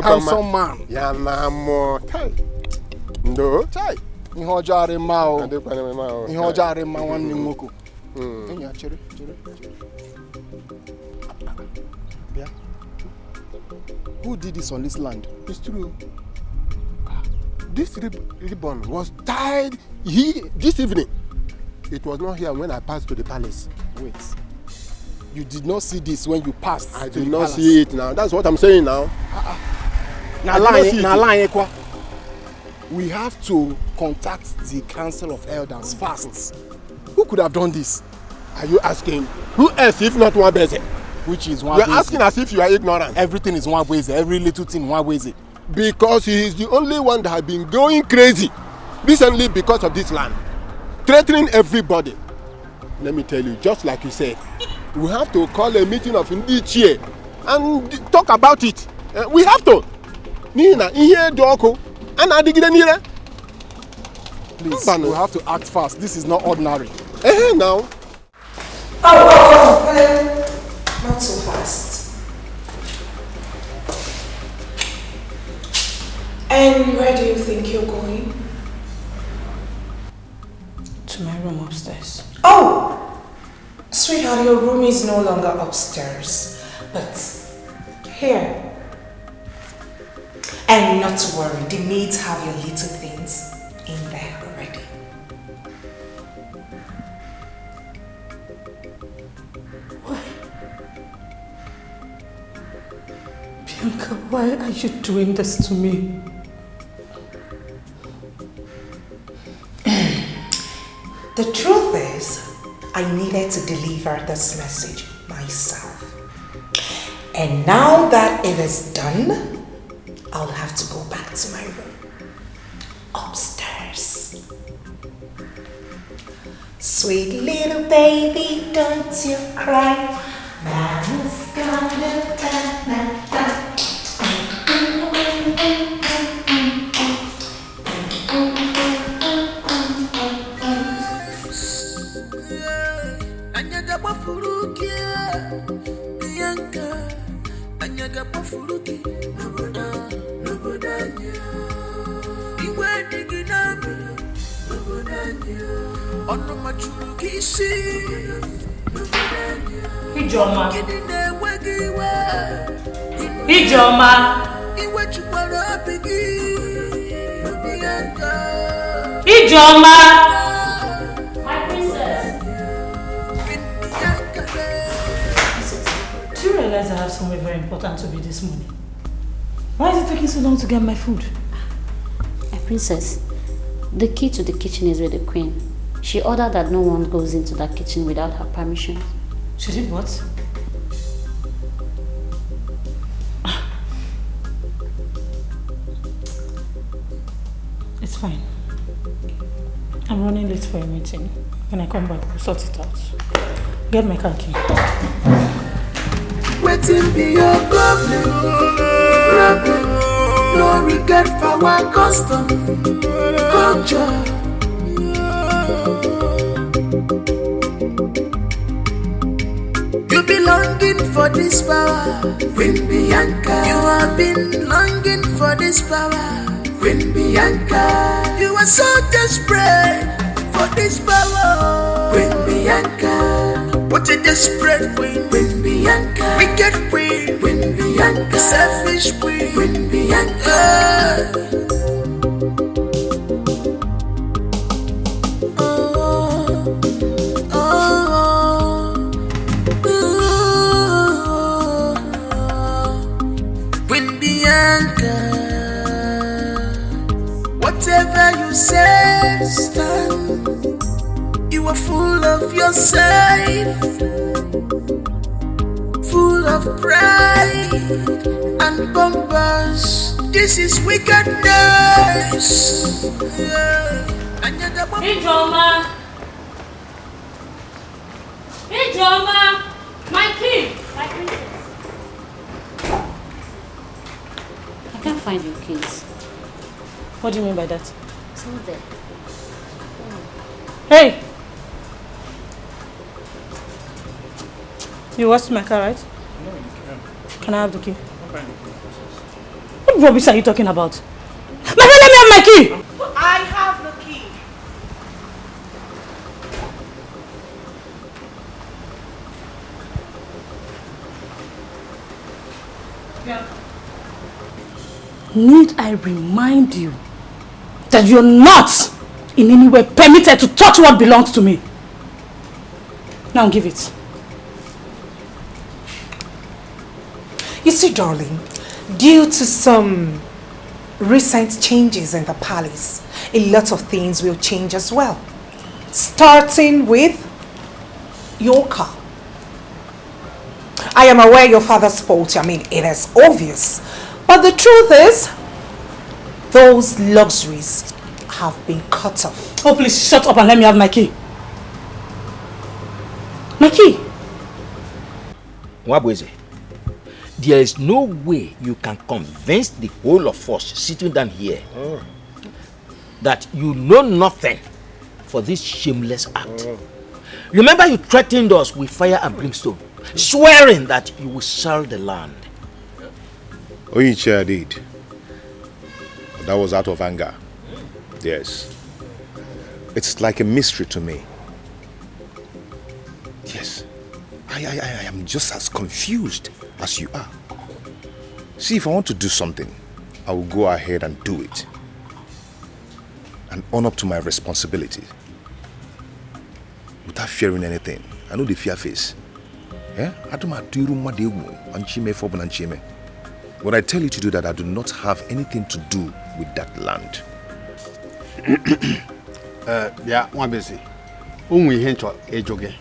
S15: Handsome man. Ihe ọjọọ arịma o. Ihe ọjọọ arịma nwanne m nwoke. Enyi a chere. Bịa. Who did this on this land?
S5: It's true. This ribbon was tied this evening. It was not here when I passed to the palace.
S15: Wait. You did not see this when you passed
S5: I
S15: to the
S5: did not
S15: palace?
S5: see it now. That's what I'm saying now.
S15: We have to contact the Council of Elders fast. Who could have done this?
S5: Are you asking? Who else if not Nwabeze?
S15: Which is Nwabeze.
S5: You're asking as if you are ignorant.
S15: Everything is Nwabeze. Every little thing Nwabeze.
S5: Because he is the only one that has been going crazy recently because of this land, threatening everybody. Let me tell you, just like you said, we have to call a meeting of Ndichie and talk about it. We have to.
S15: Please, we have to act fast. This is not ordinary.
S5: Now.
S2: Not so fast. And where do you think you're going?
S13: To my room upstairs.
S2: Oh! Sweetheart, your room is no longer upstairs, but here. And not to worry, the maids have your little things in there already.
S13: Bianca, why are you doing this to me?
S2: The truth is, I needed to deliver this message myself. And now that it is done, I'll have to go back to my room. Upstairs. Sweet little baby, don't you cry. Mama's gonna ta-ta-ta.
S16: Ijoma. Ijoma. Ijoma. My princess.
S13: Do you realize I have somewhere very important to be this morning? Why is it taking so long to get my food?
S21: My princess, the key to the kitchen is with the queen. She ordered that no one goes into that kitchen without her permission.
S13: She did what? It's fine. I'm running late for a meeting. When I come back, we'll sort it out. Get my car key.
S12: Waiting be your problem. No regret for our custom, culture. You be longing for this power, Queen Bianca. You have been longing for this power, Queen Bianca. You are so desperate for this power, Queen Bianca. What a desperate queen, Queen Bianca. Wicked queen, Queen Bianca. Selfish queen, Queen Bianca. Whatever you said, stand. You are full of yourself, full of pride and bumpers. This is wickedness.
S16: Ijoma. Ijoma. My key. My princess.
S21: I can't find your keys.
S13: What do you mean by that?
S21: It's not there.
S13: Hey! You washed my car, right?
S8: No, you can.
S13: Can I have the key?
S8: What kind of process?
S13: What rubbish are you talking about? My friend, let me have my key!
S2: I have the key.
S13: Yeah. Need I remind you that you're not in any way permitted to touch what belongs to me? Now give it.
S2: You see, darling, due to some recent changes in the palace, a lot of things will change as well. Starting with your car. I am aware your father's fault. I mean, it is obvious. But the truth is, those luxuries have been cut off.
S13: Oh, please shut up and let me have my key. My key.
S6: Wabweze, there is no way you can convince the whole of us sitting down here that you know nothing for this shameless act. Remember, you threatened us with fire and brimstone, swearing that you will sell the land.
S1: Oyiche did. That was out of anger. Yes. It's like a mystery to me. Yes. I am just as confused as you are. See, if I want to do something, I will go ahead and do it. And own up to my responsibility. Without fearing anything. I know the fear face. Yeah? When I tell you to do that, I do not have anything to do with that land.
S4: Yeah, one busy. Only hint or ejoge.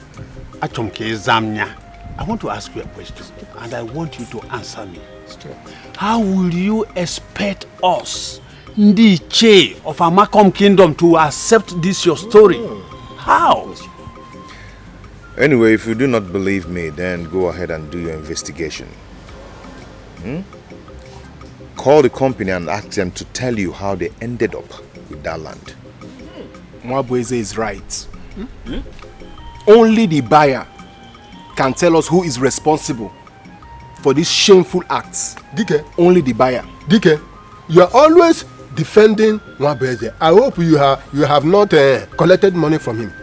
S4: Atom ke zamnya. I want to ask you a question, and I want you to answer me. How will you expect us, the Che of Amakom Kingdom, to accept this your story? How?
S1: Anyway, if you do not believe me, then go ahead and do your investigation. Call the company and ask them to tell you how they ended up with that land.
S15: Mwabueze is right. Only the buyer can tell us who is responsible for these shameful acts.
S5: Dike.
S15: Only the buyer.
S5: Dike, you are always defending Mwabueze. I hope you have not collected money from him.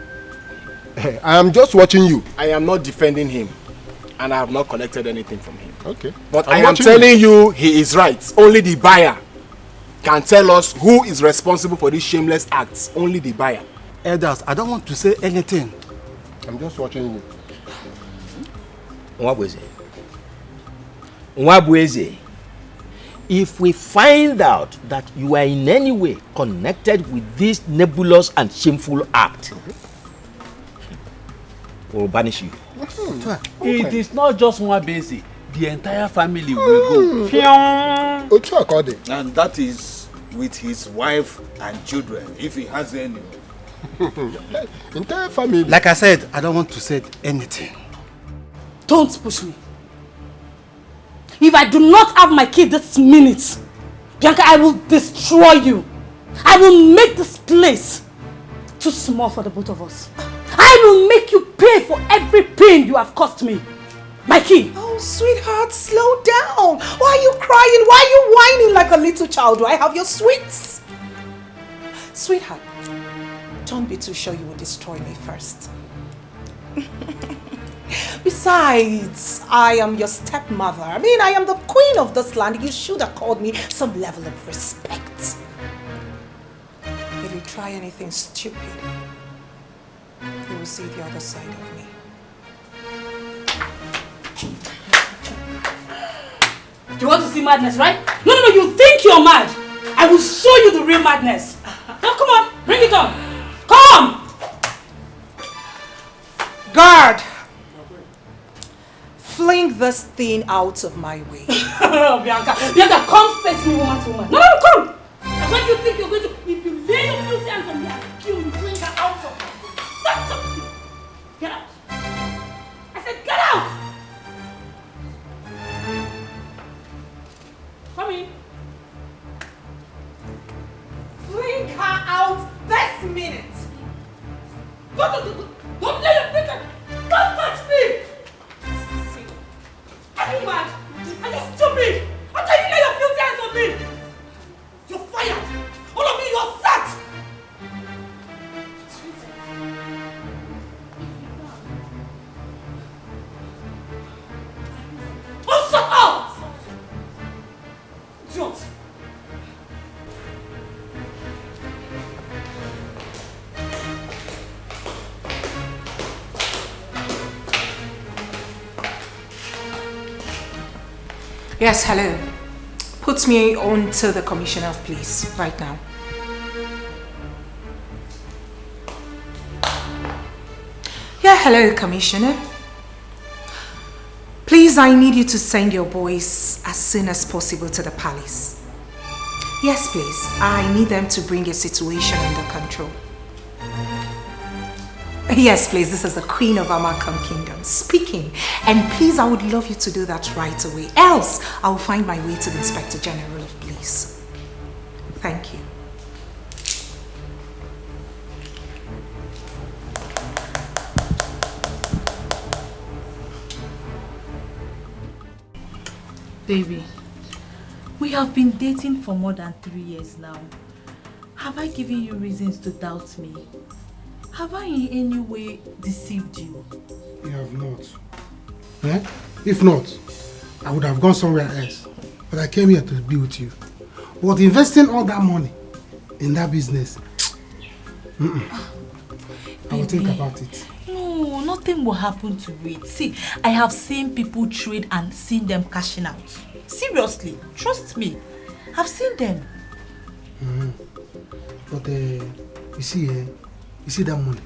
S5: I am just watching you.
S15: I am not defending him, and I have not collected anything from him.
S5: Okay.
S15: But I am telling you, he is right. Only the buyer can tell us who is responsible for these shameless acts. Only the buyer.
S4: Elders, I don't want to say anything.
S5: I'm just watching you.
S6: Nwabueze, if we find out that you are in any way connected with this nebulous and shameful act, we'll banish you.
S4: It is not just Nwabueze. The entire family will go.
S7: And that is with his wife and children, if he has any.
S5: Entire family.
S4: Like I said, I don't want to say anything.
S13: Don't push me. If I do not have my kid this minute, Bianca, I will destroy you. I will make this place too small for the both of us. I will make you pay for every pain you have caused me. My kid.
S2: Oh, sweetheart, slow down. Why are you crying? Why are you whining like a little child? Do I have your sweets? Sweetheart, don't be too sure you will destroy me first. Besides, I am your stepmother. I mean, I am the queen of this land. You should have called me some level of respect. If you try anything stupid, you will see the other side of me.
S13: You want to see madness, right? No, you think you're mad. I will show you the real madness. Now, come on, bring it on. Come!
S2: Guard! Fling this thing out of my way.
S13: Bianca, come face me woman to woman. No, come! What do you think you're going to... If you lay your filthy hands on me, I'll kill you. Fling her out of my way. Stop! Get out. I said get out! Come in.
S2: Fling her out this minute.
S13: Don't lay your filthy hands. Don't touch me! Are you mad? Are you stupid? How can you lay your filthy hands on me? You're fired! All of you, you're sacked! Oh, shut up! Idiot!
S2: Yes, hello. Put me on to the commissioner of police right now. Yeah, hello, Commissioner. Please, I need you to send your boys as soon as possible to the palace. Yes, please. I need them to bring a situation under control. Yes, please. This is the Queen of Amakom Kingdom speaking. And please, I would love you to do that right away. Else, I will find my way to the Inspector General of Police. Thank you.
S16: Baby, we have been dating for more than 3 years now. Have I given you reasons to doubt me? Have I in any way deceived you?
S14: You have not. If not, I would have gone somewhere else. But I came here to be with you. But investing all that money in that business, I will think about it.
S16: No, nothing will happen to it. See, I have seen people trade and seen them cashing out. Seriously, trust me. I've seen them.
S14: But you see that money?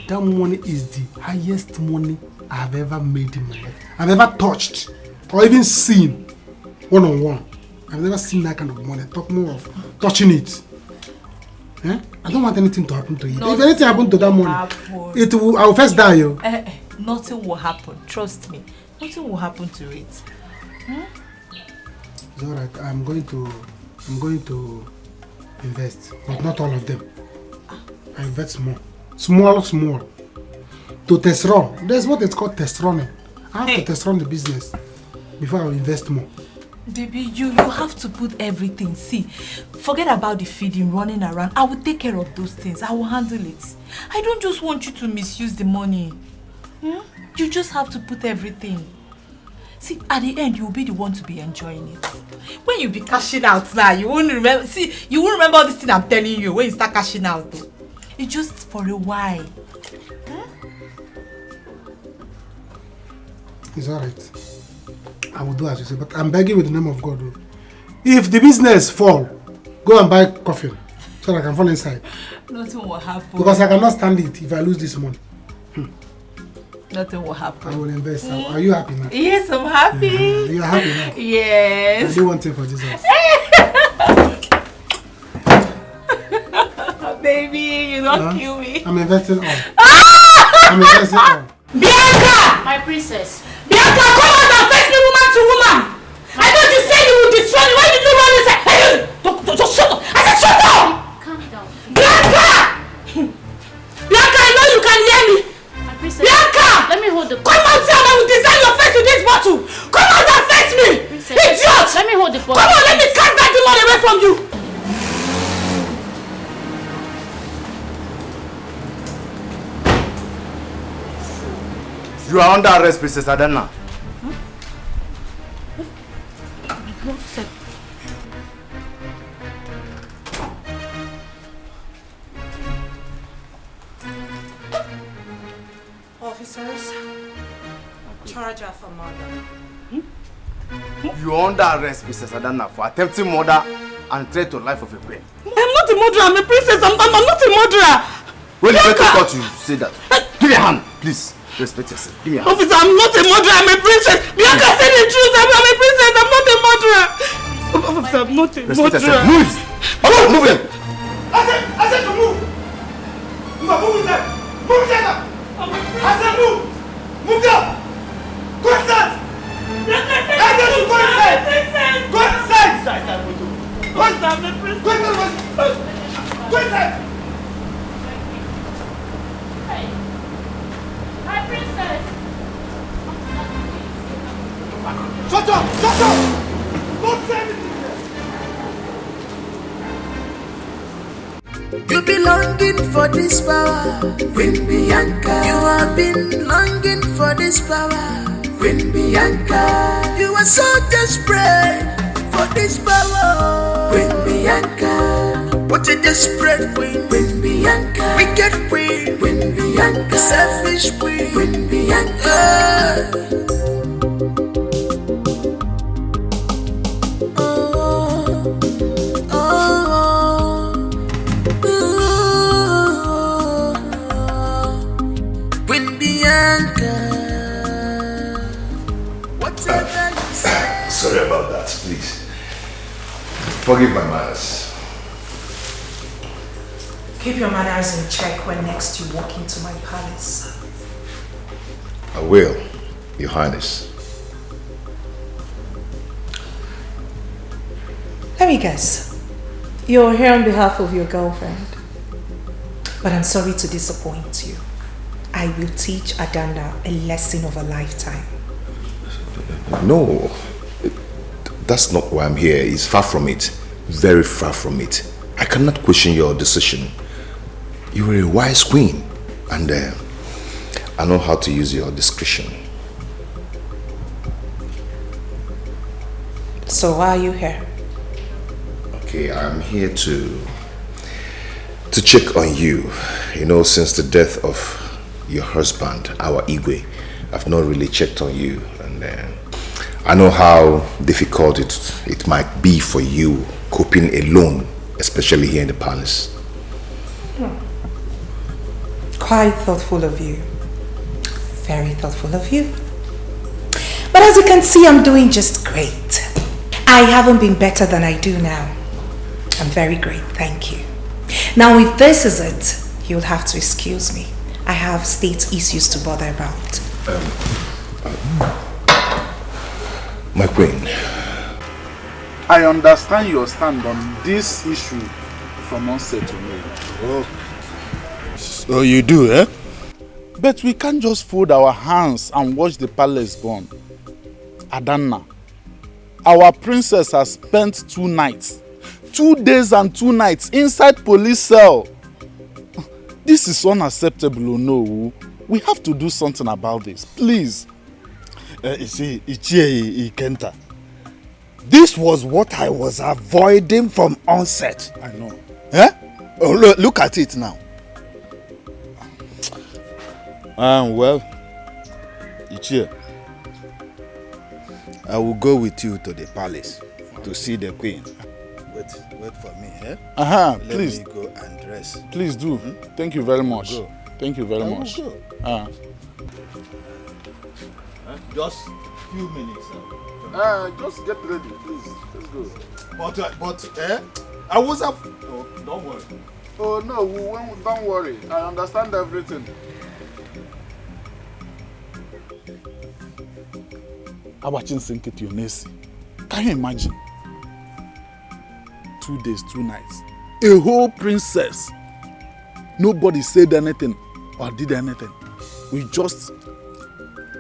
S14: That money is the highest money I have ever made in my life. I've ever touched or even seen one-on-one. I've never seen that kind of money. Talk more of touching it. Eh? I don't want anything to happen to you. If anything happens to that money, I will first die. Yo.
S16: Nothing will happen. Trust me. Nothing will happen to it.
S14: It's alright. I'm going to invest, but not all of them. I invest small. To test run. There's what it's called test running. I have to test run the business before I invest more.
S16: Baby, you have to put everything. See, forget about the feeding, running around. I will take care of those things. I will handle it. I don't just want you to misuse the money. You just have to put everything. See, at the end, you will be the one to be enjoying it. When you be cashing out now, you won't remember. See, you won't remember all this thing I'm telling you when you start cashing out. Though. It's just for a while.
S14: It's alright. I will do as you say, but I'm begging with the name of God. If the business fall, go and buy coffin so that I can fall inside.
S16: Nothing will happen.
S14: Because I cannot stand it if I lose this money.
S16: Nothing will happen.
S14: I will invest. Are you happy now?
S16: Yes, I'm happy.
S14: You are happy now?
S16: Yes.
S14: I do one thing for Jesus.
S16: Baby, you don't kill me.
S14: I'm investing all. I'm investing all.
S16: Bianca!
S21: My princess.
S16: Bianca, come out and face me woman to woman. I thought you said you would destroy me. Why did you run inside? Just shut up. I said shut up.
S21: Calm down.
S16: Bianca! Bianca, I know you can hear me.
S21: My princess.
S16: Bianca!
S21: Let me hold the
S16: bottle. Come out here and I will design your face with this bottle. Come out and face me.
S21: Princess.
S16: Idiot!
S21: Let me hold the bottle.
S16: Come on, let me cast that demon away from you.
S10: You are under arrest, Princess Adana.
S2: Officers, charge her for murder.
S10: You are under arrest, Princess Adana, for attempting murder and threat to life of a queen.
S2: I'm not a murderer, I'm a princess. I'm not a murderer.
S10: When you get to court, you say that. Give me a hand, please. Respect yourself. Give me a hand.
S2: Officer, I'm not a murderer, I'm a princess. Bianca said the truth. I'm a princess. I'm not a murderer. Officer, I'm not a
S10: Respect
S2: murderer.
S10: yourself. Move! Move it!
S22: I said to move! Move it there! Move it there! I said move! Move there! Go inside! I said to go inside! Go inside! Go inside! Go inside!
S21: My princess.
S22: Shut up! Shut up! Don't say anything!
S12: You be longing for this power, Queen Bianca. You have been longing for this power, Queen Bianca. You are so desperate for this power, Queen Bianca. What a desperate queen, Queen Bianca. Wicked queen, Queen Bianca. Selfish queen, Queen Bianca.
S1: Sorry about that, please. Forgive my manners.
S2: Keep your manners in check when next you walk into my palace.
S1: I will, Your Highness.
S2: Let me guess. You're here on behalf of your girlfriend. But I'm sorry to disappoint you. I will teach Adana a lesson of a lifetime.
S1: No, that's not why I'm here. It's far from it. Very far from it. I cannot question your decision. You are a wise queen, and I know how to use your discretion.
S2: So why are you here?
S1: Okay, I'm here to check on you. You know, since the death of your husband, our Igwe, I've not really checked on you, and I know how difficult it might be for you coping alone, especially here in the palace.
S2: Quite thoughtful of you. Very thoughtful of you. But as you can see, I'm doing just great. I haven't been better than I do now. I'm very great, thank you. Now, if this is it, you'll have to excuse me. I have state issues to bother about.
S1: My queen.
S3: I understand your stand on this issue from onset to me.
S7: Oh. So you do, eh?
S3: But we can't just fold our hands and watch the palace burn. Adanna, our princess has spent 2 nights, 2 days and 2 nights inside police cell. This is unacceptable, no. We have to do something about this, please.
S7: You see, Ichie Ikenta, this was what I was avoiding from onset.
S3: I know.
S7: Eh? Oh, look at it now. Well, Ichie, I will go with you to the palace to see the queen. Wait for me, eh?
S3: Please.
S7: Let me go and dress.
S3: Please do. Thank you very much.
S7: Go.
S3: Thank you very much.
S7: Go. Just few minutes.
S3: Just get ready, please. Let's go.
S7: But I was up. Oh, don't worry.
S3: Oh no, don't worry. I understand everything. Abachin Senketi Onesi. Can you imagine? 2 days, 2 nights. A whole princess. Nobody said anything or did anything. We just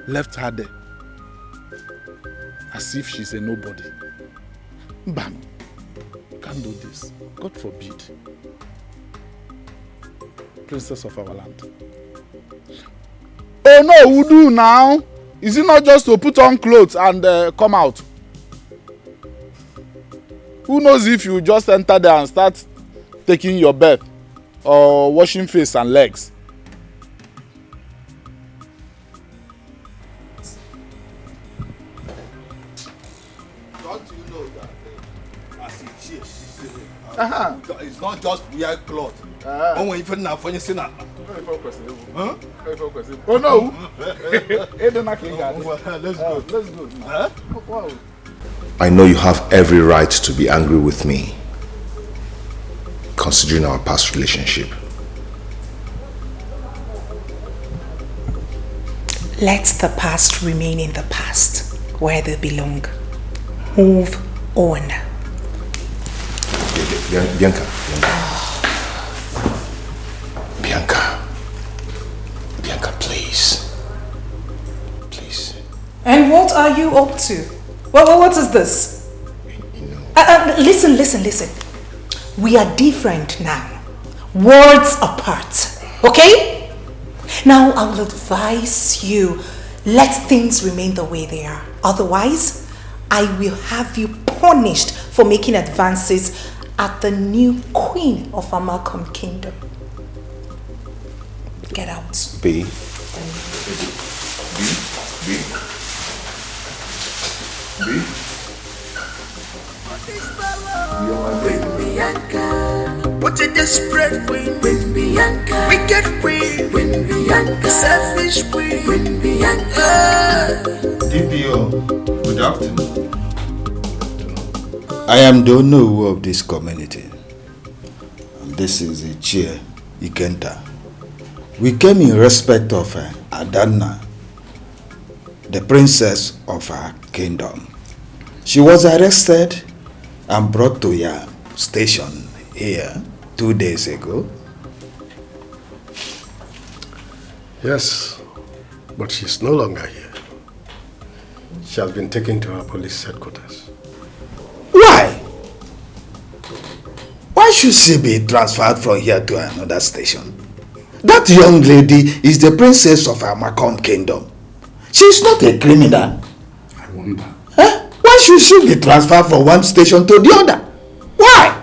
S3: left her there. As if she's a nobody. Bam. Can't do this. God forbid. Princess of our land. Oh no, who do now? Is it not just to put on clothes and come out? Who knows if you just enter there and start taking your bath or washing face and legs?
S7: Don't you know that as a chief, it's not just wear clothes. Oh, even now, when you see that.
S3: Oh no!
S7: Let's go.
S3: Let's go.
S7: Huh?
S3: Wow.
S1: I know you have every right to be angry with me, considering our past relationship.
S2: Let the past remain in the past, where they belong. Move on.
S1: Bianca. Bianca, please. Please.
S2: And what are you up to? What is this? Listen. We are different now. Worlds apart. Okay? Now I will advise you, let things remain the way they are. Otherwise, I will have you punished for making advances at the new queen of our Malcolm kingdom. Get out.
S1: B.
S12: What a desperate queen, Queen Bianca. Wicked queen, Queen Bianca. Selfish queen, Queen Bianca.
S7: DPO, good afternoon. I am the owner of this community. And this is the chair, Ikenta. We came in respect of Adanna, the princess of our kingdom. She was arrested and brought to your station here 2 days ago.
S5: Yes, but she's no longer here. She has been taken to our police headquarters.
S7: Why? Why should she be transferred from here to another station? That young lady is the princess of our Malcolm kingdom. She's not a criminal.
S5: I wonder.
S7: Huh? Why should she be transferred from one station to the other? Why?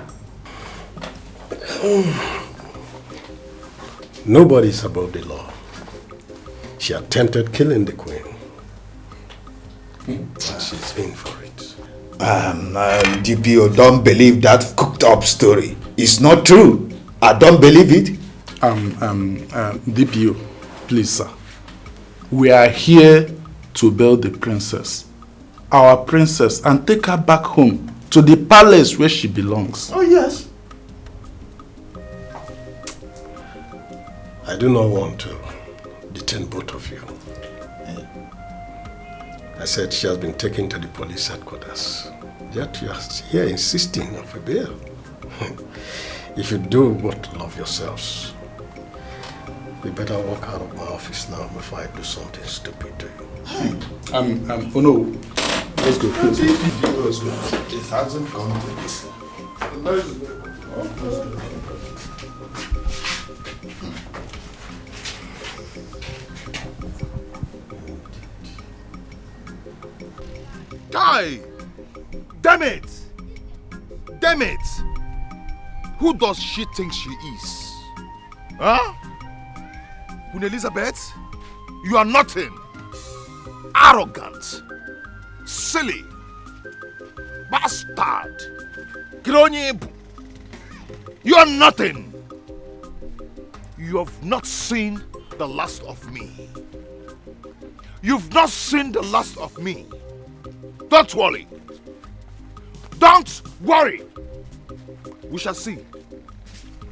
S5: Nobody's above the law. She attempted killing the queen. And she's in for it.
S7: DPO, don't believe that cooked up story. It's not true. I don't believe it.
S3: DPO, please, sir. We are here to bail the princess, our princess, and take her back home to the palace where she belongs.
S5: Oh, yes. I do not want to detain both of you. I said she has been taken to the police headquarters. Yet you are here insisting of a bail. If you do both love yourselves, we better walk out of my office now before I do something stupid to you.
S3: Oh no. Let's go, please. Let's go.
S1: It hasn't come to this. Let's go. Guy! Damn it! Damn it! Who does she think she is? Huh? Queen Elizabeth, you are nothing. Arrogant, silly, bastard, Chinenye. You are nothing. You have not seen the last of me. You've not seen the last of me. Don't worry. Don't worry. We shall see.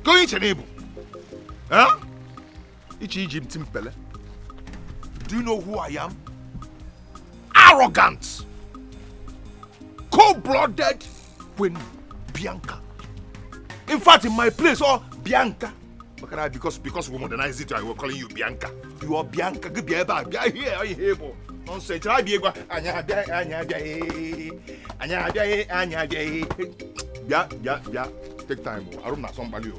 S1: Go into Chinenye. Huh? Do you know who I am? Arrogant, cold-blooded Queen Bianca. In fact, in my place, Bianca. Because we modernized it, I was calling you Bianca. You are Bianca. Nonsense. Take time. I don't know somebody.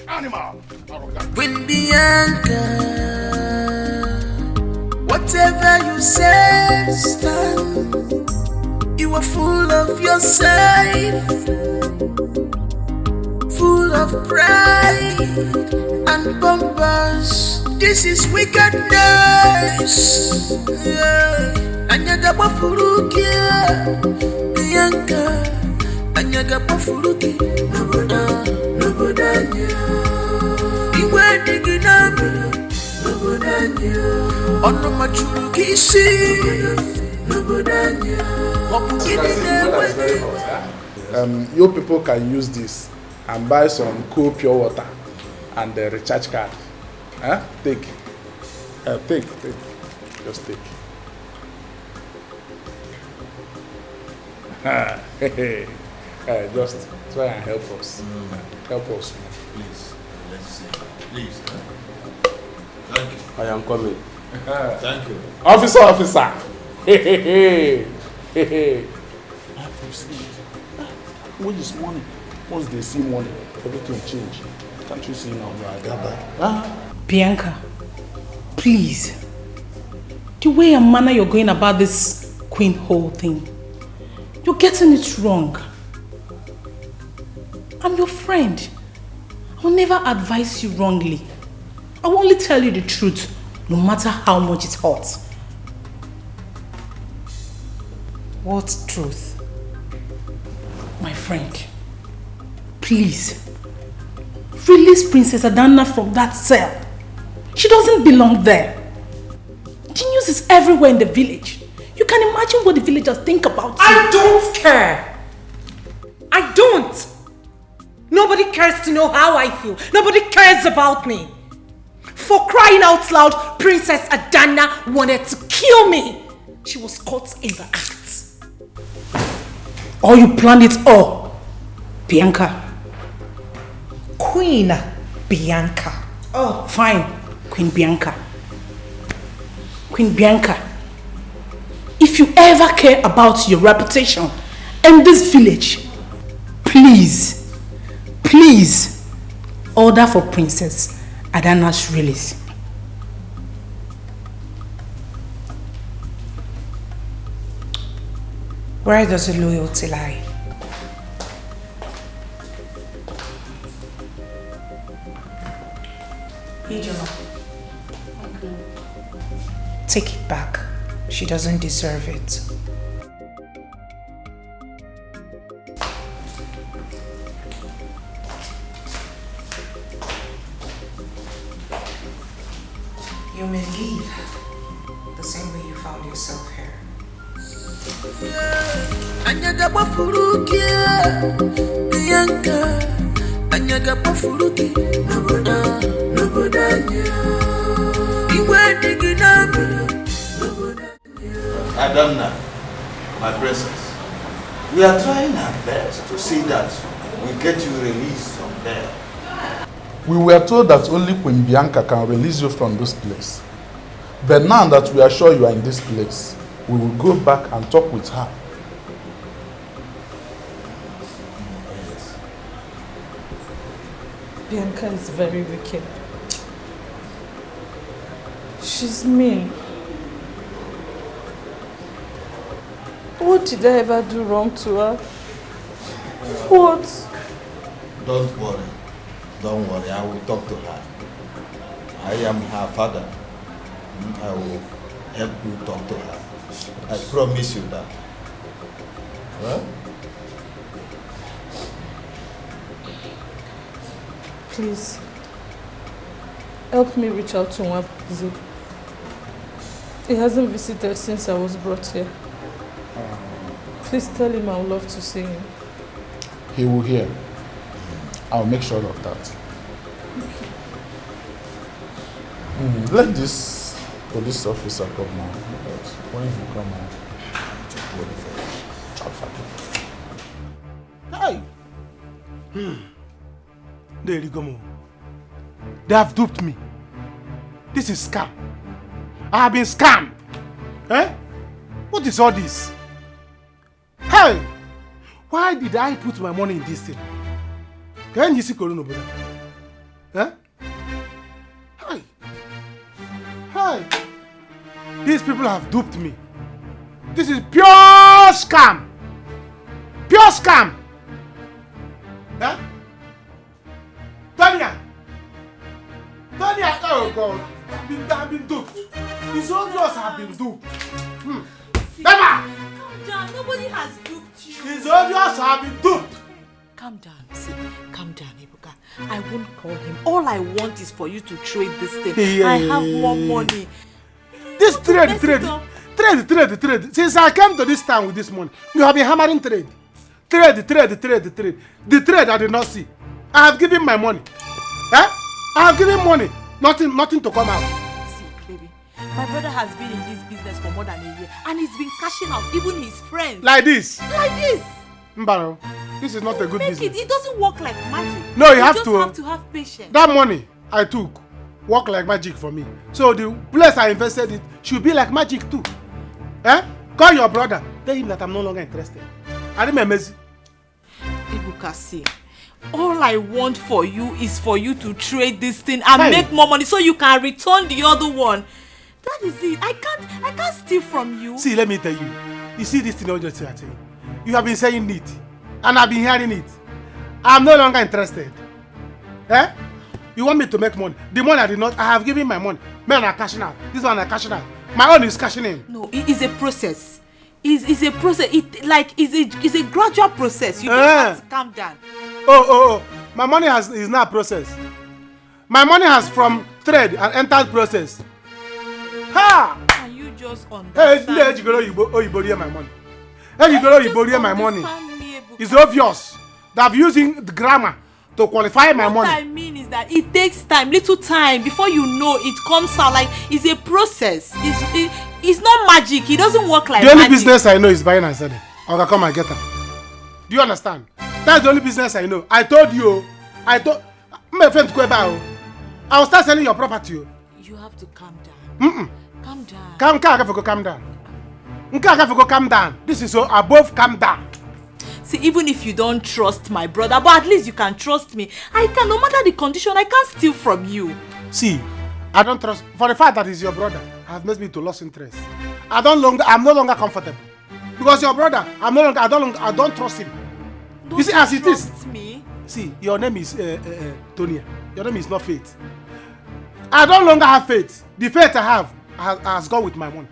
S1: Animal.
S12: Queen Bianca, whatever you say, stand. You are full of yourself, full of pride and bombers. This is wickedness. Anyaga bafuruki, Bianca. Anyaga bafuruki, nobodanya. Iwe diginami, nobodanya. Ono machuruki si, nobodanya.
S3: You people can use this and buy some cool pure water and the recharge card. Huh? Take. Take. Just take. Just try and help us. Help us.
S7: Please. Let's see. Please. Thank you.
S5: I am coming.
S7: Thank you.
S3: Officer. I have to see it. When is money? Once they see money, everything change. Can't you see now?
S2: Bianca, please. The way and manner you're going about this queen whole thing, you're getting it wrong. I'm your friend. I will never advise you wrongly. I will only tell you the truth, no matter how much it hurts. What truth? My friend, please, release Princess Adana from that cell. She doesn't belong there. Genius is everywhere in the village. You can imagine what the villagers think about you.
S16: I don't care. I don't. Nobody cares to know how I feel. Nobody cares about me. For crying out loud, Princess Adana wanted to kill me. She was caught in the act.
S2: Or you planned it all, Bianca.
S16: Queen Bianca.
S2: Oh, fine, Queen Bianca. Queen Bianca, if you ever care about your reputation in this village, please order for Princess Adana's release. Where does the loyalty lie? Take it back. She doesn't deserve it. You may leave. found yourself here.
S12: Anyaga bafuruki, Bianca. Anyaga bafuruki, nobodanya. Iwe diginabi,
S7: Adamna, my princess, we are trying our best to see that we get you released from there.
S3: We were told that only Queen Bianca can release you from this place. But now that we are sure you are in this place, we will go back and talk with her.
S9: Bianca is very wicked. She's mean. What did I ever do wrong to her? What?
S7: Don't worry. Don't worry. I will talk to her. I am her father. I will help you talk to her. I promise you that. Huh?
S9: Please, help me reach out to Ubah. He hasn't visited since I was brought here. Please tell him I would love to see him.
S3: He will hear. I'll make sure of that. Let this police officer come now. But when he come out,
S14: Hey! There you go. They have duped me. This is scam. I have been scammed. Eh? What is all this? Hey! Why did I put my money in this thing? Can you see Corona, brother? Eh? Hey! Hey! These people have duped me. This is pure scam. Pure scam. Eh? Tonya! Tonya! Oh God! I've been duped. It's obvious I've been duped. Never!
S16: Calm down. Nobody has duped you.
S14: It's obvious I've been duped.
S16: Calm down. See, calm down, Ebuka. I won't call him. All I want is for you to trade this thing.
S14: Yeah.
S16: I have more money.
S14: This trade. Since I came to this town with this money, you have been hammering trade. Trade. The trade I did not see. I have given my money. Eh? I have given money. Nothing to come out.
S16: See, baby, my brother has been in this business for more than a year and he's been cashing out, even his friends.
S14: Like this.
S16: Like this.
S14: Mbaro, this is not a good business.
S16: It doesn't work like magic.
S14: No, you just
S16: have to have patience.
S14: That money I took work like magic for me. So the place I invested it should be like magic too. Eh? Call your brother. Tell him that I'm no longer interested. I remember.
S16: Ebuka, see, all I want for you is for you to trade this thing and make more money so you can return the other one. That is it. I can't steal from you.
S14: See, let me tell you. You see this thing I just say. You have been saying it, and I've been hearing it. I'm no longer interested. Eh? You want me to make money? The money I did not. I have given my money. Men are cashing out. This one are cashing out. My own is cashing in.
S16: No, it is a process. It's a process. It's a gradual process. You just have to calm down.
S14: Oh. My money is not process. My money has from trade and entered process. Ha!
S16: Can you just understand?
S14: Hey, you borrow my money. Hey, you borrow my money. It's obvious that I'm using the grammar to qualify my money.
S16: What I mean is that it takes time, little time, before you know it comes out. Like, it's a process. It's not magic. It doesn't work like
S14: magic. The only
S16: magic.
S14: business I know is buying and selling. I can come and get them. Do you understand? That's the only business I know. I told you. My friend Kweba, I will start selling your property.
S16: You have to calm down. Calm down.
S14: Calm down. This is so above calm down.
S16: See, even if you don't trust my brother, but at least you can trust me. I can, no matter the condition, I can't steal from you.
S14: See, I don't trust. For the fact that he's your brother, has made me to lose interest. I'm no longer comfortable. Because your brother, I don't trust him. You see, as it is.
S16: Me?
S14: See, your name is Tonya. Your name is not Faith. I don't longer have faith. The faith I have has gone with my money.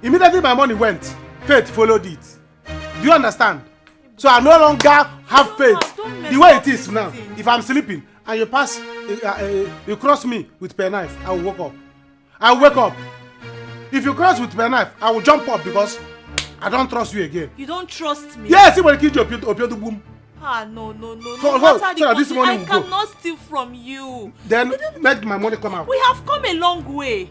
S14: Immediately my money went, faith followed it. Do you understand? So I no longer have faith. The way it is now, if I'm sleeping and you pass, you cross me with penknife, I will wake up. If you cross with my knife, I will jump up because I don't trust you again.
S16: You don't trust me?
S14: Yes, you will kill your boom.
S16: Ah, no.
S14: So,
S16: No matter the
S14: this money
S16: I
S14: will go.
S16: cannot steal from you.
S14: Then make my money come out.
S16: We have come a long way.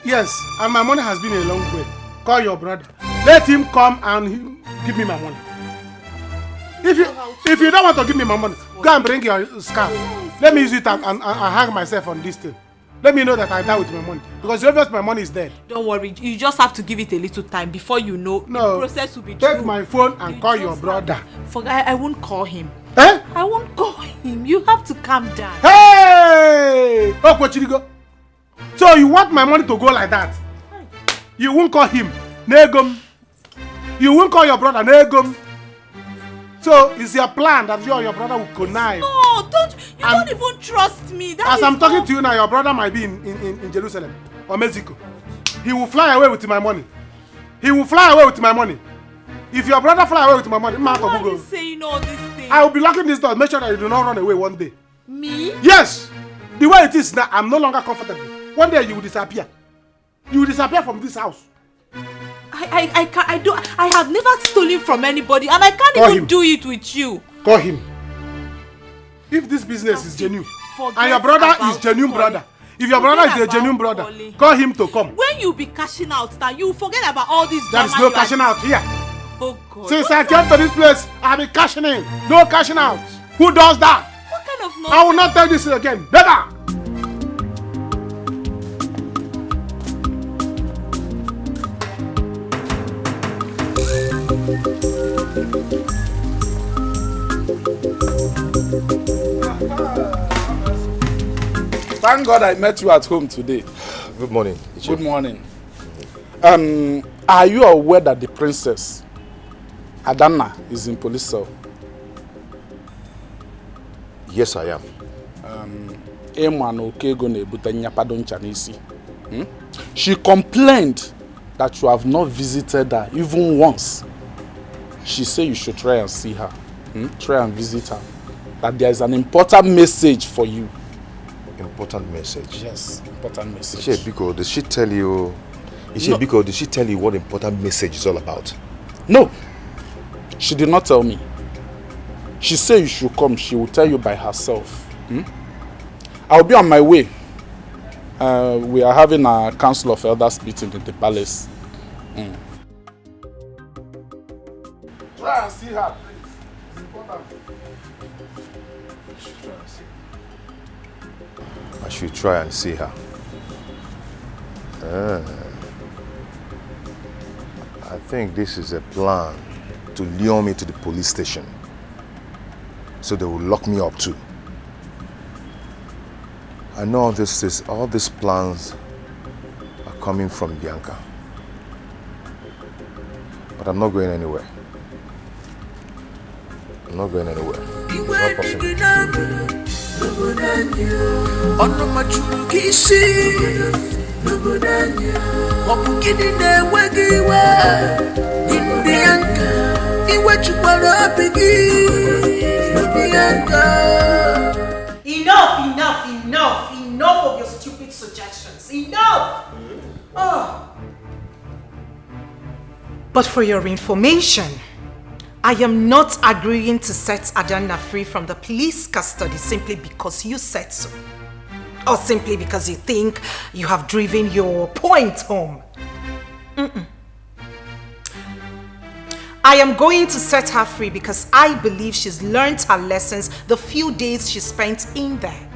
S14: Yes, and my money has been a long way. Call your brother. Let him come and give me my money. If you don't want to give me my money, go and bring your scarf. Let me use it and hang myself on this thing. Let me know that I die with my money. Because obviously my money is dead.
S16: Don't worry, you just have to give it a little time before you know the process will be
S14: take
S16: true.
S14: my phone and call your brother.
S16: I won't call him.
S14: Eh?
S16: I won't call him. You have to calm down.
S14: Hey! So you want my money to go like that? You won't call him. Negum. You won't call your brother. Negum. So it's your plan that you and your brother will connive.
S16: No, don't even trust me.
S14: As I'm talking to you now, your brother might be in Jerusalem or Mexico. He will fly away with my money. He will fly away with my money. If your brother fly away with my money,
S16: why are you saying all these things?
S14: I will be locking this door. Make sure that you do not run away one day.
S16: Me?
S14: Yes. The way it is now, I'm no longer comfortable. One day you will disappear. You will disappear from this house.
S16: I have never stolen from anybody, and I can't even do it with you.
S14: Call him. If this business is genuine, and your brother is genuine brother, if your brother is a genuine brother, call him to come.
S16: When you be cashing out now, you forget about all this
S14: drama. There is no cashing out here.
S16: Oh God.
S14: Since I came to this place, I have been cashing in. No cashing out. Who does that?
S16: What kind of nonsense?
S14: I will not tell this again. Never.
S3: Thank God I met you at home today.
S1: Good morning.
S3: Good morning. Are you aware that the princess, Adana, is in police cell?
S1: Yes, I am.
S3: She complained that you have not visited her even once. She said you should try and see her. Try and visit her. That there is an important message for you.
S1: Important message?
S3: Yes, important message.
S1: Ishebiko, did she tell you? Did she tell you what important message is all about?
S3: No. She did not tell me. She said you should come. She will tell you by herself. I'll be on my way. We are having a council of elders meeting in the palace.
S14: Try and see her, please. It's important.
S1: I should try and see her. I think this is a plan to lure me to the police station. So they will lock me up too. I know all these plans are coming from Bianca. But I'm not going anywhere. I'm not going anywhere. It's not possible.
S2: Enough of your stupid suggestions. Enough! But for your information, I am not agreeing to set Adana free from the police custody simply because you said so. Or simply because you think you have driven your point home. I am going to set her free because I believe she's learned her lessons the few days she spent in there.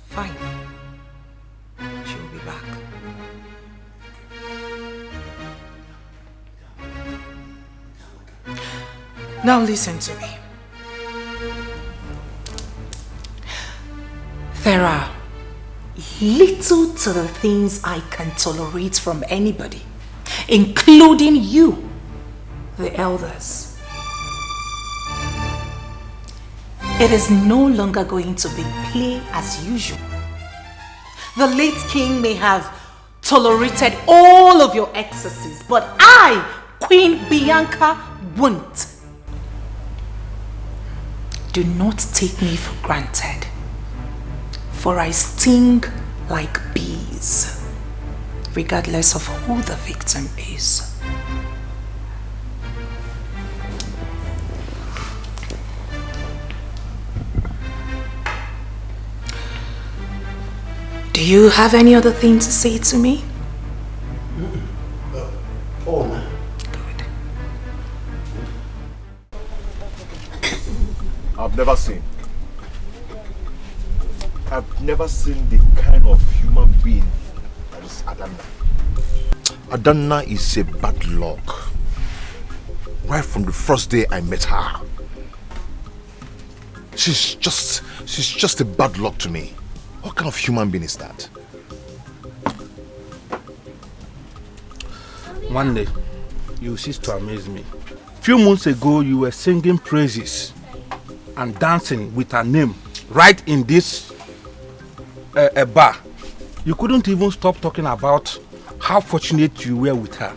S2: Fine. She will be back. Now listen to me. There are little to the things I can tolerate from anybody, including you, the elders. It is no longer going to be play as usual. The late king may have tolerated all of your excesses, but I, Queen Bianca, won't. do not take me for granted, for I sting like bees, regardless of who the victim is. Do you have any other thing to say to me?
S5: Oh, no.
S1: I've never seen the kind of human being that is Adanna. Adanna is a bad luck. Right from the first day I met her. She's just a bad luck to me. What kind of human being is that?
S4: One day, you cease to amaze me. Few months ago, you were singing praises and dancing with her name right in this bar. You couldn't even stop talking about how fortunate you were with her.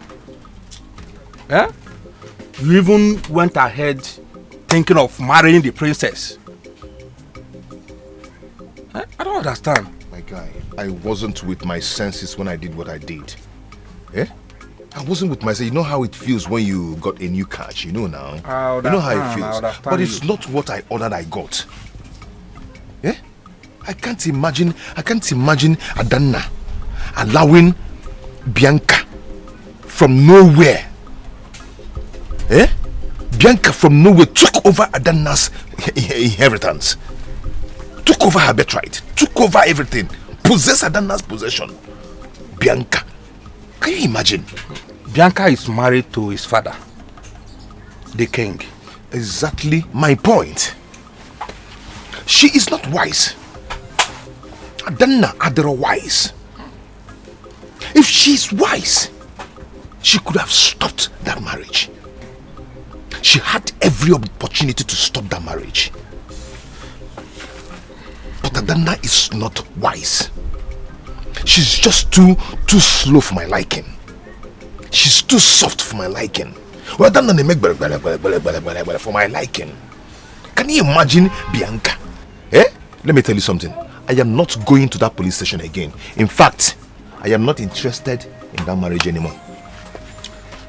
S4: Eh? You even went ahead thinking of marrying the princess. Eh? I don't understand.
S1: My guy, I wasn't with my senses when I did what I did. Eh? I wasn't with myself. You know how it feels when you got a new catch, you know now. You know how it feels. But it's not what I ordered I got. Yeah? I can't imagine Adanna allowing Bianca from nowhere. Eh? Bianca from nowhere took over Adanna's inheritance. Took over her birthright. Took over everything. Possessed Adanna's possession. Bianca. Can you imagine?
S4: Bianca is married to his father, the king.
S1: Exactly my point. She is not wise. Adanna Adara wise. If she's wise, she could have stopped that marriage. She had every opportunity to stop that marriage. But Adanna is not wise. She's just too slow for my liking. She's too soft for my liking. Well, Adanna they make for my liking. Can you imagine Bianca? Eh? Let me tell you something. I am not going to that police station again. In fact, I am not interested in that marriage anymore.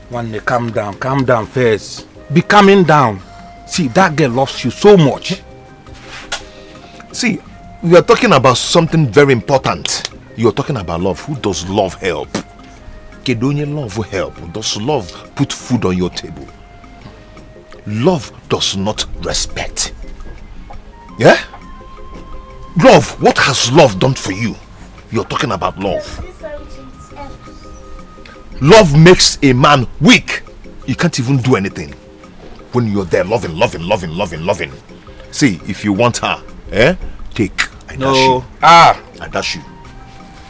S4: One day, calm down first. Be calming down. See, that girl loves you so much.
S1: See, we are talking about something very important. You are talking about love. Who does love help? Kedonye love will help. Does love put food on your table? Love does not respect. Yeah? Love, what has love done for you? You're talking about love. Love makes a man weak. You can't even do anything when you're there loving. See, if you want her, take. I dash you. I dash you.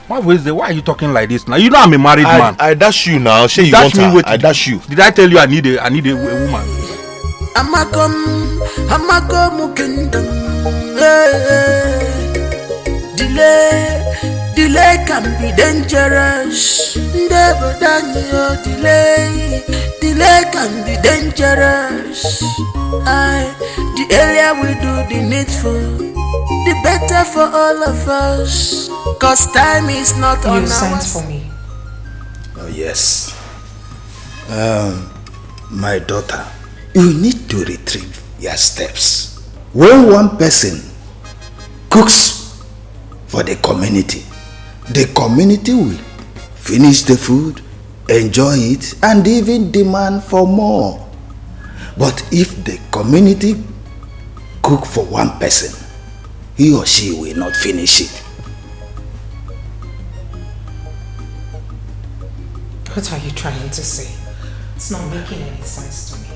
S4: Why are you talking like this now? You know I'm a married man.
S1: I dash you now. Say you want her. I dash you.
S4: Did I tell you I need a woman?
S12: Delay can be dangerous. Delay can be dangerous. The earlier we do the needful, the better for all of us. Cause time is not on our side.
S2: You sent for me.
S20: Oh yes. My daughter, you need to retrieve your steps. When one person cooks for the community will finish the food, enjoy it, and even demand for more. But if the community cook for one person, he or she will not finish it.
S2: What are you trying to say? It's not making any sense to me.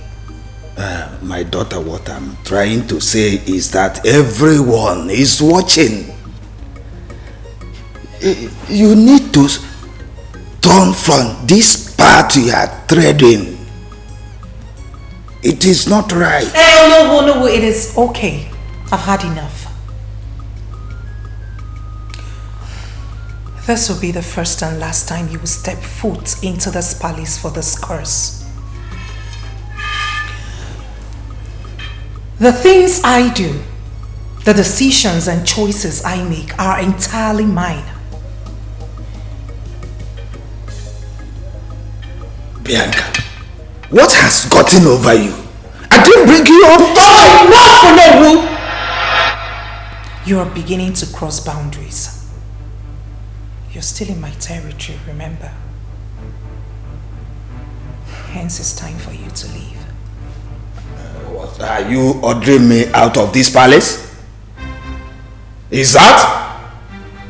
S20: My daughter, what I'm trying to say is that everyone is watching. You need to turn from this path you are treading. It is not right.
S2: No, it is okay. I've had enough. This will be the first and last time you will step foot into this palace for this curse. The things I do, the decisions and choices I make are entirely mine.
S20: Bianca, what has gotten over you? I didn't bring you up.
S2: Oh, enough, Onowu! You are beginning to cross boundaries. You're still in my territory, remember? Hence, it's time for you to leave.
S20: What, are you ordering me out of this palace? Is that?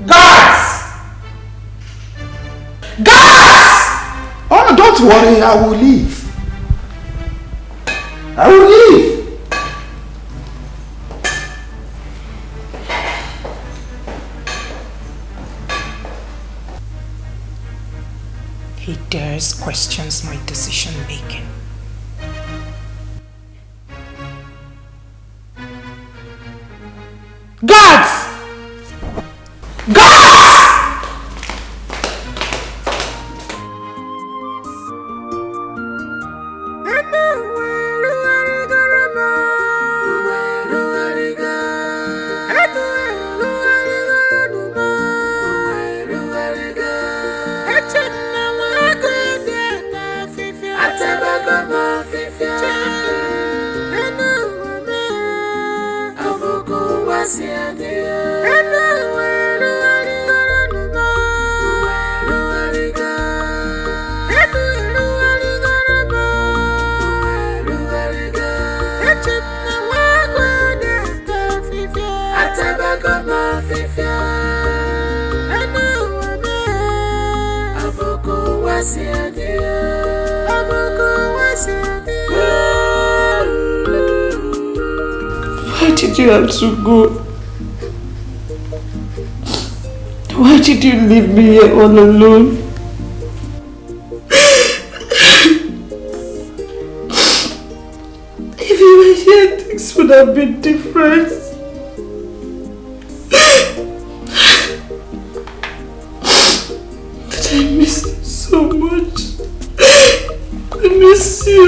S2: Guards! Guards!
S20: Oh, don't worry, I will leave. I will leave.
S2: He dares questions my decision making. Guards! Guards!
S11: Why did you have to go? Why did you leave me here all alone? If you were here, things would have been different. But I miss you so much. I miss you.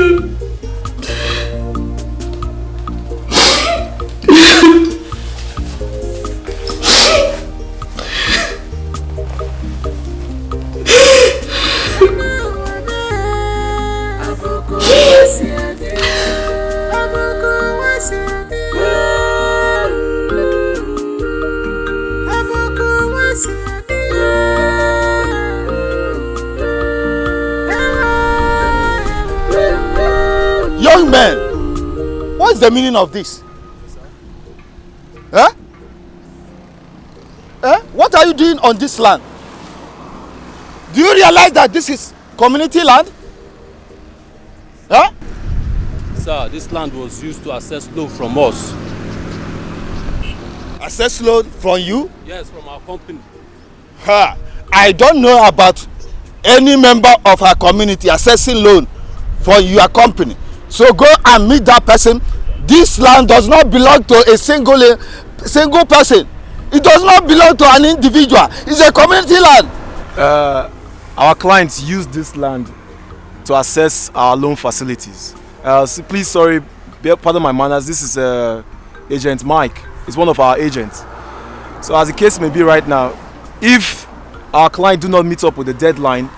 S7: Young men, what's the meaning of this? Huh? What are you doing on this land? Do you realize that this is community land? Huh?
S4: Sir, this land was used to access loan from us.
S7: Access loan from you?
S4: Yes, from our company.
S7: I don't know about any member of our community accessing loan for your company. So go and meet that person. This land does not belong to a single person. It does not belong to an individual. It's a community land.
S19: Our clients use this land to access our loan facilities. Please, sorry, pardon my manners. This is Agent Mike. He's one of our agents. So as the case may be right now, if our client do not meet up with the deadline,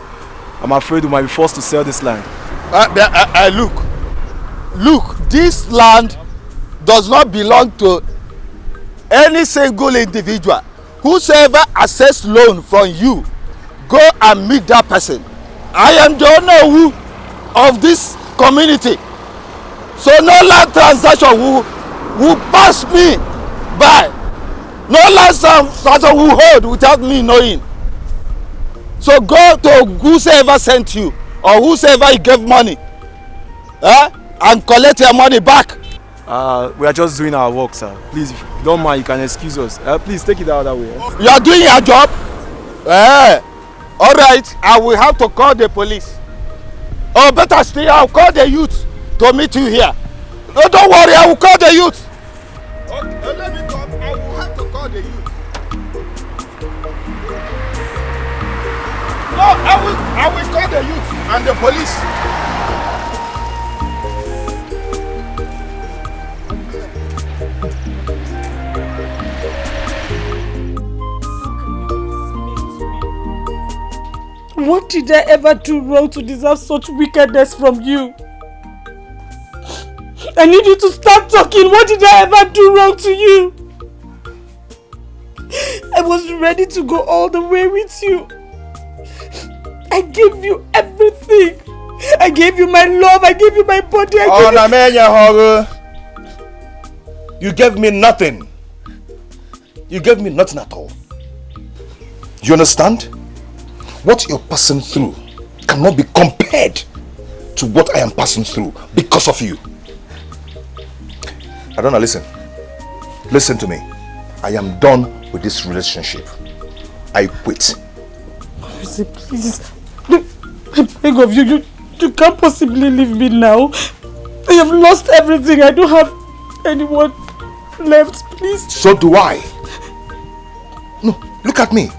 S19: I'm afraid we might be forced to sell this land.
S7: Look, this land does not belong to any single individual. Whosoever access loan from you, go and meet that person. I am the owner of this community. So no land transaction will pass me by. No land transaction will hold without me knowing. So go to whosoever sent you or whosoever you gave money. And collect your money back.
S19: We are just doing our work, sir. Please, if you don't mind, you can excuse us. Please take it out that way.
S7: You are doing your job? All right, I will have to call the police. Or better still, I'll call the youth to meet you here. No, don't worry, I will call the youth. Okay, let me come. I will have to call the youth. No, I will call the youth and the police.
S13: What did I ever do wrong to deserve such wickedness from you? I need you to start talking. What did I ever do wrong to you? I was ready to go all the way with you. I gave you everything. I gave you my love. I gave you my body.
S1: You gave me nothing. You gave me nothing at all. You understand? What you're passing through cannot be compared to what I am passing through because of you. Adonna, listen. Listen to me. I am done with this relationship. I quit.
S13: Please. I beg of you. You can't possibly leave me now. I have lost everything. I don't have anyone left. Please.
S1: So do I. No, look at me.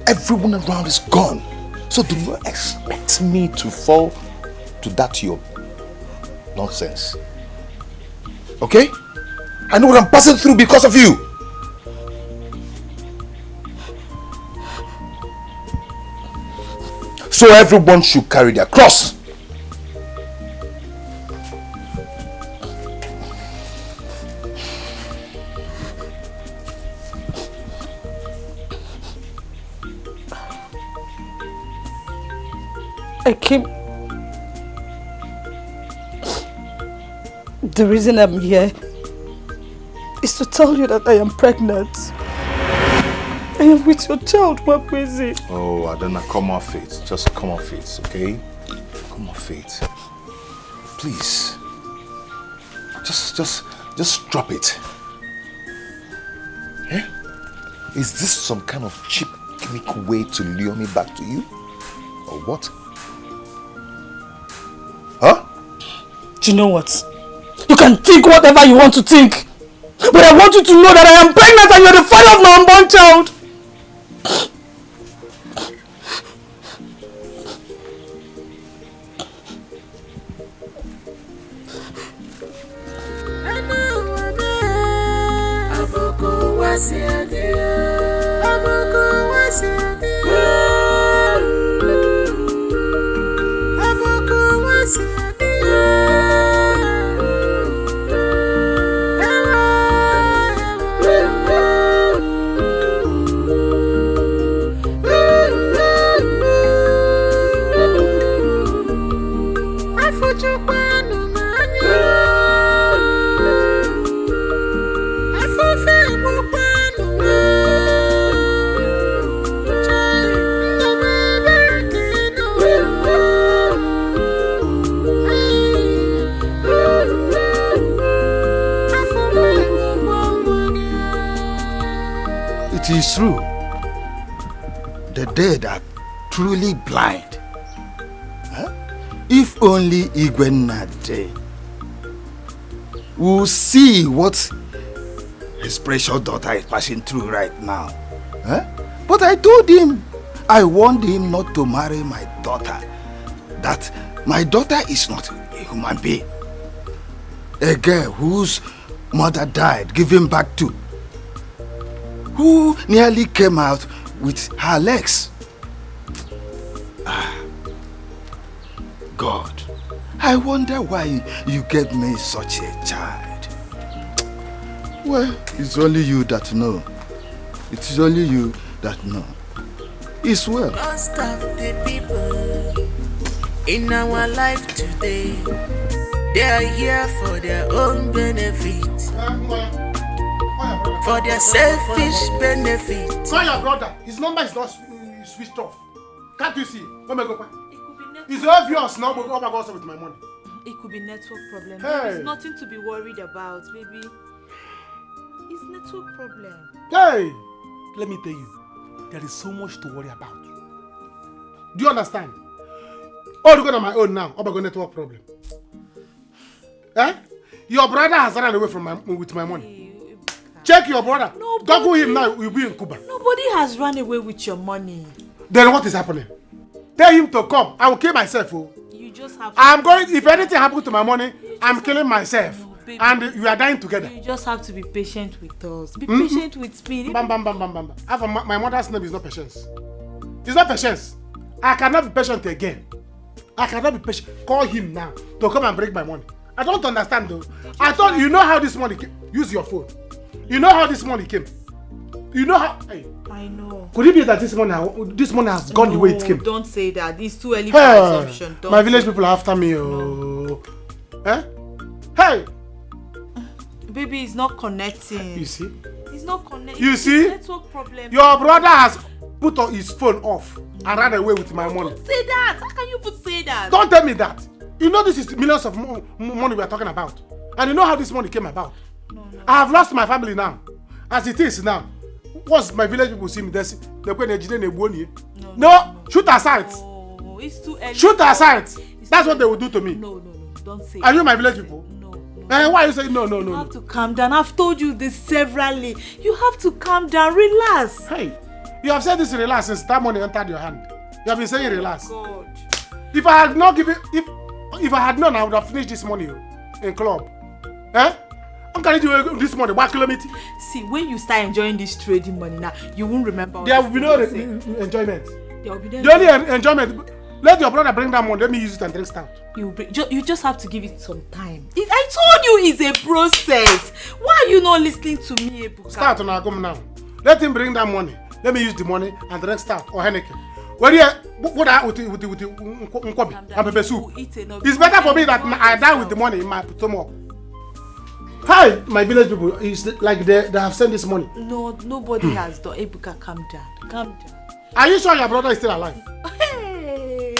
S1: Everyone around is gone. So do you expect me to fall to that your nonsense? Okay? I know what I'm passing through because of you. So everyone should carry their cross.
S13: I came... The reason I'm here is to tell you that I am pregnant. I am with your child, Mwakwezi.
S1: Oh, Adonna, come off it. Just come off it, okay? Come off it. Please. Just drop it. Eh? Is this some kind of cheap gimmick way to lure me back to you? Or what? Huh?
S13: Do you know what? You can think whatever you want to think. But I want you to know that I am pregnant and you're the father of my unborn child.
S20: It is true. The dead are truly blind. Huh? If only Igwenade will see what his precious daughter is passing through right now. Huh? But I told him, I warned him not to marry my daughter. That my daughter is not a human being. A girl whose mother died, given back to, who nearly came out with her legs. God, I wonder why you gave me such a child. Well, it's only you that know. It is only you that know. It's well.
S12: Most of the people in our life today, they are here for their own benefit. For their selfish benefit.
S14: Call your brother. His number is not switched off. Can't you see? It's obvious now, but what about with my money?
S16: It could be network problem.
S14: Hey.
S16: There is nothing to be worried about, baby. It's network problem.
S14: Hey! Let me tell you, there is so much to worry about. Do you understand? All you got on my own now, about network problem. Eh? Your brother has run away from with my money. Check your brother. Google him now, you'll be in Cuba.
S16: Nobody has run away with your money.
S14: Then what is happening? Tell him to come. I will kill myself. Oh.
S16: You just have to...
S14: I'm going, if anything happens to my money, I'm killing myself. No, and you are dying together.
S16: You just have to be patient with us. Be patient with me.
S14: Bam, bam, bam, bam, bam. My mother's name is not Patience. It's not patience. I cannot be patient again. I cannot be patient. Call him now to come and bring my money. I don't understand though. I thought you know how this money came. Use your phone. You know how this money came. You know how. Hey.
S16: I know.
S14: Could it be that this money has gone the way it came?
S16: Don't say that. It's too early for assumption.
S14: My village people are after me. Oh. No. Eh? Hey!
S16: Baby, it's not connecting.
S14: You see?
S16: It's not connecting.
S14: You see?
S16: Network problem.
S14: Your brother has put his phone off and ran away with my money.
S16: Don't say that. How can you say that?
S14: Don't tell me that. You know this is millions of money we are talking about. And you know how this money came about. No. I have lost my family now. As it is now. Once my village people see me, they No, shoot aside.
S16: No, it's too early.
S14: Shoot aside. That's what they will do to me.
S16: No. Don't say
S14: Are you my village people?
S16: No.
S14: Why are you saying no?
S16: You have to calm down. I've told you this severally. You have to calm down. Relax.
S14: Hey, you have said this relax since that money entered your hand. You have been saying relax.
S16: God.
S14: If I had not given, if I had known, I would have finished this money in club. Eh? I'm carrying you this money 1 kilometer.
S16: See, when you start enjoying this trading money now, you won't remember.
S14: There will be no enjoyment.
S16: There will be no
S14: the only enjoyment. Let your brother bring that money. Let me use it and drink stout.
S16: You just have to give it some time. I told you it's a process. Why are you not listening to me, Ebuka?
S14: Start on our come now. Let him bring that money. Let me use the money and drink stout or Henneken. What I with and pepper soup. It's better for me that I die with the money in my stomach. Hi, my village people. It's like they have sent this money.
S16: No, nobody has done. Ebuka, calm down. Calm down.
S14: Are you sure your brother is still alive?
S16: Hey,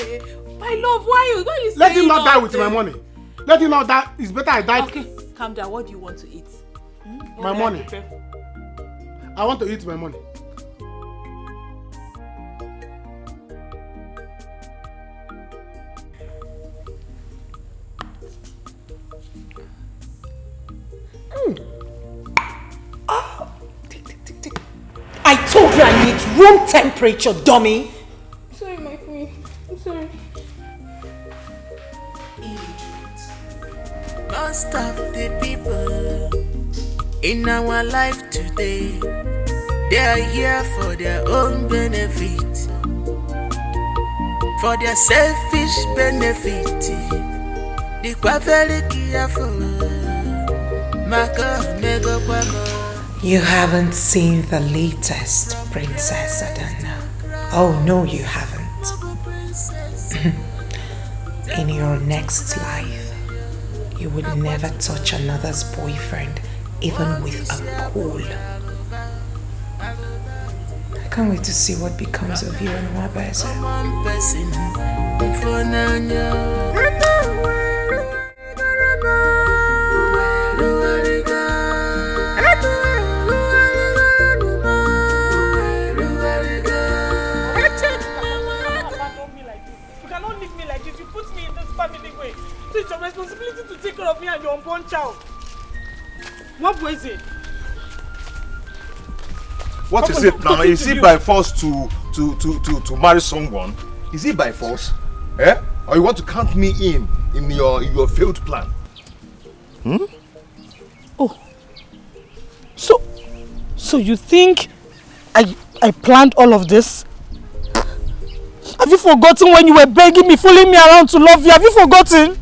S16: my love, why you
S14: Let him not die with my money. Let him not die. It's better I die.
S16: Okay, calm down. What do you want to eat?
S14: My money. I want to eat my money.
S2: Oh. I told you I need room temperature, dummy.
S11: Sorry, my queen. I'm sorry.
S12: Most of the people in our life today, they are here for their own benefit, for their selfish benefit. The very careful.
S2: You haven't seen the latest Princess Adana. Oh no, you haven't. In your next life, you would never touch another's boyfriend, even with a pole. I can't wait to see what becomes of you and Wabese.
S11: So it's your responsibility to take care of me and your unborn child. What was it?
S1: What is it now? Is it by force to marry someone? Is it by force? Eh? Or you want to count me in your failed plan? Hmm?
S2: Oh. So you think I planned all of this? Have you forgotten when you were begging me, fooling me around to love you? Have you forgotten?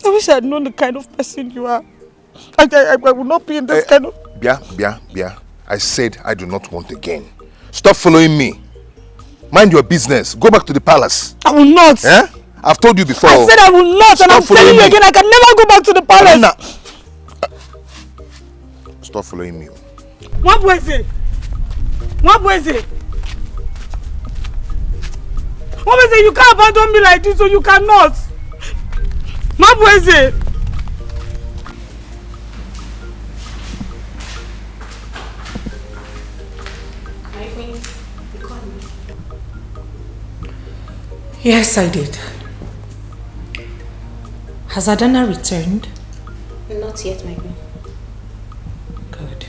S2: I wish I had known the kind of person you are. I would not be in this kind of...
S1: Bia. I said I do not want again. Stop following me. Mind your business. Go back to the palace.
S2: I will not.
S1: Eh? I've told you before.
S2: I said I will not.
S1: Stop,
S2: and I'm telling you again, I can never go back to the palace.
S1: Stop following me.
S11: What was it? What was it? What was it? You can't abandon me like this, so you cannot. What was it?
S2: Yes, I did. Has Adana returned?
S21: Not yet, my queen.
S2: Good.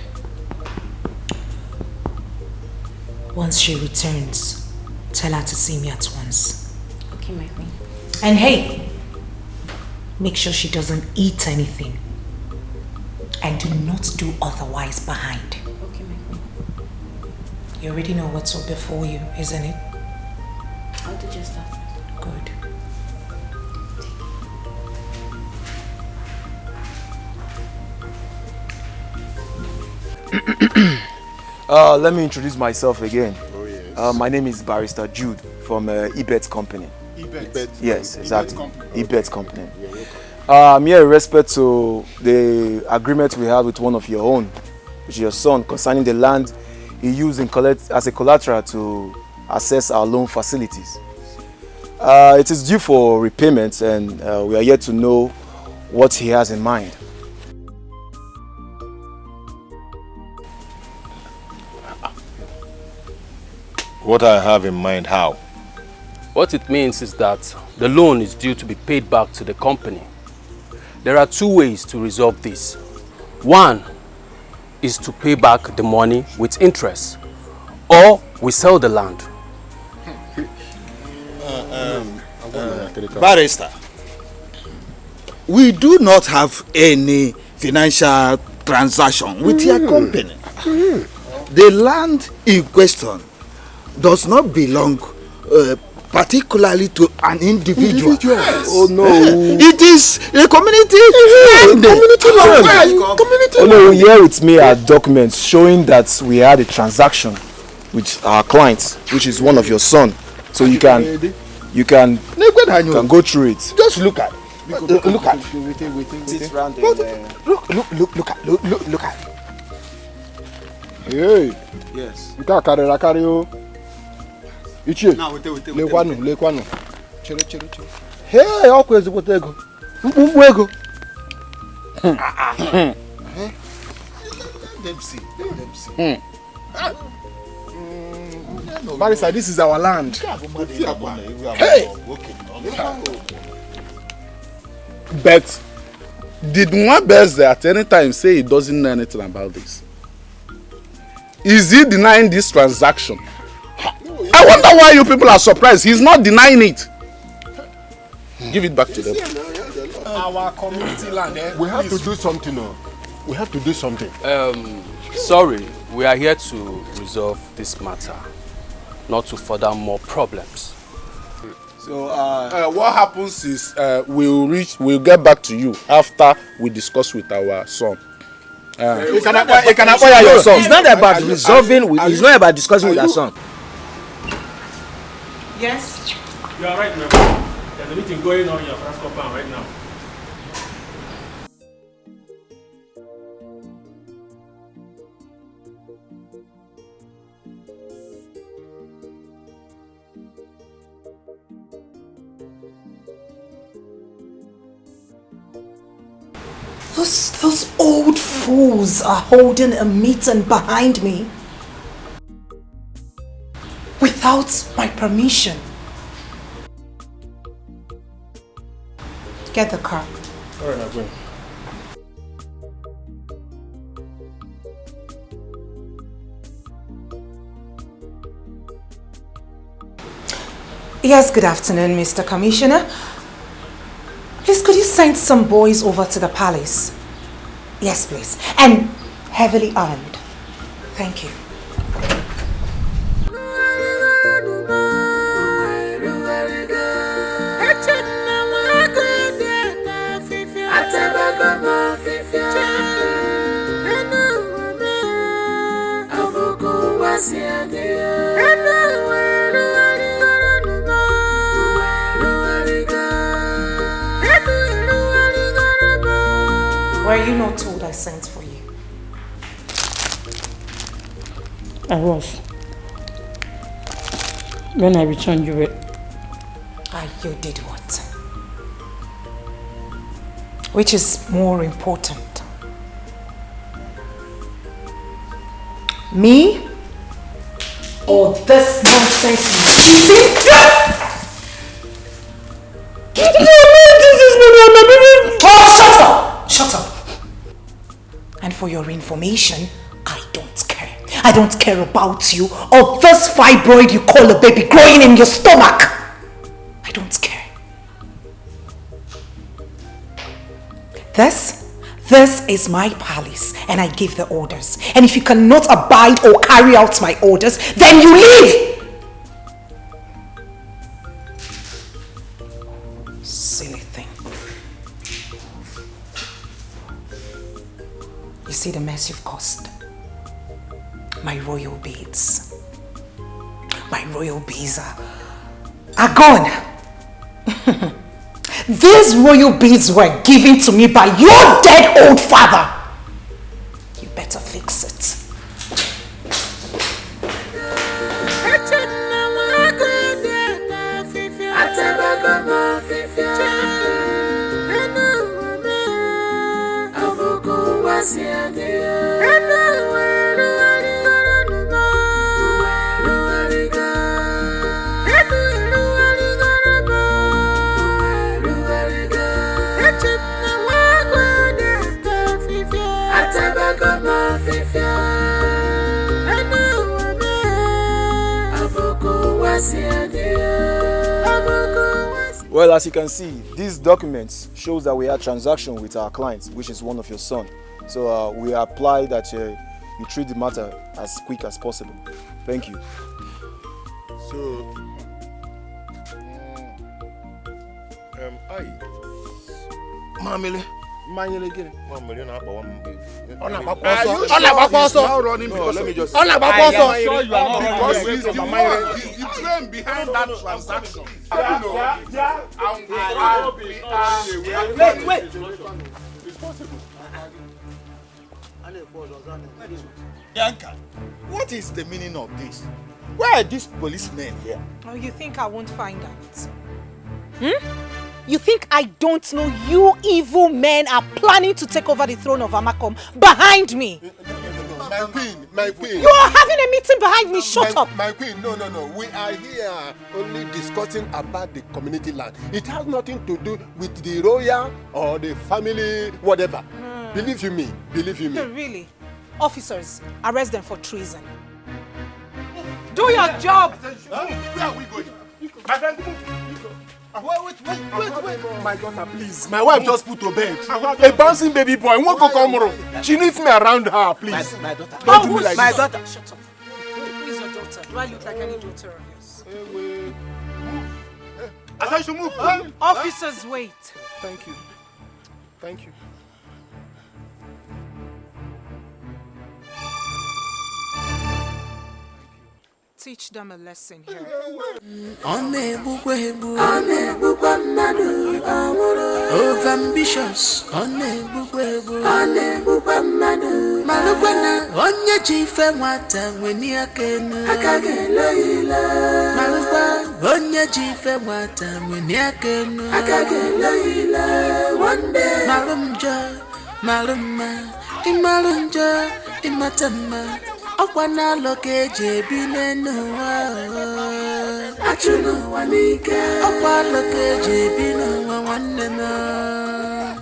S2: Once she returns, tell her to see me at once.
S21: Okay, my queen.
S2: And hey, make sure she doesn't eat anything. And do not do otherwise behind.
S21: Okay, my queen.
S2: You already know what's up before you, isn't it?
S21: I'll do just that.
S2: Good.
S19: Let me introduce myself again.
S15: Oh, yes.
S19: My name is Barrister Jude from Ebet Company.
S15: Ebet?
S19: Yes, exactly. Ebet Company.
S15: Yeah,
S19: I'm here in respect to the agreement we had with one of your own, which is your son, concerning the land he used as a collateral to access our loan facilities. It is due for repayment, and we are yet to know what he has in mind.
S17: What I have in mind, how?
S4: What it means is that the loan is due to be paid back to the company. There are two ways to resolve this. One is to pay back the money with interest, or we sell the land.
S7: Barrister, we do not have any financial transaction with your company. The land in question does not belong particularly to an individual.
S19: Oh no.
S7: It is a community land.
S19: Oh no, here with me are documents showing that we had a transaction with our client, which is one of your son. So you can go through it.
S7: Just look at. Look at. Look at.
S3: Hey.
S7: Yes.
S3: Carry you. Ichie. Lekwanu. Chere. Hey, okwe ezigbote ego. Mkpumkpu ego.
S7: Them see.
S3: Barrister, this is our land. Hey. But did Nwabeze at any time say he doesn't know anything about this? Is he denying this transaction? I wonder why you people are surprised. He's not denying it. Give it back to them.
S15: Our community land, eh? We have to do something now. We have to do something.
S4: Sorry, we are here to resolve this matter, not to further more problems.
S3: So what happens is we'll get back to you after we discuss with our son.
S6: It's not about resolving, it's not about discussing with our son.
S11: Yes?
S18: You are right now. There's a meeting going on in your France compound right now.
S2: Those old fools are holding a meeting behind me without my permission. Get the car.
S18: All right, I'm going.
S2: Yes, good afternoon, Mr. Commissioner. Please, could you send some boys over to the palace? Yes, please. And heavily armed. Thank you. Were you not told I sent for you?
S9: I was. When I returned, you were...
S2: You did what? Which is more important? Me? Or this nonsense you cheating? Shut up! And for your information, I don't care. I don't care about you or this fibroid you call a baby growing in your stomach. This is my palace and I give the orders. And if you cannot abide or carry out my orders, then you leave! Silly thing. You see the mess you've caused? My royal beads. My royal beads are gone. These royal beads were given to me by your dead old father. You better fix it.
S19: Well, as you can see, these documents shows that we had transaction with our client, which is one of your son. So we apply that you treat the matter as quick as possible. Thank you.
S15: So,
S1: Mamele.
S15: Mamele again.
S1: Mamele na akpa one mbe.
S15: Let me just.
S1: Because he's the brain behind that transaction.
S22: Wait.
S7: Bianca, what is the meaning of this? Where are these policemen here?
S2: Oh, you think I won't find out? You think I don't know you evil men are planning to take over the throne of Amakom behind me?
S5: My queen.
S2: You are having a meeting behind me. Shut up.
S5: My queen, no. We are here only discussing about the community land. It has nothing to do with the royal or the family, whatever. Believe you me.
S2: Really? Officers, arrest them for treason. Do your job.
S15: Where are we going? My friend, wait.
S5: My daughter, please. My wife just put to bed. A bouncing baby boy. Won't go come. She needs me around her, please.
S22: My daughter.
S5: Don't do me like
S22: my
S5: this.
S22: daughter.
S2: Shut up. Who is your daughter? Do I look like any daughter of yours?
S15: I said you should move.
S2: Officers, wait.
S5: Thank you.
S2: Teach them a lesson here.
S12: Over ambitious, Malukwana, onye chife nwata weni akenu. Malukwa, onye chife nwata weni akenu. One day. Malumma, imalunja, imatama. Okwana loke jebi nenuwa. Achunu wanike. Okwa loke jebi nuwa wanena.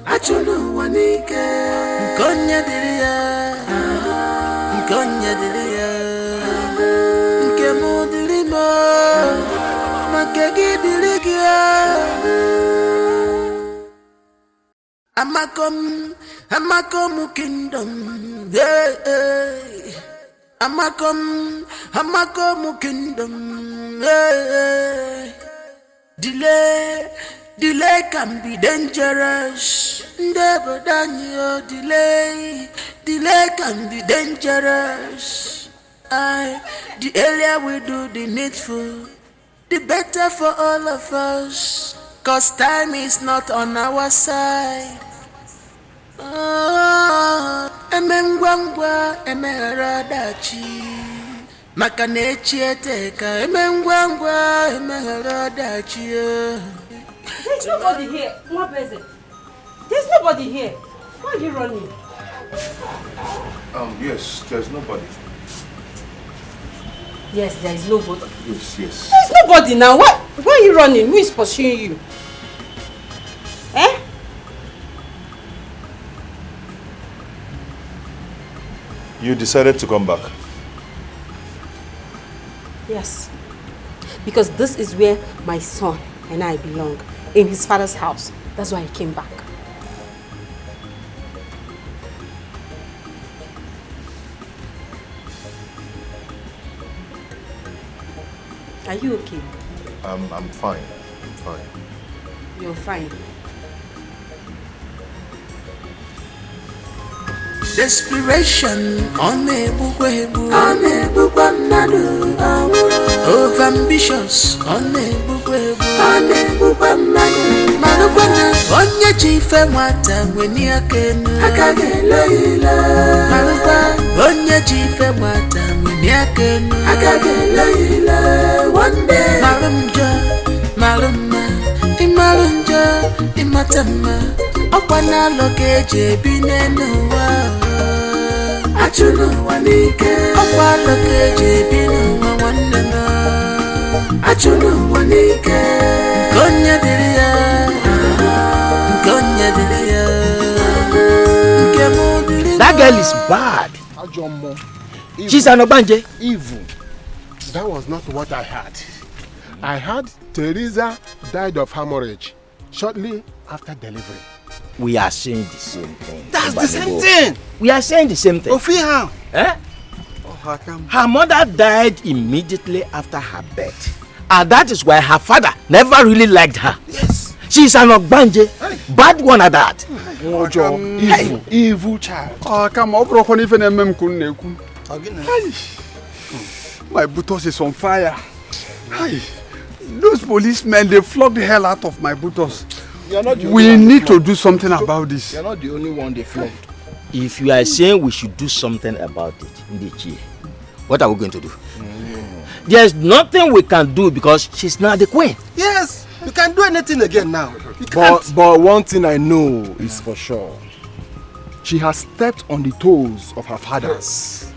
S12: Achunu wanike. Nkonya diria. Nkemu dirimo. Makegi dirigia. Amakom kingdom. Hey. Amakom kingdom. Hey. Delay can be dangerous. Never done your delay can be dangerous. The earlier we do the needful, the better for all of us. 'Cause time is not on our side. Emengwangwa emeharadachi makanechi eteka emengwangwa emeharadachi.
S9: There's nobody here. What is it? There's nobody here. Why are you running?
S1: Yes, there's nobody.
S9: Yes, there is nobody.
S1: Yes.
S9: There's nobody now. Why are you running? Who is pursuing you? Eh?
S17: You decided to come back?
S9: Yes. Because this is where my son and I belong. In his father's house. That's why I came back.
S2: Are you okay?
S1: I'm fine. I'm fine.
S2: You're fine.
S12: Desperation, unable, over ambitious, unable, Marubana, onye chife mwata weni akenu Maruba, onye chife mwata weni akenu one day Marumma, imatama Okwana lokeje binenuwa Achunu wanike Okwa lokeje binenuwa wandana Achunu wanike Gonya diria
S6: That girl is bad. She's an Obanje.
S5: Evil. That was not what I heard. I heard Teresa died of hemorrhage shortly after delivery.
S6: We are saying the same thing.
S4: That's the same thing.
S6: We are saying the same thing.
S4: Ofia.
S6: Eh? Her mother died immediately after her birth. And that is why her father never really liked her.
S4: Yes.
S6: She's an Ogbanje. Bad one at that.
S4: Evil child.
S8: My buttocks is on fire. Those policemen, they flogged the hell out of my buttocks. We need to do something about this.
S1: You're not the only one they flogged.
S6: If you are saying we should do something about it, Ndichie, what are we going to do? There's nothing we can do because she's not the queen.
S4: Yes, you can't do anything again now.
S8: But one thing I know is for sure. She has stepped on the toes of her fathers.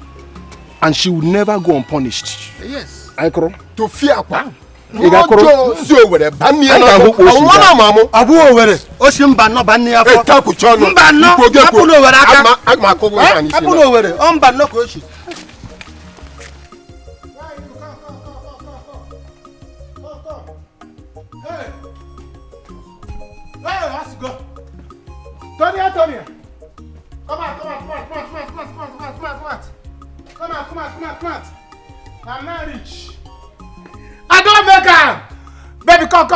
S8: And she will never go unpunished.
S4: Yes.
S8: Aikro?
S5: To fear what?
S8: Igakoro si owere banni na
S5: Onwa mamu.
S4: Abu owere. O si mba no banni afo.
S5: Taku chono.
S4: Mba no. Apu no owere aka.
S5: Agma ko wo ani si.
S4: Apu no owere. O mba no ko si.
S3: Hey, let's go. Tonya. Come on. Come on. I'm not rich. I don't make her. Baby, come.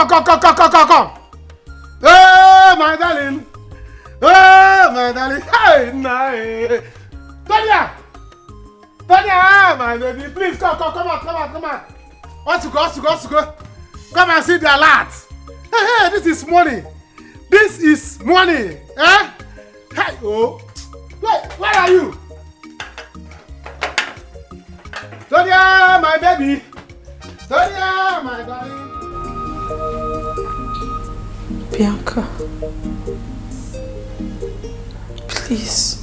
S3: Oh, my darling. Hey, nah. Tonya, my baby, please come on. Let's go. Come and see the alert. Hey, this is money. Eh? Hey, oh. Wait, where are you? Tonya, my baby. Tonya, my darling.
S13: Bianca. Please.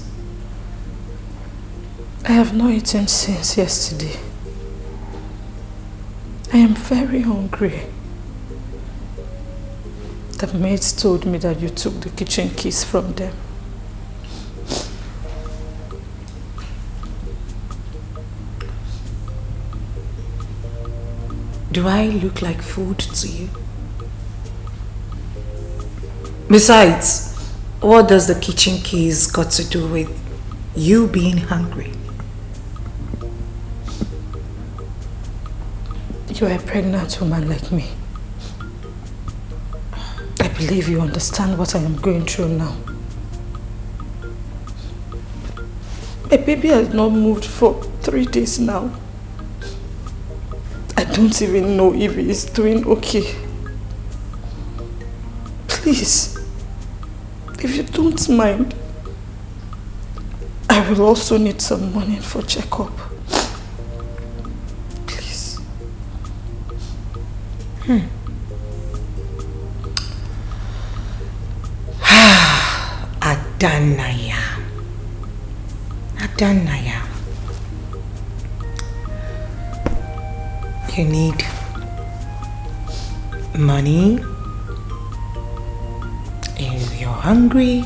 S13: I have not eaten since yesterday. I am very hungry. The maids told me that you took the kitchen keys from them.
S2: Do I look like food to you? Besides, what does the kitchen keys got to do with you being hungry?
S13: You are a pregnant woman like me. I believe you understand what I am going through now. My baby has not moved for 3 days now. I don't even know if he is doing okay. Please, if you don't mind, I will also need some money for checkup. Please.
S2: Adanaya. You need money. If you're hungry.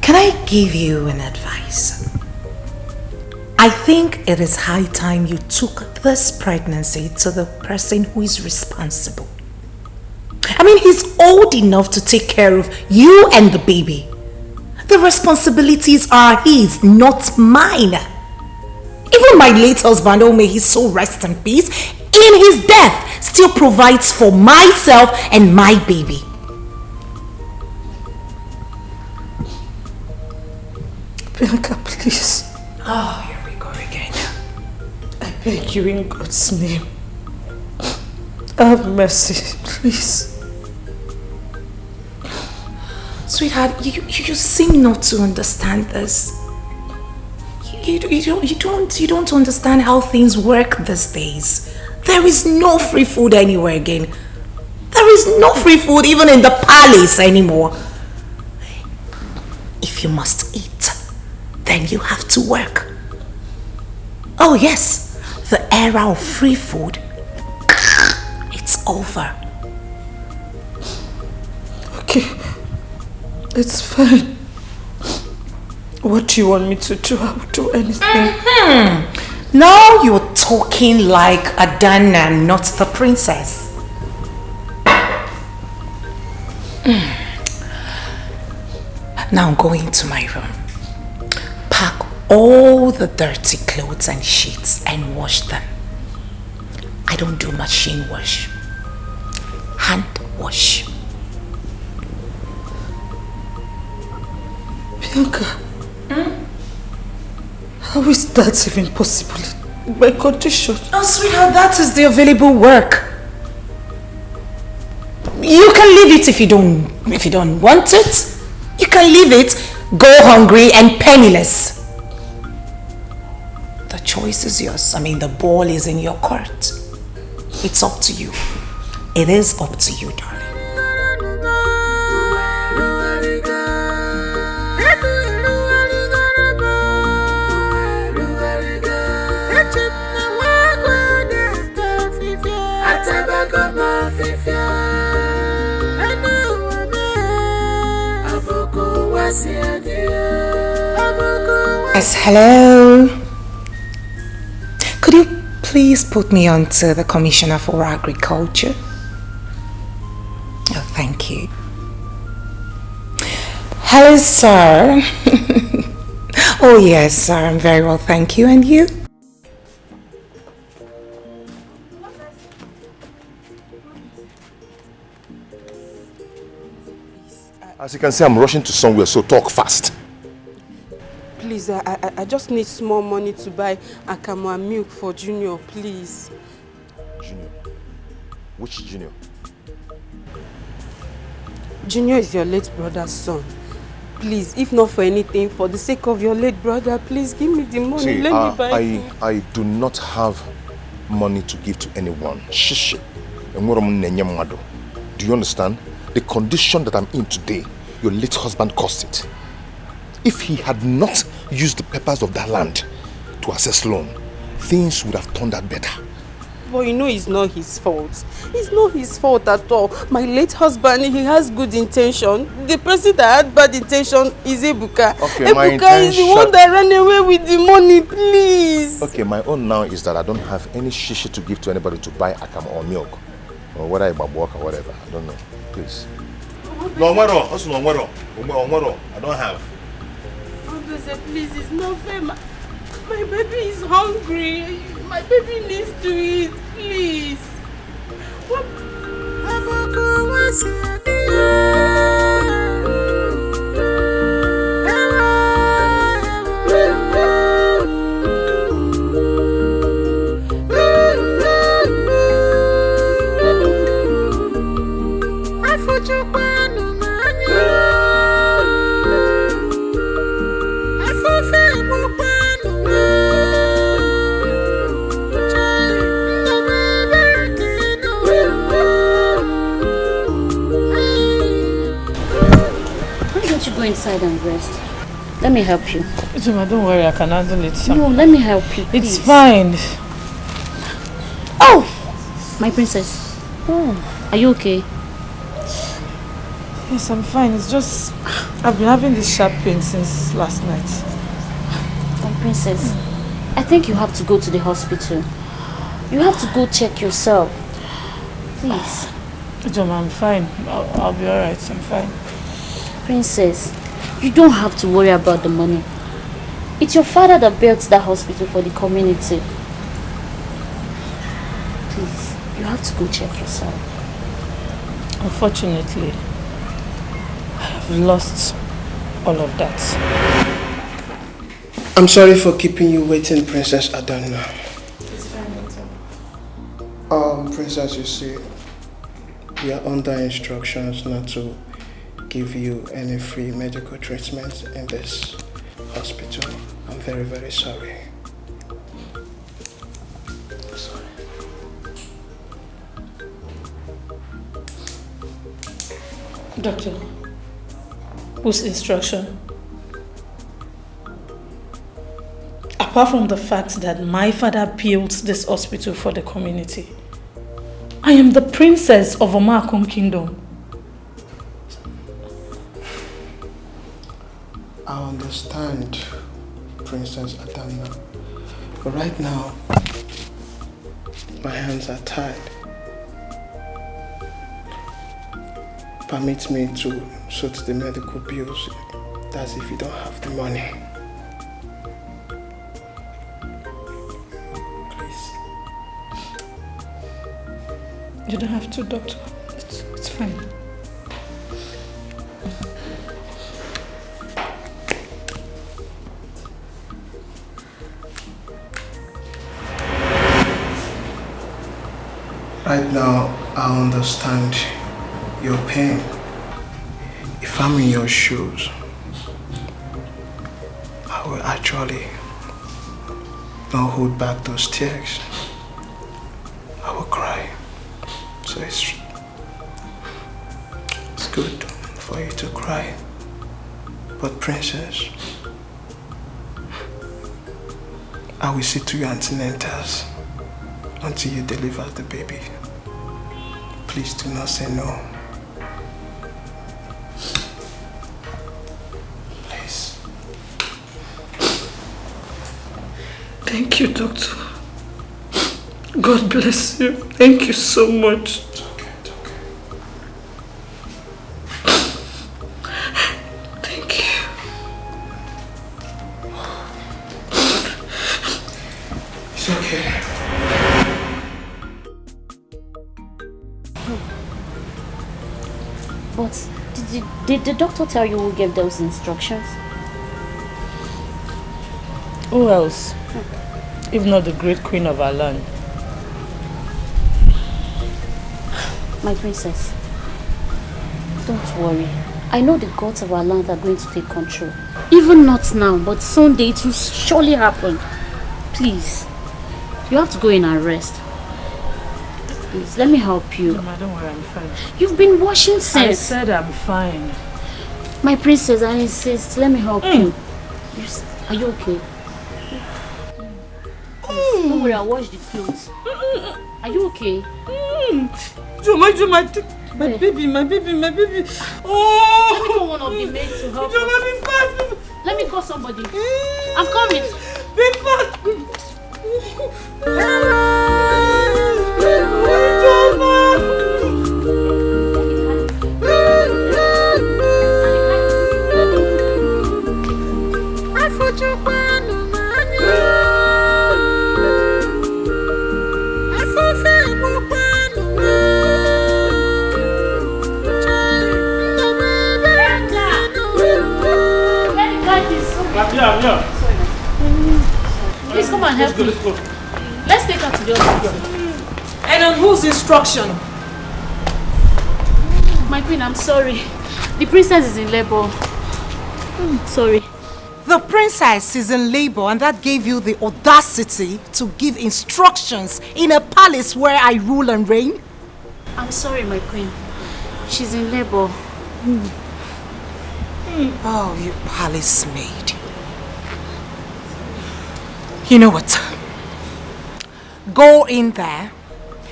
S2: Can I give you an advice? I think it is high time you took this pregnancy to the person who is responsible. I mean, he's old enough to take care of you and the baby. The responsibilities are his, not mine. Even my late husband, oh may his soul rest in peace, in his death still provides for myself and my baby.
S13: Bianca, please.
S2: Oh, here we go again.
S13: I beg you in God's name. Have mercy, please.
S2: Sweetheart, you seem not to understand this. You don't understand how things work these days. There is no free food anywhere again. There is no free food even in the palace anymore. If you must eat, then you have to work. Oh yes, the era of free food, it's over.
S13: Okay, it's fine. What do you want me to do? I'll do anything.
S2: Now you're talking like a Dana, not the princess. Now go into my room. Pack all the dirty clothes and sheets and wash them. I don't do machine wash. Hand wash.
S13: Bianca, how is that even possible in my condition?
S2: Oh, sweetheart, that is the available work. You can leave it if you don't want it. You can leave it, go hungry and penniless. The choice is yours. I mean, the ball is in your court. It's up to you. It is up to you, darling. Yes, hello. Could you please put me on to the Commissioner for Agriculture? Oh, thank you. Hello, sir. Oh, yes, sir. I'm very well, thank you. And you?
S1: As you can see, I'm rushing to somewhere, so talk fast.
S10: Please, I just need small money to buy akamu and milk for Junior, please.
S1: Junior? Which Junior?
S10: Junior is your late brother's son. Please, if not for anything, for the sake of your late brother, please give me the money.
S1: See,
S10: let me buy food.
S1: I do not have money to give to anyone. Shishi. Do you understand? The condition that I'm in today, your late husband caused it. If he had not used the papers of that land to assess loan, things would have turned out better.
S10: But you know it's not his fault. It's not his fault at all. My late husband, he has good intention. The person that had bad intention is Ebuka.
S1: Okay,
S10: Ebuka is the one that ran away with the money, please.
S1: Okay, my own now is that I don't have any shishi to give to anybody to buy akam or milk. Or whether I work or whatever. I don't know. Please. No, I don't have.
S10: Please, it's not fair. My baby is hungry. My baby needs to eat, please.
S21: Go inside and rest. Let me help you.
S13: Ijoma, don't worry, I can handle it.
S21: No, let me help you, please.
S13: It's fine.
S21: Oh! My princess. Oh, are you okay?
S13: Yes, I'm fine. It's just I've been having this sharp pain since last night.
S21: My princess, I think you have to go to the hospital. You have to go check yourself. Please.
S13: Ijoma, I'm fine. I'll be alright. I'm fine.
S21: Princess, you don't have to worry about the money. It's your father that built that hospital for the community. Please, you have to go check yourself.
S2: Unfortunately, I have lost all of that.
S16: I'm sorry for keeping you waiting, Princess Adana.
S21: It's fine, Doctor.
S16: Princess, you see, we are under instructions not to give you any free medical treatment in this hospital. I'm very, very sorry.
S21: I'm sorry.
S2: Doctor, whose instruction? Apart from the fact that my father built this hospital for the community, I am the princess of Omakum Kingdom.
S16: I understand, Princess Adana. But right now, my hands are tied. Permit me to sort the medical bills. That's if you don't have the money.
S2: You don't have to, Doctor. It's fine.
S16: Right now, I understand your pain. If I'm in your shoes, I will actually not hold back those tears. I will cry. So it's good for you to cry. But Princess, I will see to your antenatals until you deliver the baby. Please do not say no. Please.
S2: Thank you, Doctor. God bless you. Thank you so much.
S16: It's okay, it's okay.
S2: Thank you.
S16: It's okay.
S21: But did the doctor tell you who gave those instructions?
S2: Who else? If not the great queen of our land.
S21: My princess, don't worry. I know the gods of our land are going to take control. Even not now, but someday it will surely happen. Please, you have to go in and rest. Please, let me help you.
S2: Mama, don't worry, I'm fine.
S21: You've been washing since.
S2: I said I'm fine.
S21: My princess, I insist. Let me help you. Are you okay? Don't worry, I'll wash the clothes. Are you okay?
S2: My baby.
S21: Oh! Let me call one of the maids to help us. Let me call somebody. I'm coming.
S2: Be fast.
S18: I'm here.
S21: Please come and help me. Let's take her to the hospital.
S2: And on whose instruction?
S21: My queen, I'm sorry. The princess is in labor. Sorry.
S2: The princess is in labor, and that gave you the audacity to give instructions in a palace where I rule and reign?
S21: I'm sorry, my queen. She's in labor.
S2: Oh, you palace maid. You know what? Go in there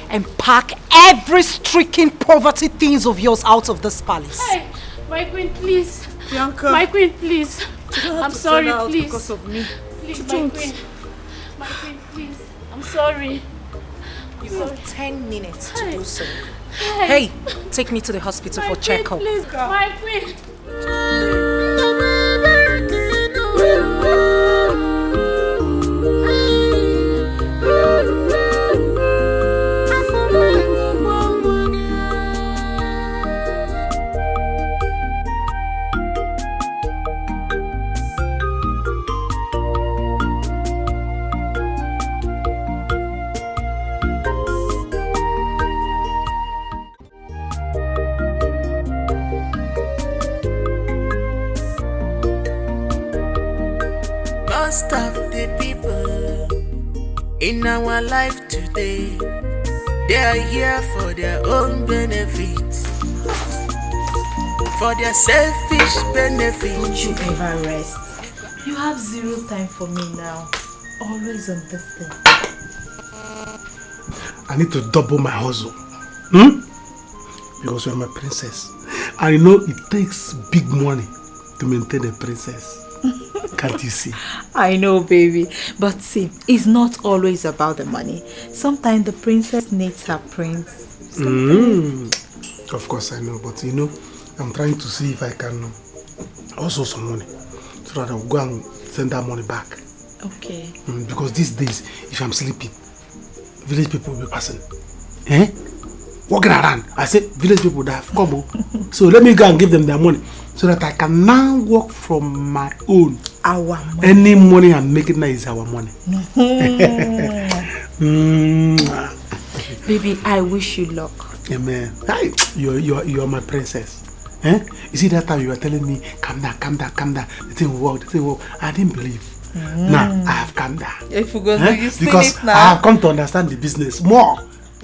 S2: and pack every stricken poverty things of yours out of this palace.
S21: Hey, my queen, please.
S2: Bianca.
S21: My queen, please. I'm sorry, please.
S2: Because of me.
S21: Please, my queen. My queen, please. I'm sorry.
S2: You have 10 minutes to do so.
S21: Hey,
S2: take me to the hospital
S21: my
S2: for checkup.
S21: Please, my queen.
S12: most of the people in our life today, they are here for their own benefit, for their selfish benefit.
S2: Don't you ever rest. You have zero time for me now. Always on this thing.
S15: I need to double my hustle. Because you're my princess. I know it takes big money to maintain a princess. Can't you see?
S2: I know, baby. But see, it's not always about the money. Sometimes the princess needs her prince.
S15: Of course I know, but you know, I'm trying to see if I can also some money so that I'll go and send that money back.
S2: Okay.
S15: Because these days, if I'm sleeping, village people will be passing. Eh? Walking around. I say, village people that have come. So let me go and give them their money so that I can now work from my own.
S2: Our money.
S15: Any money I'm making now is our money.
S2: Baby, I wish you luck.
S15: Amen. Hey, you're my princess. Eh? You see that time you were telling me, calm down. The thing will work. I didn't believe. Now I have calmed down.
S2: If you go, you see
S15: because
S2: it now.
S15: I have come to understand the business more.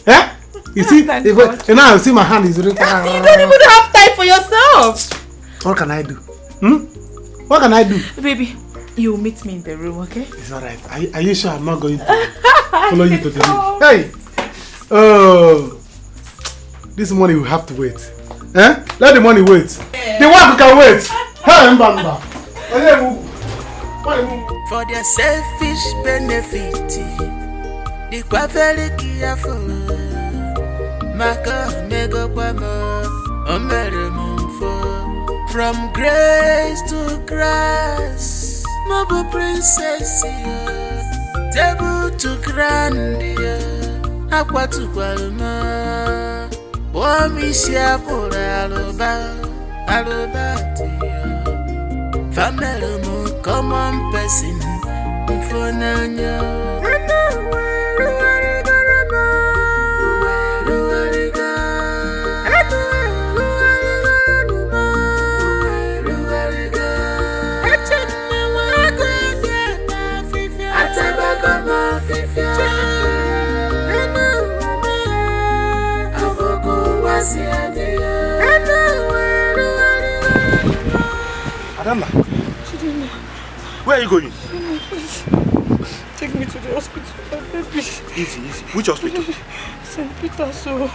S15: Eh? You see, and now I see my hand is really.
S2: You don't even have time for yourself.
S15: What can I do? What can I do?
S2: Baby, you meet me in the room, okay?
S15: It's alright. Are you sure I'm not going to follow you to the room? Hey! Oh, this money will have to wait. Eh? Let the money wait. The work can wait. Hey, Mbamba.
S12: For their selfish benefit, the kwa very careful. Maka mego kwamo, omere mumfo. From grace to grass, Mobo princess, table to grandia, aqua to Gualma, Wamisia for Alobati, family mo common person, for Nanya.
S17: Adama, where are you going?
S11: Take me to the hospital, baby.
S17: Easy. Which hospital?
S11: St. Peter's. So.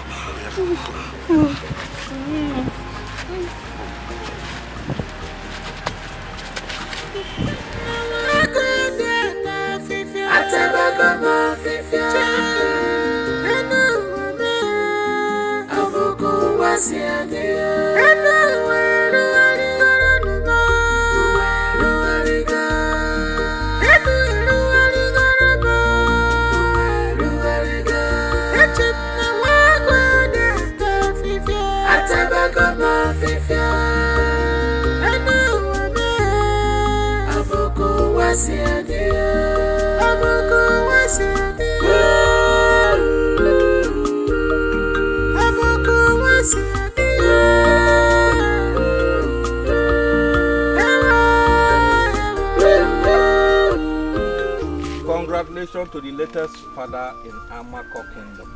S7: Congratulations to the latest father in Amako Kingdom.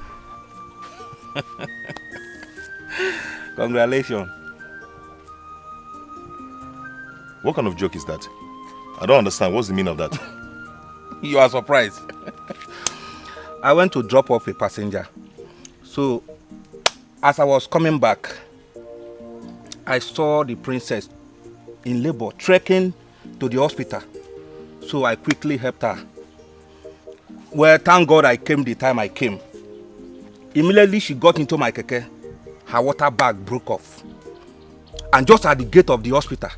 S17: Congratulations. What kind of joke is that? I don't understand. What's the meaning of that?
S7: You are surprised. I went to drop off a passenger. So, as I was coming back, I saw the princess in labor, trekking to the hospital. So I quickly helped her. Well, thank God I came the time I came. Immediately she got into my keke. Her water bag broke off. And just at the gate of the hospital,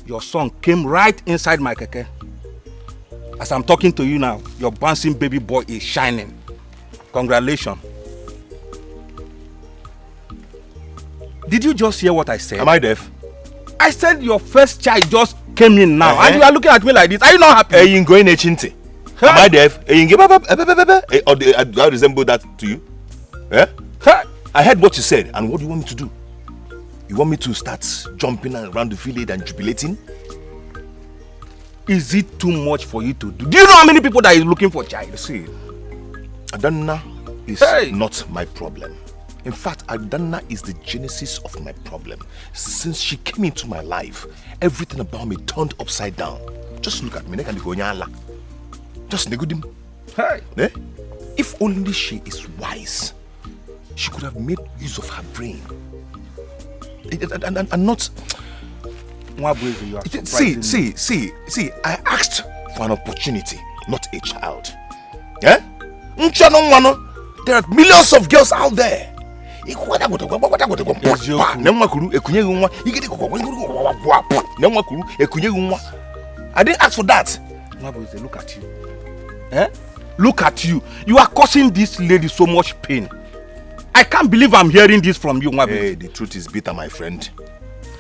S7: your son came right inside my keke. As I'm talking to you now, your bouncing baby boy is shining. Congratulations. Did you just hear what I said?
S17: Am I deaf?
S7: I said your first child just came in now, and you are looking at me like this. Are you not happy?
S17: Hey, you going chinti? Am I deaf? Hey, do I resemble that to you? Eh? I heard what you said, and what do you want me to do? You want me to start jumping around the village and jubilating? is it too much for you to do? Do you know how many people that is looking for child?
S1: See, Adanna is not my problem. In fact, Adanna is the genesis of my problem. Since she came into my life, everything about me turned upside down. Just look at me. Just negudim.
S17: Hey.
S1: Eh? If only she is wise, she could have made use of her brain. And not... See, I asked for an opportunity, not a child. Eh? There are millions of girls out there. I didn't ask for that.
S17: Look at you. Eh? Look at you. You are causing this lady so much pain. I can't believe I'm hearing this from you, Mwabu.
S1: Hey, the truth is bitter, my friend.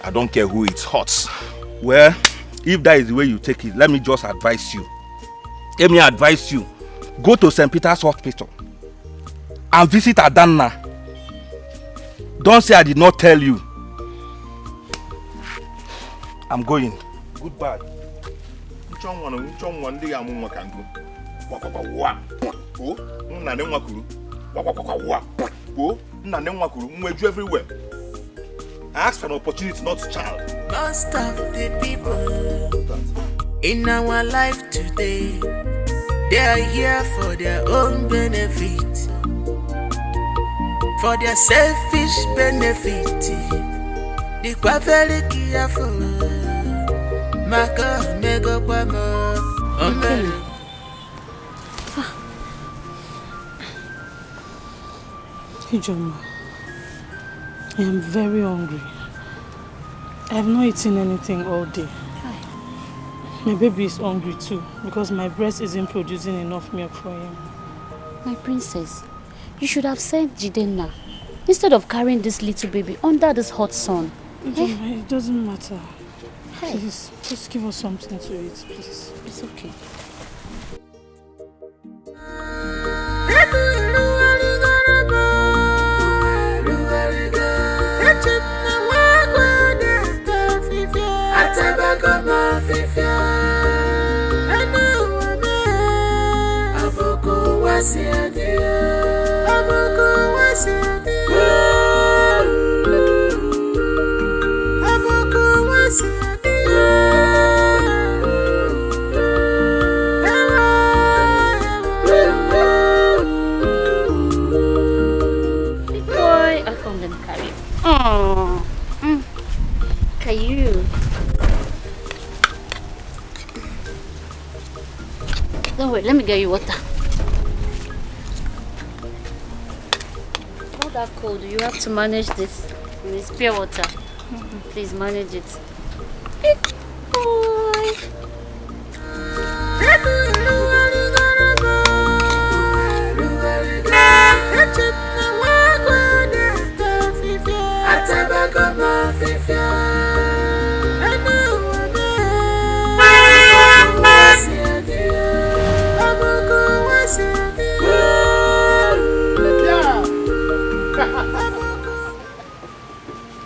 S1: I don't care who it hurts.
S17: Well, if that is the way you take it, let me just advise you. Let me advise you. Go to St. Peter's Hospital and visit Adanna. Don't say I did not tell you. I'm going. Goodbye.
S1: Everywhere. I asked for an opportunity, not a child.
S12: Most of the people in our life today, they are here for their own benefit, for their selfish benefit. They are very careful. Maka mego kwamo.
S13: Ijoma, I am very hungry. I have not eaten anything all day. My baby is hungry too because my breast isn't producing enough milk for him.
S21: My princess, you should have sent Jidenna instead of carrying this little baby under this hot sun.
S13: Ijoma, it doesn't matter.
S21: Hey.
S13: Please, just give us something to eat, please.
S21: It's okay. Don't worry, let me get you water. Not that cold, you have to manage this. It's pure water. Please manage it. Big boy.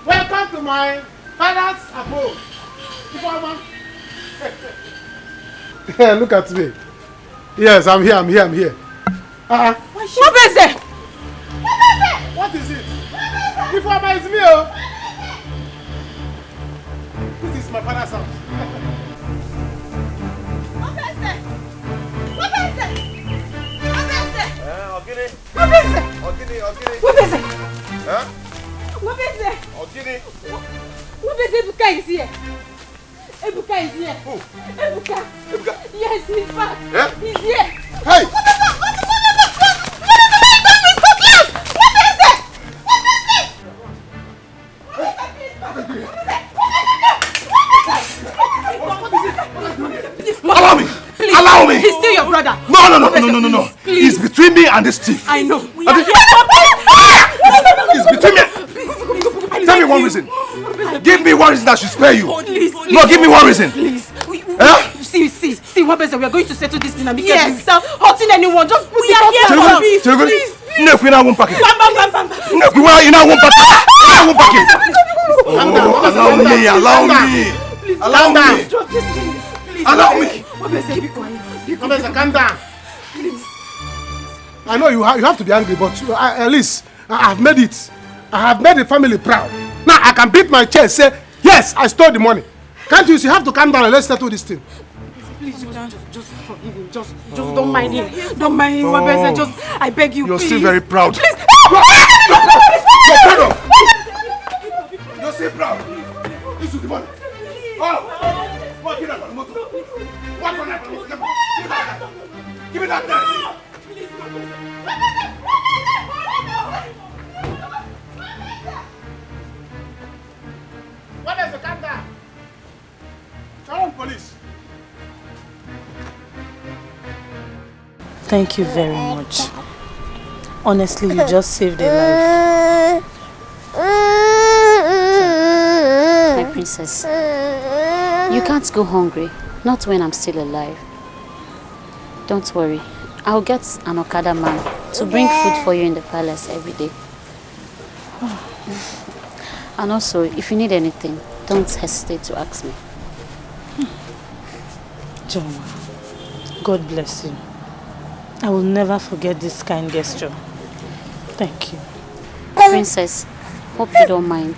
S22: Welcome to my father's abode.
S8: Look at me. Yes, I'm here.
S22: What is it? What is it? Ifeoma is me, oh. This is my father's house.
S11: Ebuka is here. Ebuka is here. Who? Ebuka. Yes, he's back. Yeah? He's here.
S22: Hey!
S1: Allow me! Please. Allow me!
S2: He's still your brother.
S1: No. It's between me and this thief.
S2: I know.
S1: It's between me. Tell me one reason. Give me one reason that should spare you.
S2: Please.
S1: No, give me one reason.
S2: Please. See, what better? We are going to settle this thing and because without hurting anyone. Just we are here for peace. Please.
S1: No, we not won't pack it. No, we won't pack it. Allow me.
S22: Allow me.
S2: Please.
S15: Allow me.
S11: Wabese, be quiet.
S15: Wabese, calm down. Please. I know you have to be angry, but at least I have made it. I have made the family proud. Now I can beat my chest, say, yes, I stole the money. Can't you? You have to calm down and let's settle this thing.
S11: Please, just forgive him. Just don't mind him. Don't mind him, Wabese. Just, I beg you,
S15: You're
S11: please.
S15: still very proud.
S11: Please.
S15: You're proud of. You're still proud. This is the money. Oh! What? Give me that motor. What on that? Give me that thing. What is the calm? Call police.
S13: Thank you very much. Honestly, you just saved a life.
S21: My princess, you can't go hungry. Not when I'm still alive. Don't worry. I'll get an Okada man to bring food for you in the palace every day. And also, if you need anything, don't hesitate to ask me.
S13: John, God bless you. I will never forget this kind gesture. Thank you.
S21: Princess, hope you don't mind.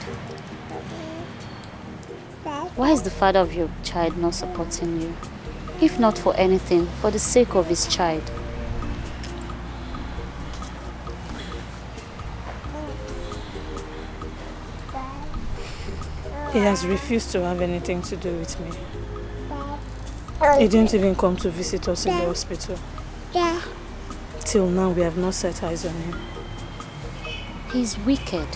S21: Why is the father of your child not supporting you? If not for anything, for the sake of his child.
S13: He has refused to have anything to do with me. He didn't even come to visit us in the hospital. Till now, we have not set eyes on him.
S21: He's wicked.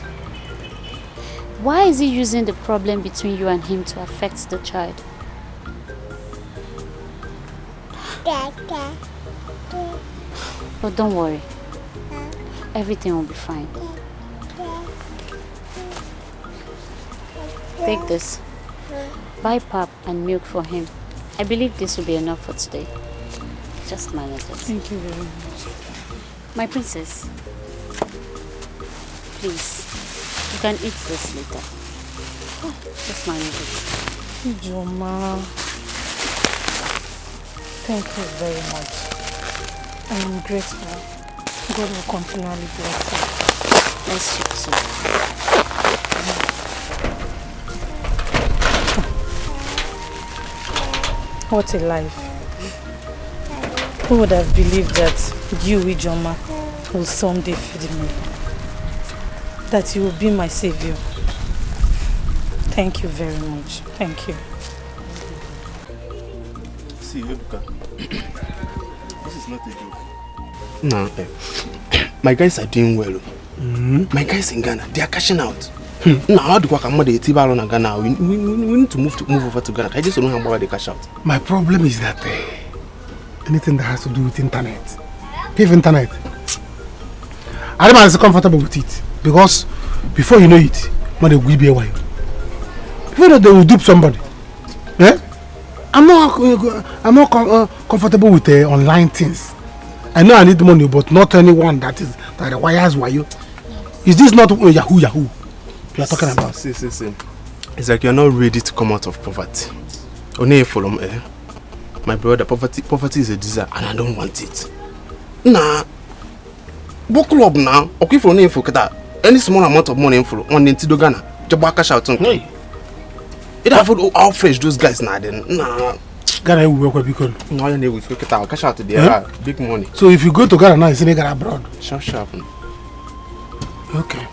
S21: Why is he using the problem between you and him to affect the child? But don't worry. Everything will be fine. Take this. Buy pap and milk for him. I believe this will be enough for today. Just manage it.
S13: Thank you very much.
S21: My princess, please, you can eat this later. Just manage it.
S13: Joma, thank you very much. I am grateful. God will continually bless you.
S21: Bless you too.
S13: What a life. Who would have believed that you, Ijoma, will someday feed me? That you will be my savior. Thank you very much. Thank you.
S8: See, Ebuka, this is not a joke. No, my guys are doing well. My guys in Ghana, they are cashing out. Now, how do I come to Ghana? We need to move over to Ghana. I just don't know how they cash out.
S15: My problem is that anything that has to do with internet, pay internet, I don't am comfortable with it because before you know it, money will be away. Before you know, they will dupe somebody. Eh? I'm not comfortable with online things. I know I need money, but not anyone that requires wayo. Is this not Yahoo? You are talking about?
S8: See. It's like you're not ready to come out of poverty. Only from my brother, poverty is a disease and I don't want it. Nah. Book club now. Okay for any small amount of money inflow on into Ghana. Just cash out on. Hey. It have all fresh those guys now then. Nah.
S15: Ghana will work because
S8: no, you need to get out. Cash out there. Big money.
S15: So if you go to Ghana now, it's in Ghana abroad.
S8: Sharp.
S15: Okay.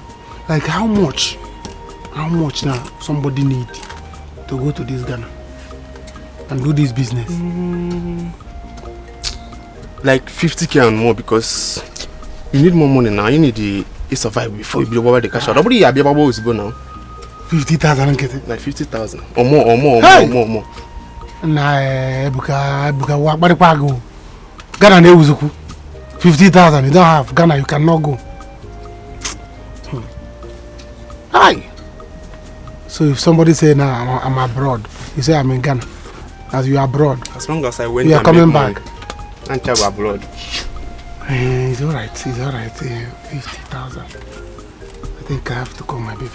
S15: Like how much now somebody need to go to this Ghana and do this business?
S8: Like 50k and more because you need more money now. You need to survive before you be over the cash out. Nobody be able to go now.
S15: 50,000 and get it.
S8: Like 50,000 or more.
S15: Nah, Ebuka, what go? Ghana ne uzuku. 50,000 you don't have. Ghana you cannot go. Hi. So if somebody say now I'm abroad, you say I'm in Ghana. As you are abroad.
S8: As long as I went,
S15: you are coming back.
S8: And travel abroad.
S15: It's alright. 50,000. I think I have to call my baby.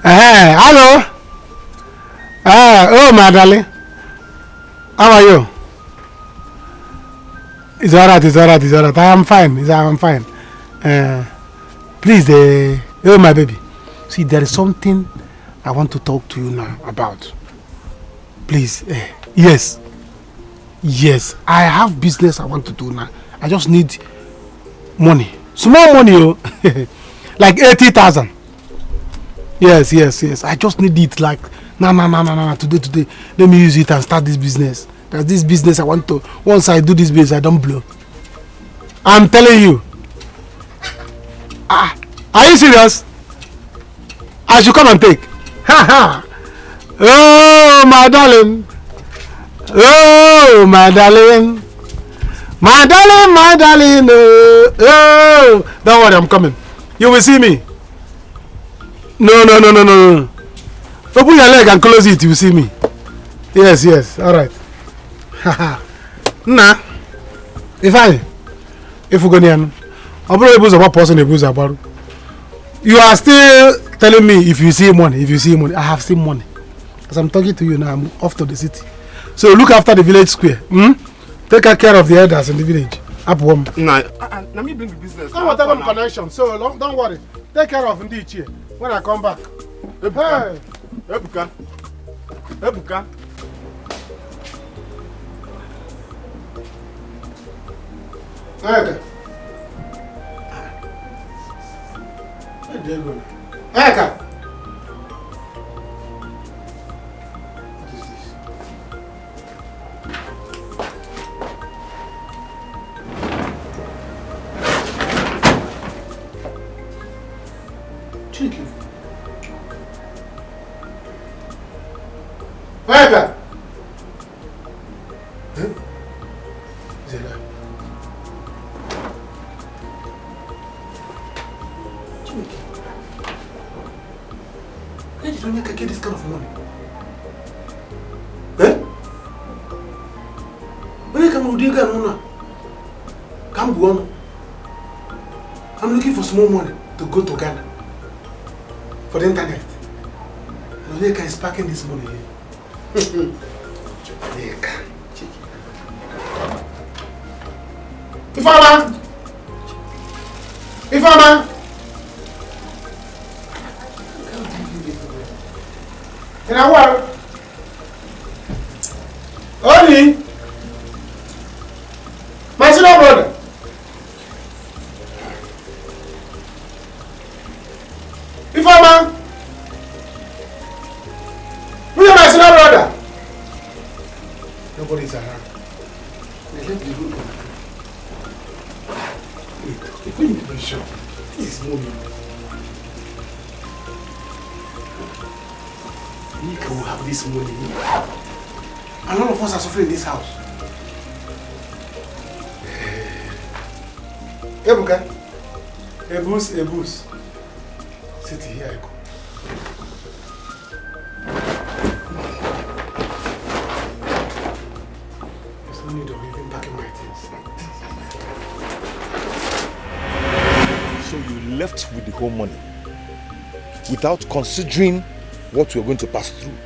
S14: Hello. Oh, my darling. How are you? It's alright. I'm fine. Please, oh, my baby. See, there is something I want to talk to you now about. Please, yes, I have business I want to do now. I just need money, small money, oh, like 80,000. Yes. I just need it like no. Today. Let me use it and start this business. There's this business I want to. Once I do this business, I don't blow. I'm telling you. Are you serious? I should come and take. Oh, my darling. Oh, don't worry, I'm coming. You will see me. No. Open your leg and close it, you will see me. Yes, alright. Nah. If we go near, you are still telling me if you see money. I have seen money. As I'm talking to you now, I'm off to the city. So look after the village square. Take care of the elders in the village. Up home.
S15: Nah, let me bring the business.
S14: Come on, tell them connection. So don't worry. Take care of Ndichie when I come back.
S15: Ebuka.
S14: Eka. Eka. What is this? Eka. Zela. Where did Onyeka get this kind of money? Onyeka Mudiga Nuna. Come go on. I'm looking for small money to go to Ghana for the internet. Onyeka is packing this money here. Onyeka. Ifama! In a while. Only my senior brother. Ifama! Who is my senior brother? Nobody's around. They left the room. Let me be sure. This is mommy. Nika will have this money. And all of us are suffering in this house. Ebuka. Ebus. Sit here, I go. There's no need of even packing my things.
S1: So you left with the whole money without considering what we're going to pass through.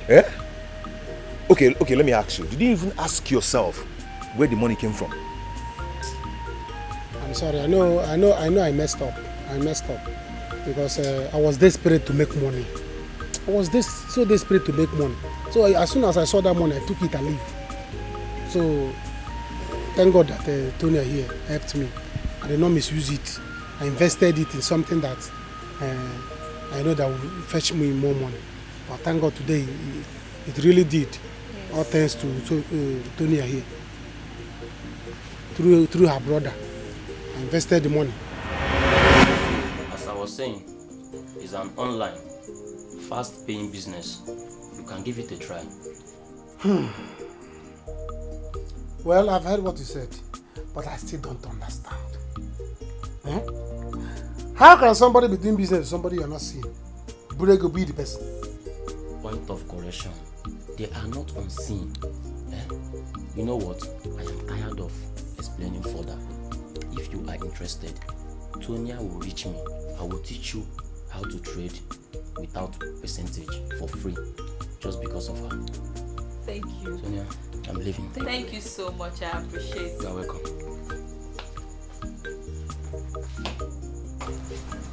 S1: Eh? Okay, let me ask you. Did you even ask yourself where the money came from?
S14: I'm sorry, I know I messed up. Because I was desperate to make money. So desperate to make money. So as soon as I saw that money, I took it and leave. So thank God that Tonya here helped me. I did not misuse it. I invested it in something that I know that will fetch me more money. But thank God today it really did. Yes. All thanks to Tonya here. Through her brother. I invested the money.
S20: As I was saying, it's an online, fast-paying business. You can give it a try.
S14: Well, I've heard what you said, but I still don't understand. How can somebody be doing business with somebody you're not seeing? Burego be the person.
S20: Point of correction. They are not unseen. You know what? I am tired of explaining further. If you are interested, Tonya will reach me. I will teach you how to trade without percentage for free just because of her.
S9: Thank you.
S20: Sonia, I'm leaving.
S9: Thank you so much. I appreciate it.
S20: You are welcome.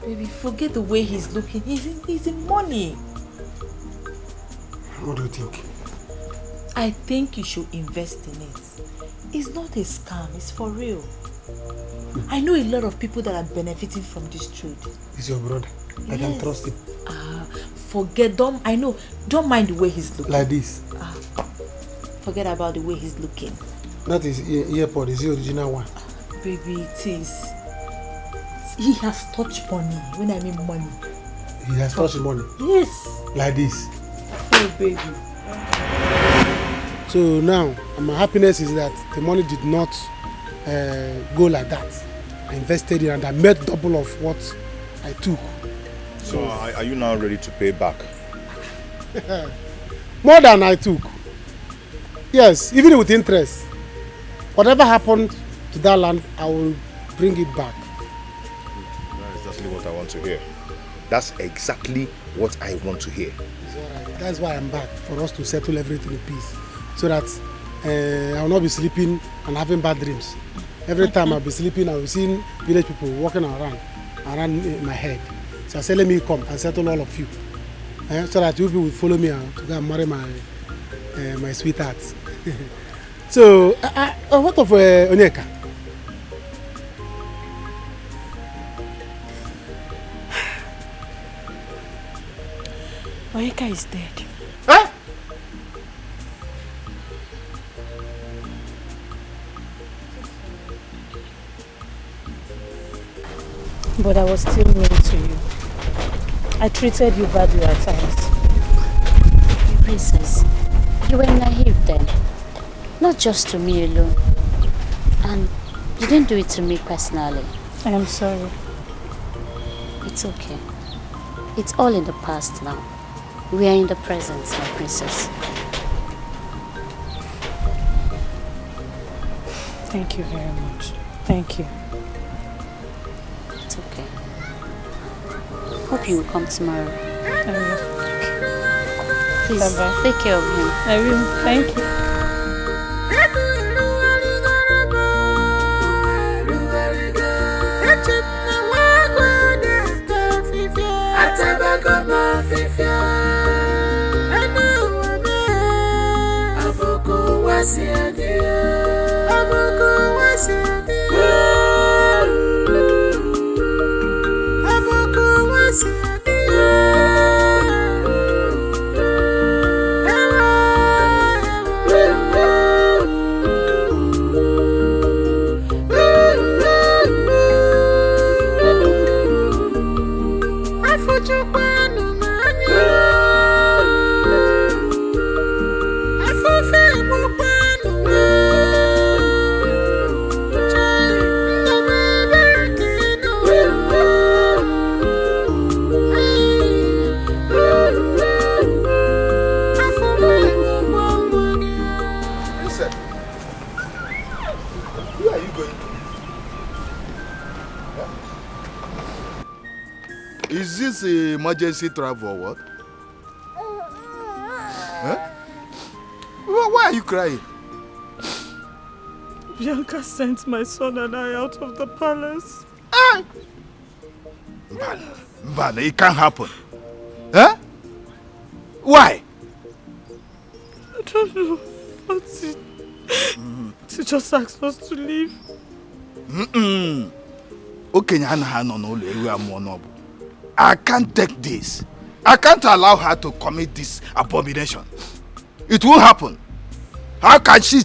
S9: Baby, forget the way he's looking. He's in money.
S14: What do you think?
S9: I think you should invest in it. It's not a scam. It's for real. I know a lot of people that are benefiting from this trade.
S14: He's your brother. I can trust him.
S9: Forget them. I know. Don't mind the way he's looking.
S14: Like this.
S9: Forget about the way he's looking.
S14: That is earpod. Is the original one.
S9: Baby, it is. He has touched money. When I mean money.
S14: He has touched money?
S9: Yes.
S14: Like this.
S9: Oh, baby.
S14: So now, my happiness is that the money did not go like that. I invested in and I made double of what I took.
S1: So are you now ready to pay back?
S14: More than I took. Yes, even with interest. Whatever happened to that land, I will bring it back.
S1: That's exactly what I want to hear. That's exactly what I want to hear.
S14: That's why I'm back, for us to settle everything in peace. So that I will not be sleeping and having bad dreams. Every time I'll be sleeping, I'll be seeing village people walking around in my head. So I say, let me come and settle all of you. So that you people will follow me to go and marry my sweetheart. So, what of Onyeka?
S9: Onyeka is dead.
S14: Huh?
S13: But I was still mean to you. I treated you badly at times.
S21: Princess, you were naive then. Not just to me alone. And you didn't do it to me personally.
S13: I am sorry.
S21: It's okay. It's all in the past now. We are in the present, my princess.
S13: Thank you very much. Thank you.
S21: It's okay. Hope you will come tomorrow.
S13: I will.
S21: Please,
S13: Bye-bye.
S21: take care of him.
S13: I will. Thank you.
S3: Is this emergency travel or what? Huh? Why are you crying?
S10: Bianca sent my son and I out of the palace.
S3: Mbana, it can't happen. Huh? Why?
S10: I don't know. But she just asked us to leave.
S3: I can't take this. I can't allow her to commit this abomination. It won't happen. How can she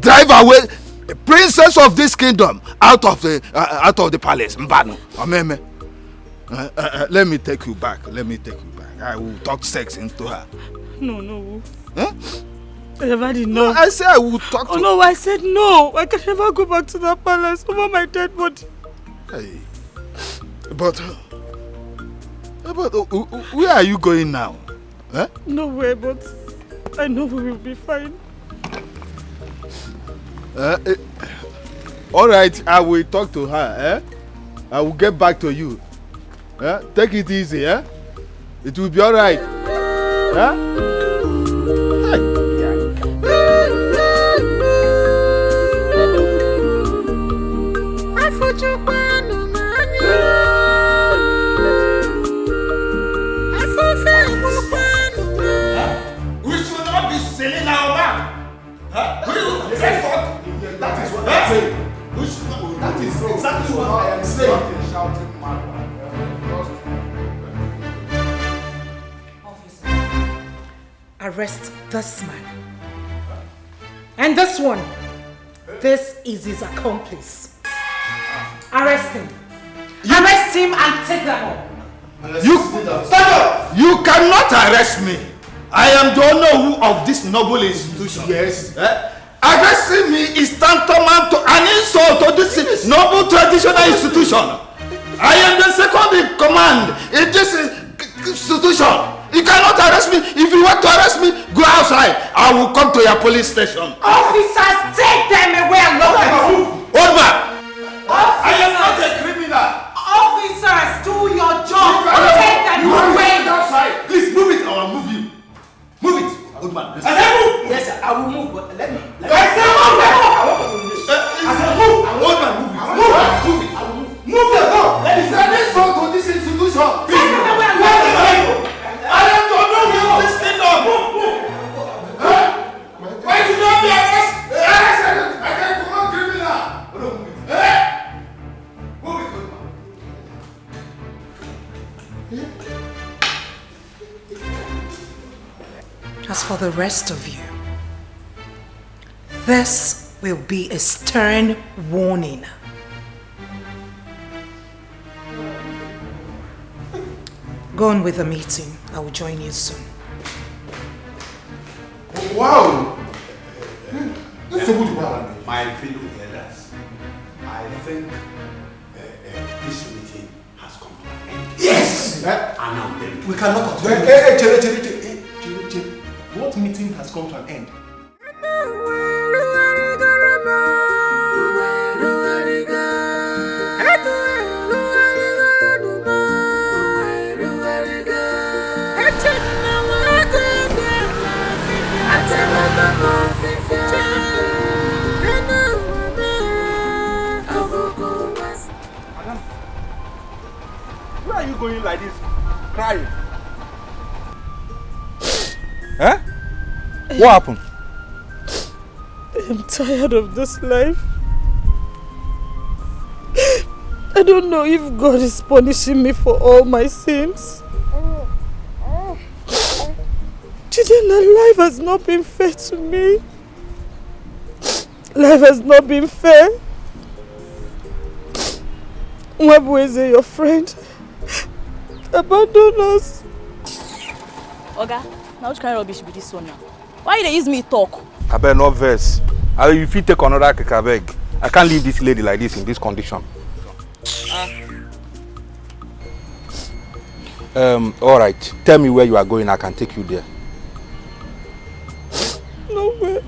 S3: drive away the princess of this kingdom out of the palace? Mbano, Ameme. Let me take you back. Let me take you back. I will talk sex into her.
S10: No.
S3: Huh?
S10: I have had enough.
S3: No, I said I will talk to...
S10: Oh no, I said no. I can never go back to that palace over my dead body.
S3: Hey. But where are you going now? Huh?
S10: Nowhere, but I know we will be fine.
S3: All right, I will talk to her. I will get back to you. Take it easy, It will be all right.
S7: We should not be selling our man. That
S3: is what I'm saying. That is exactly what I am saying.
S2: Arrest this man. And this one. This is his accomplice. Arrest him. Arrest him and take them all.
S7: You cannot arrest me. I am the owner of this noble institution.
S3: Yes.
S7: Arresting me is tantamount to an insult to this noble traditional institution. I am the second in command in this institution. You cannot arrest me. If you want to arrest me, go outside. I will come to your police station.
S2: Officers, take them away and lock them up.
S7: Old man. I am not a criminal.
S2: Officers, do your job. Take them away.
S7: Outside. Please move it or I'll move you. Move it, old man.
S22: I said move. Yes, sir. I will move, but let me.
S7: I said move. I said move. Old man, move it. Move it. Move the door. Let me. It's an insult to this institution. Take them away. I am to know you this kingdom. Why should not be arrested? I can command criminal. Move it, old man.
S2: As for the rest of you, this will be a stern warning. Go on with the meeting. I will join you soon.
S3: Wow!
S4: My fellow elders, I think this meeting has come to an end.
S15: Yes!
S4: And I'm then.
S15: We cannot continue. What meeting has come to an end?
S17: Where are you going like this? Crying? Eh? What happened?
S10: I'm tired of this life. I don't know if God is punishing me for all my sins. Chidena, life has not been fair to me. Life has not been fair. Mwabweze, your friend, abandoned us.
S6: Oga, now which kind of rubbish be this one now? Why they use me talk?
S17: I better not verse. If you take another cake, I beg. I can't leave this lady like this in this condition. Alright. Tell me where you are going, I can take you there.
S10: Nowhere.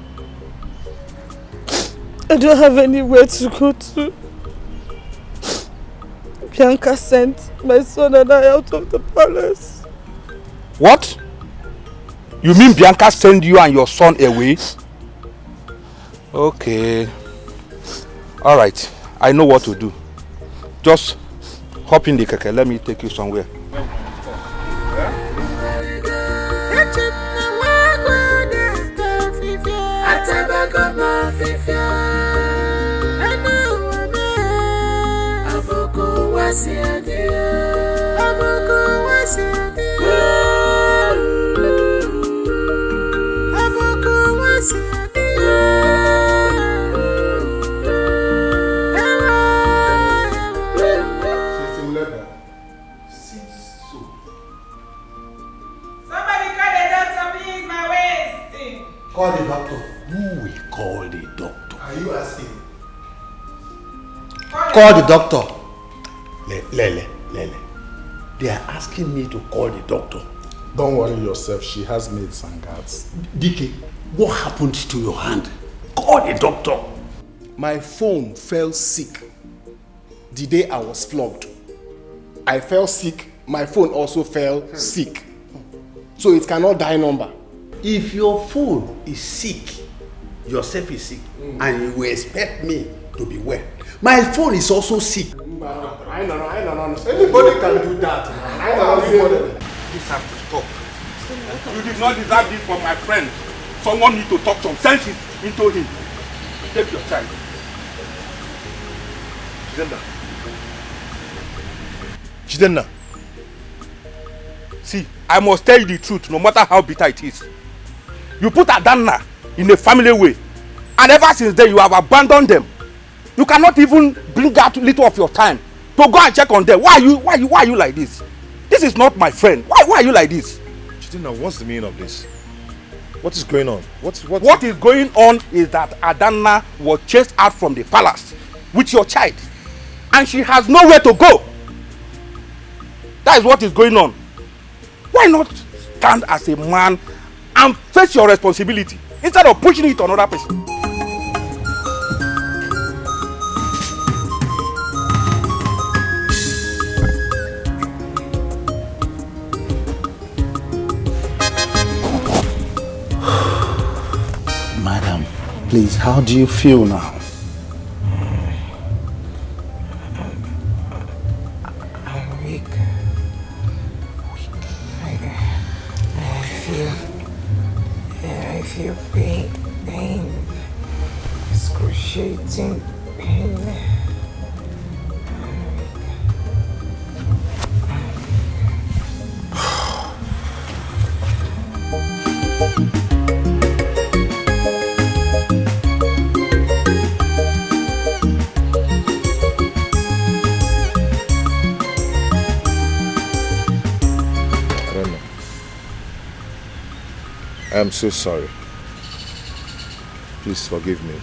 S10: I don't have anywhere to go to. Bianca sent my son and I out of the palace.
S17: What? You mean Bianca sent you and your son away? Okay. Alright. I know what to do. Just hop in the keke. Let me take you somewhere.
S4: Call the doctor. Who will call the doctor?
S15: Are you asking?
S4: Call the doctor. Lele. They are asking me to call the doctor.
S3: Don't worry yourself. She has maids and guards.
S4: DK, what happened to your hand? Call the doctor.
S15: My phone fell sick the day I was flogged. I fell sick, my phone also fell sick. So it cannot die number.
S4: If your phone is sick, yourself is sick, and you expect me to be well, my phone is also sick.
S15: I know. Anybody can do that. I know.
S17: This has to stop. You did not deserve this from my friend. Someone need to talk some sense into him. Take your child.
S1: Jidenna.
S17: See, I must tell you the truth, no matter how bitter it is. You put Adanna in a family way, and ever since then you have abandoned them. You cannot even bring out little of your time to go and check on them. Why are you like this? This is not my friend. Why are you like this?
S1: Jidenna, what's the meaning of this? What is going on?
S17: What is going on is that Adanna was chased out from the palace with your child, and she has nowhere to go. That is what is going on. Why not stand as a man and face your responsibility instead of pushing it on another person?
S3: Madam, please, how do you feel now?
S2: I'm weak. I feel pain, excruciating pain.
S1: I am so sorry. Please forgive me.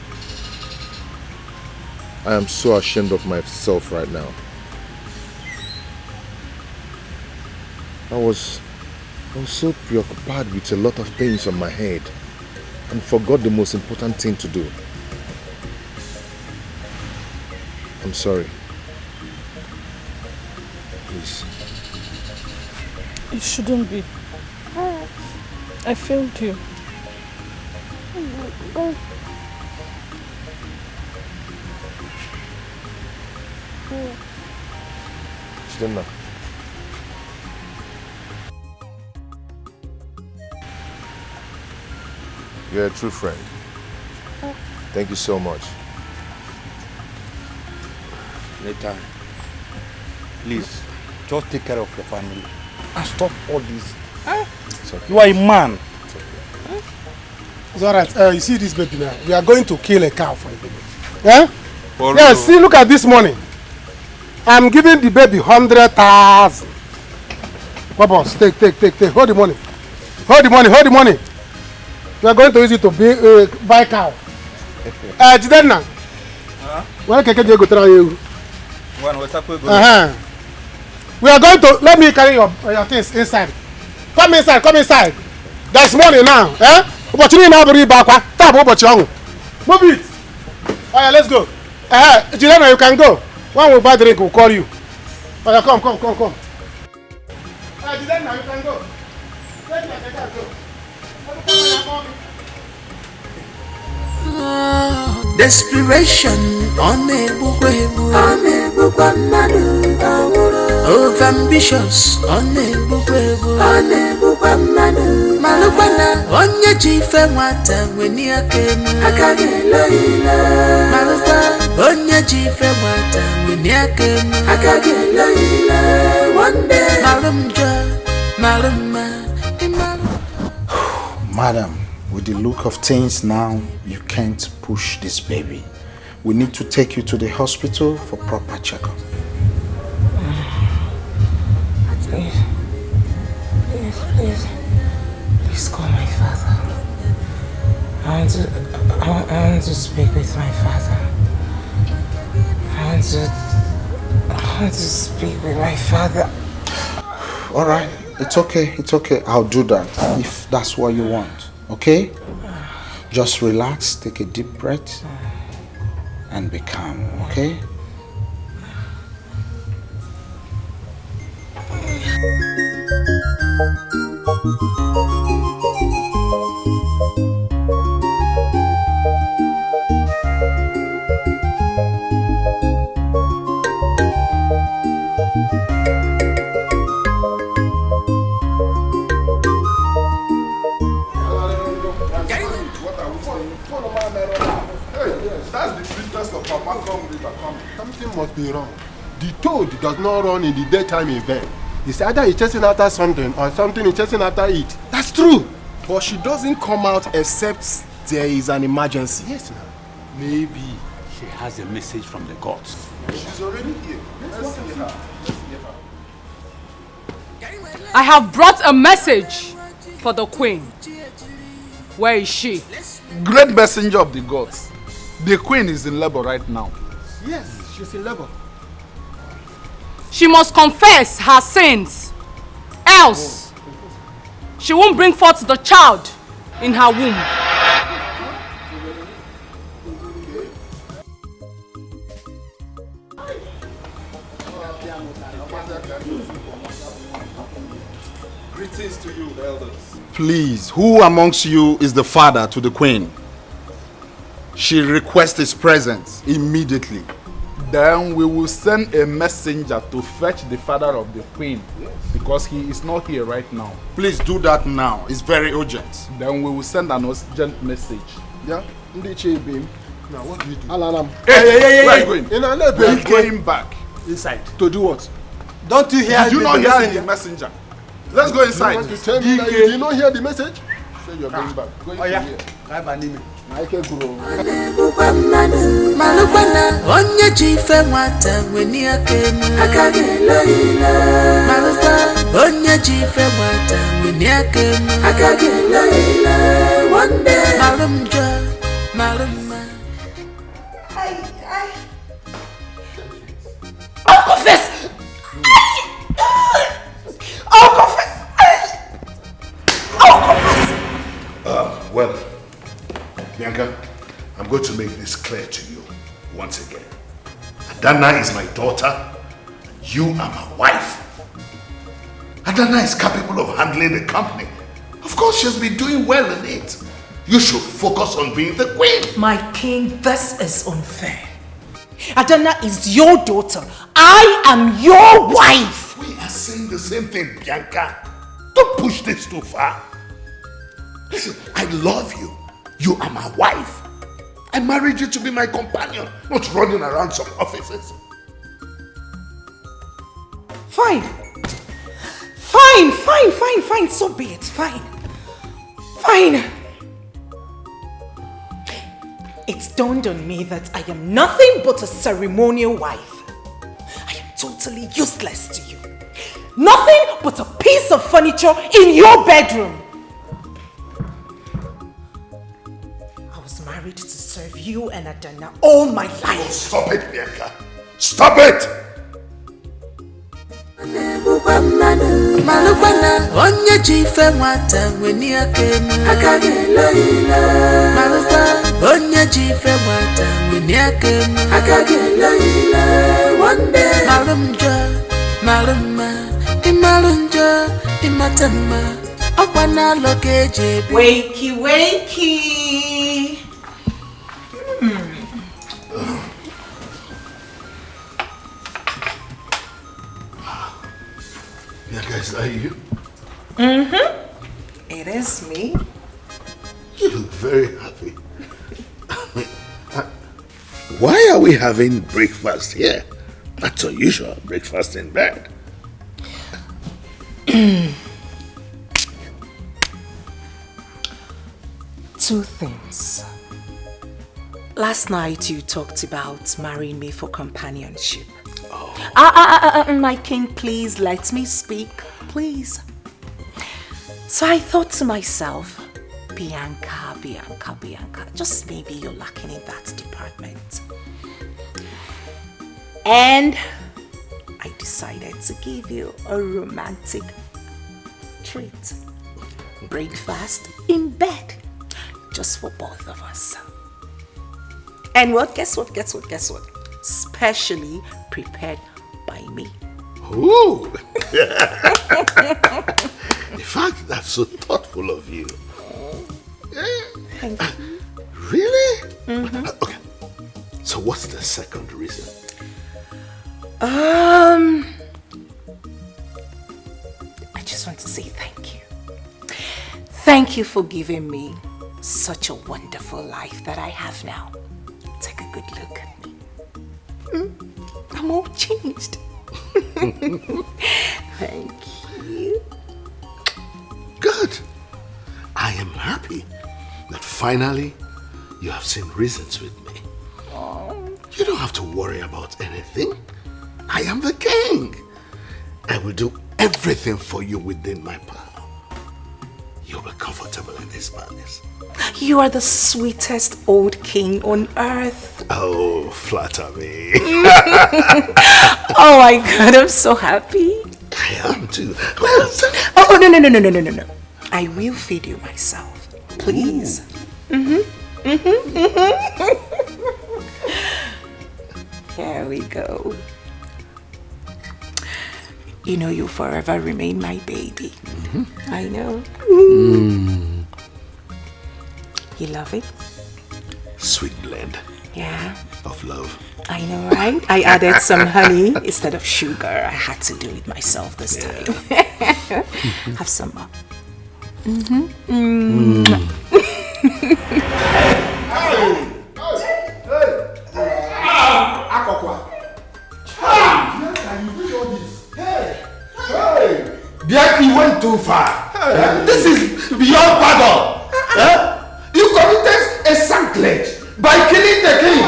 S1: I am so ashamed of myself right now. I was so preoccupied with a lot of things on my head and forgot the most important thing to do. I'm sorry. Please.
S10: It shouldn't be. I failed you.
S1: Jidenna. You're a true friend. Thank you so much.
S17: Later, please, just take care of your family and stop all this.
S1: Okay.
S17: You are a man.
S14: It's alright. You see this baby now? We are going to kill a cow for the baby. Yeah?
S17: For
S14: yes,
S17: real?
S14: see, look at this money. I'm giving the baby 100,000. Boss, take. Hold the money. Hold the money. We are going to use it to buy cow. Jidenna. When can you go try you? We are going to, let me carry your things inside. Come inside. There's money now. Opportunity now to back. Tap opportunity. Move it. Oh yeah, let's go. Jidenna, you can go. When we buy drink, we'll call you. Oh yeah, come. Jidenna, you can go.
S12: Desperation overambitious malukwana onye chife nwata weni akenu malukwa onye chife nwata weni akenu one day malumma.
S3: Madam, with the look of things now, you can't push this baby. We need to take you to the hospital for proper checkup.
S2: Please call my father. I want to speak with my father. I want to speak with my father.
S3: All right, it's okay. I'll do that if that's what you want. Okay? Just relax, take a deep breath, and be calm. Okay? yes, that's the business of Papa come river come.
S15: Something must be wrong. The toad does not run in the daytime event. It's either he's chasing after something or something is chasing after it. That's true. But she doesn't come out except there is an emergency.
S4: Yes, now. Maybe she has a message from the gods.
S3: She's already here. Let's see her.
S11: I have brought a message for the queen. Where is she?
S3: Great messenger of the gods. The queen is in labor right now.
S15: Yes, she's in labor.
S11: She must confess her sins. Else, she won't bring forth the child in her womb.
S3: Greetings to you, elders. Please, who amongst you is the father to the queen? She requests his presence immediately. Then we will send a messenger to fetch the father of the queen, because he is not here right now. Please do that now. It's very urgent. Then we will send an urgent message.
S15: Yeah? Now what do we do?
S3: Alanam. Hey, where are you going? We're going back.
S4: Inside.
S15: To do what?
S3: Don't you hear? Did you not hear the messenger? Let's go inside.
S15: You want to tell me that you did not hear the message?
S3: Say you're going back. Going
S4: oh, yeah.
S3: here.
S4: I have an email.
S12: Malukwana onye jife nwata weni akenu akagelo ile Malukwa onye jife nwata weni akenu akagelo ile one day malumma
S2: I'll confess. I'll confess. I'll confess.
S1: Well, Bianca, I'm going to make this clear to you once again. Adana is my daughter. You are my wife. Adana is capable of handling the company. Of course, she has been doing well in it. You should focus on being the queen.
S2: My king, this is unfair. Adana is your daughter. I am your wife.
S1: We are saying the same thing, Bianca. Don't push this too far. Listen, I love you. You are my wife. I married you to be my companion, not running around some offices.
S2: Fine. Fine. So be it. Fine. It's dawned on me that I am nothing but a ceremonial wife. I am totally useless to you. Nothing but a piece of furniture in your bedroom. Married to serve you and Adana all my life.
S1: Oh, stop it, Bianca. Stop it!
S12: Malukwana onye jife nwata weni akenu akagelo ile Malukwa onye jife nwata weni akenu akagelo ile one day malumma imalunjo imatama okwana lokeje
S2: wakey
S1: Bianca, is that you?
S2: It is me.
S1: You look very happy. Why are we having breakfast here? That's unusual, breakfast in bed.
S2: Two things. Last night you talked about marrying me for companionship. My king, please let me speak, please. So I thought to myself, Bianca, just maybe you're lacking in that department. And I decided to give you a romantic treat. Breakfast in bed, just for both of us. And what? Guess what? Specially prepared by me.
S1: Ooh! In fact, that's so thoughtful of you.
S2: Thank you.
S1: Really? Okay. So what's the second reason?
S2: I just want to say thank you. Thank you for giving me such a wonderful life that I have now. Take a good look at me. I'm all changed. Thank you.
S4: Good. I am happy that finally you have seen reasons with me. You don't have to worry about anything. I am the king. I will do everything for you within my power. You'll be comfortable in this palace.
S2: You are the sweetest old king on earth.
S4: Oh, flatter me.
S2: Oh my God, I'm so happy.
S4: I am too. Well,
S2: oh, no. I will feed you myself. Please. Here we go. You know you'll forever remain my baby. I know. You love it?
S4: Sweet blend.
S2: Yeah.
S4: Of love.
S2: I know, right? I added some honey instead of sugar. I had to do it myself this time. Have some more.
S7: Biaki went too far. This is beyond pardon. You committed a sacrilege by killing the king.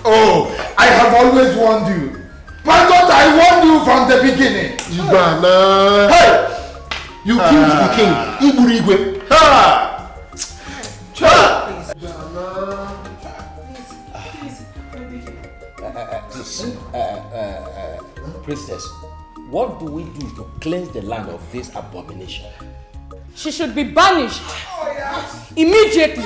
S7: Oh, I have always warned you. Why don't I warn you from the beginning?
S4: Ubah.
S7: Hey! You killed the king. Iburigwe.
S20: Princess, what do we do to cleanse the land of this abomination?
S11: She should be banished immediately.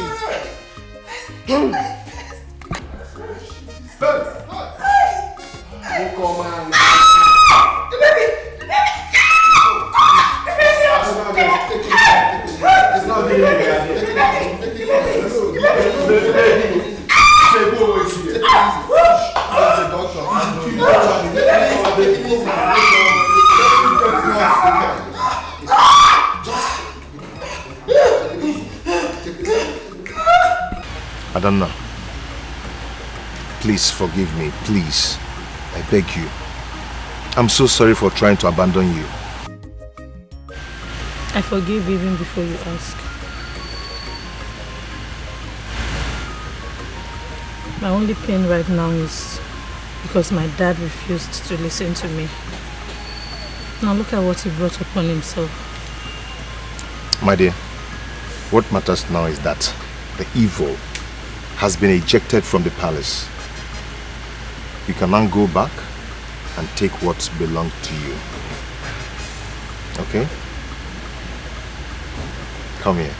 S1: Adanna, please forgive me, please. I beg you. I'm so sorry for trying to abandon you.
S13: I forgive even before you ask. My only pain right now is because my dad refused to listen to me. Now look at what he brought upon himself.
S1: My dear, what matters now is that the evil has been ejected from the palace. You can now go back and take what belonged to you. Okay? Come here.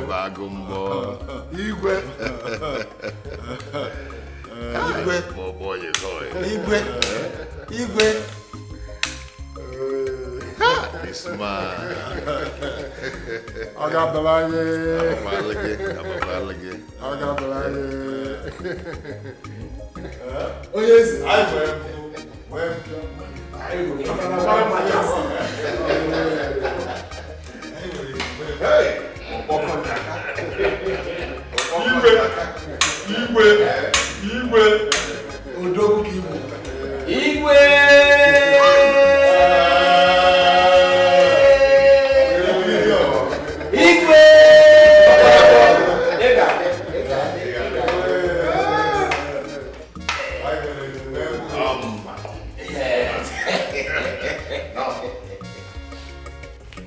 S1: Bagumbo.
S7: Igwe. Igwe.
S1: Oh boy, you know it.
S7: Igwe. Igwe.
S1: This man.
S3: I got the line.
S1: I'm a balagi.
S3: Oh yes, I will.
S1: Hey!
S3: Igwe. Odogu Kibu.
S22: Igwe.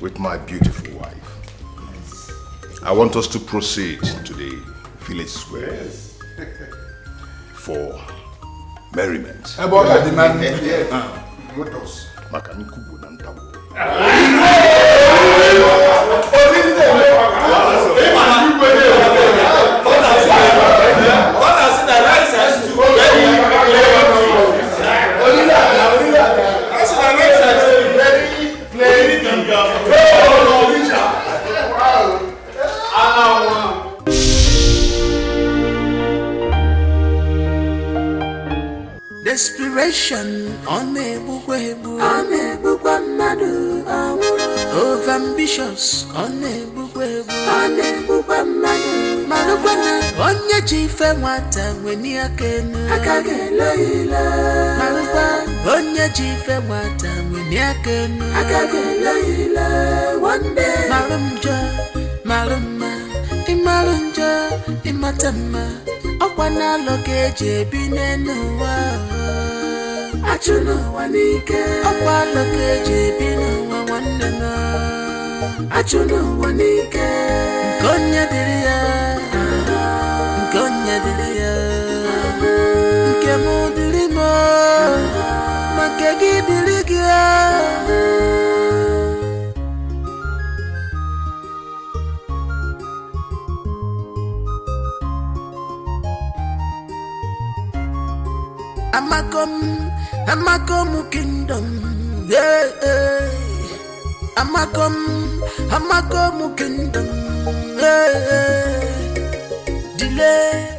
S1: With my beautiful wife, I want us to proceed to the village square for merriment.
S3: About the man here.
S12: Desperation on me over ambitious on me Malukwana onye chife nwata weni akenu akagelo ila Malukwa onye chife nwata weni akenu akagelo ila one day malumma imalunja imatama okwana lokeje binenuwa achuno wanike okwa lokeje binenuwa wannena achuno wanike Konya diria Nkemu dilimo Makegi diligia Amakom kingdom Amakom kingdom Delay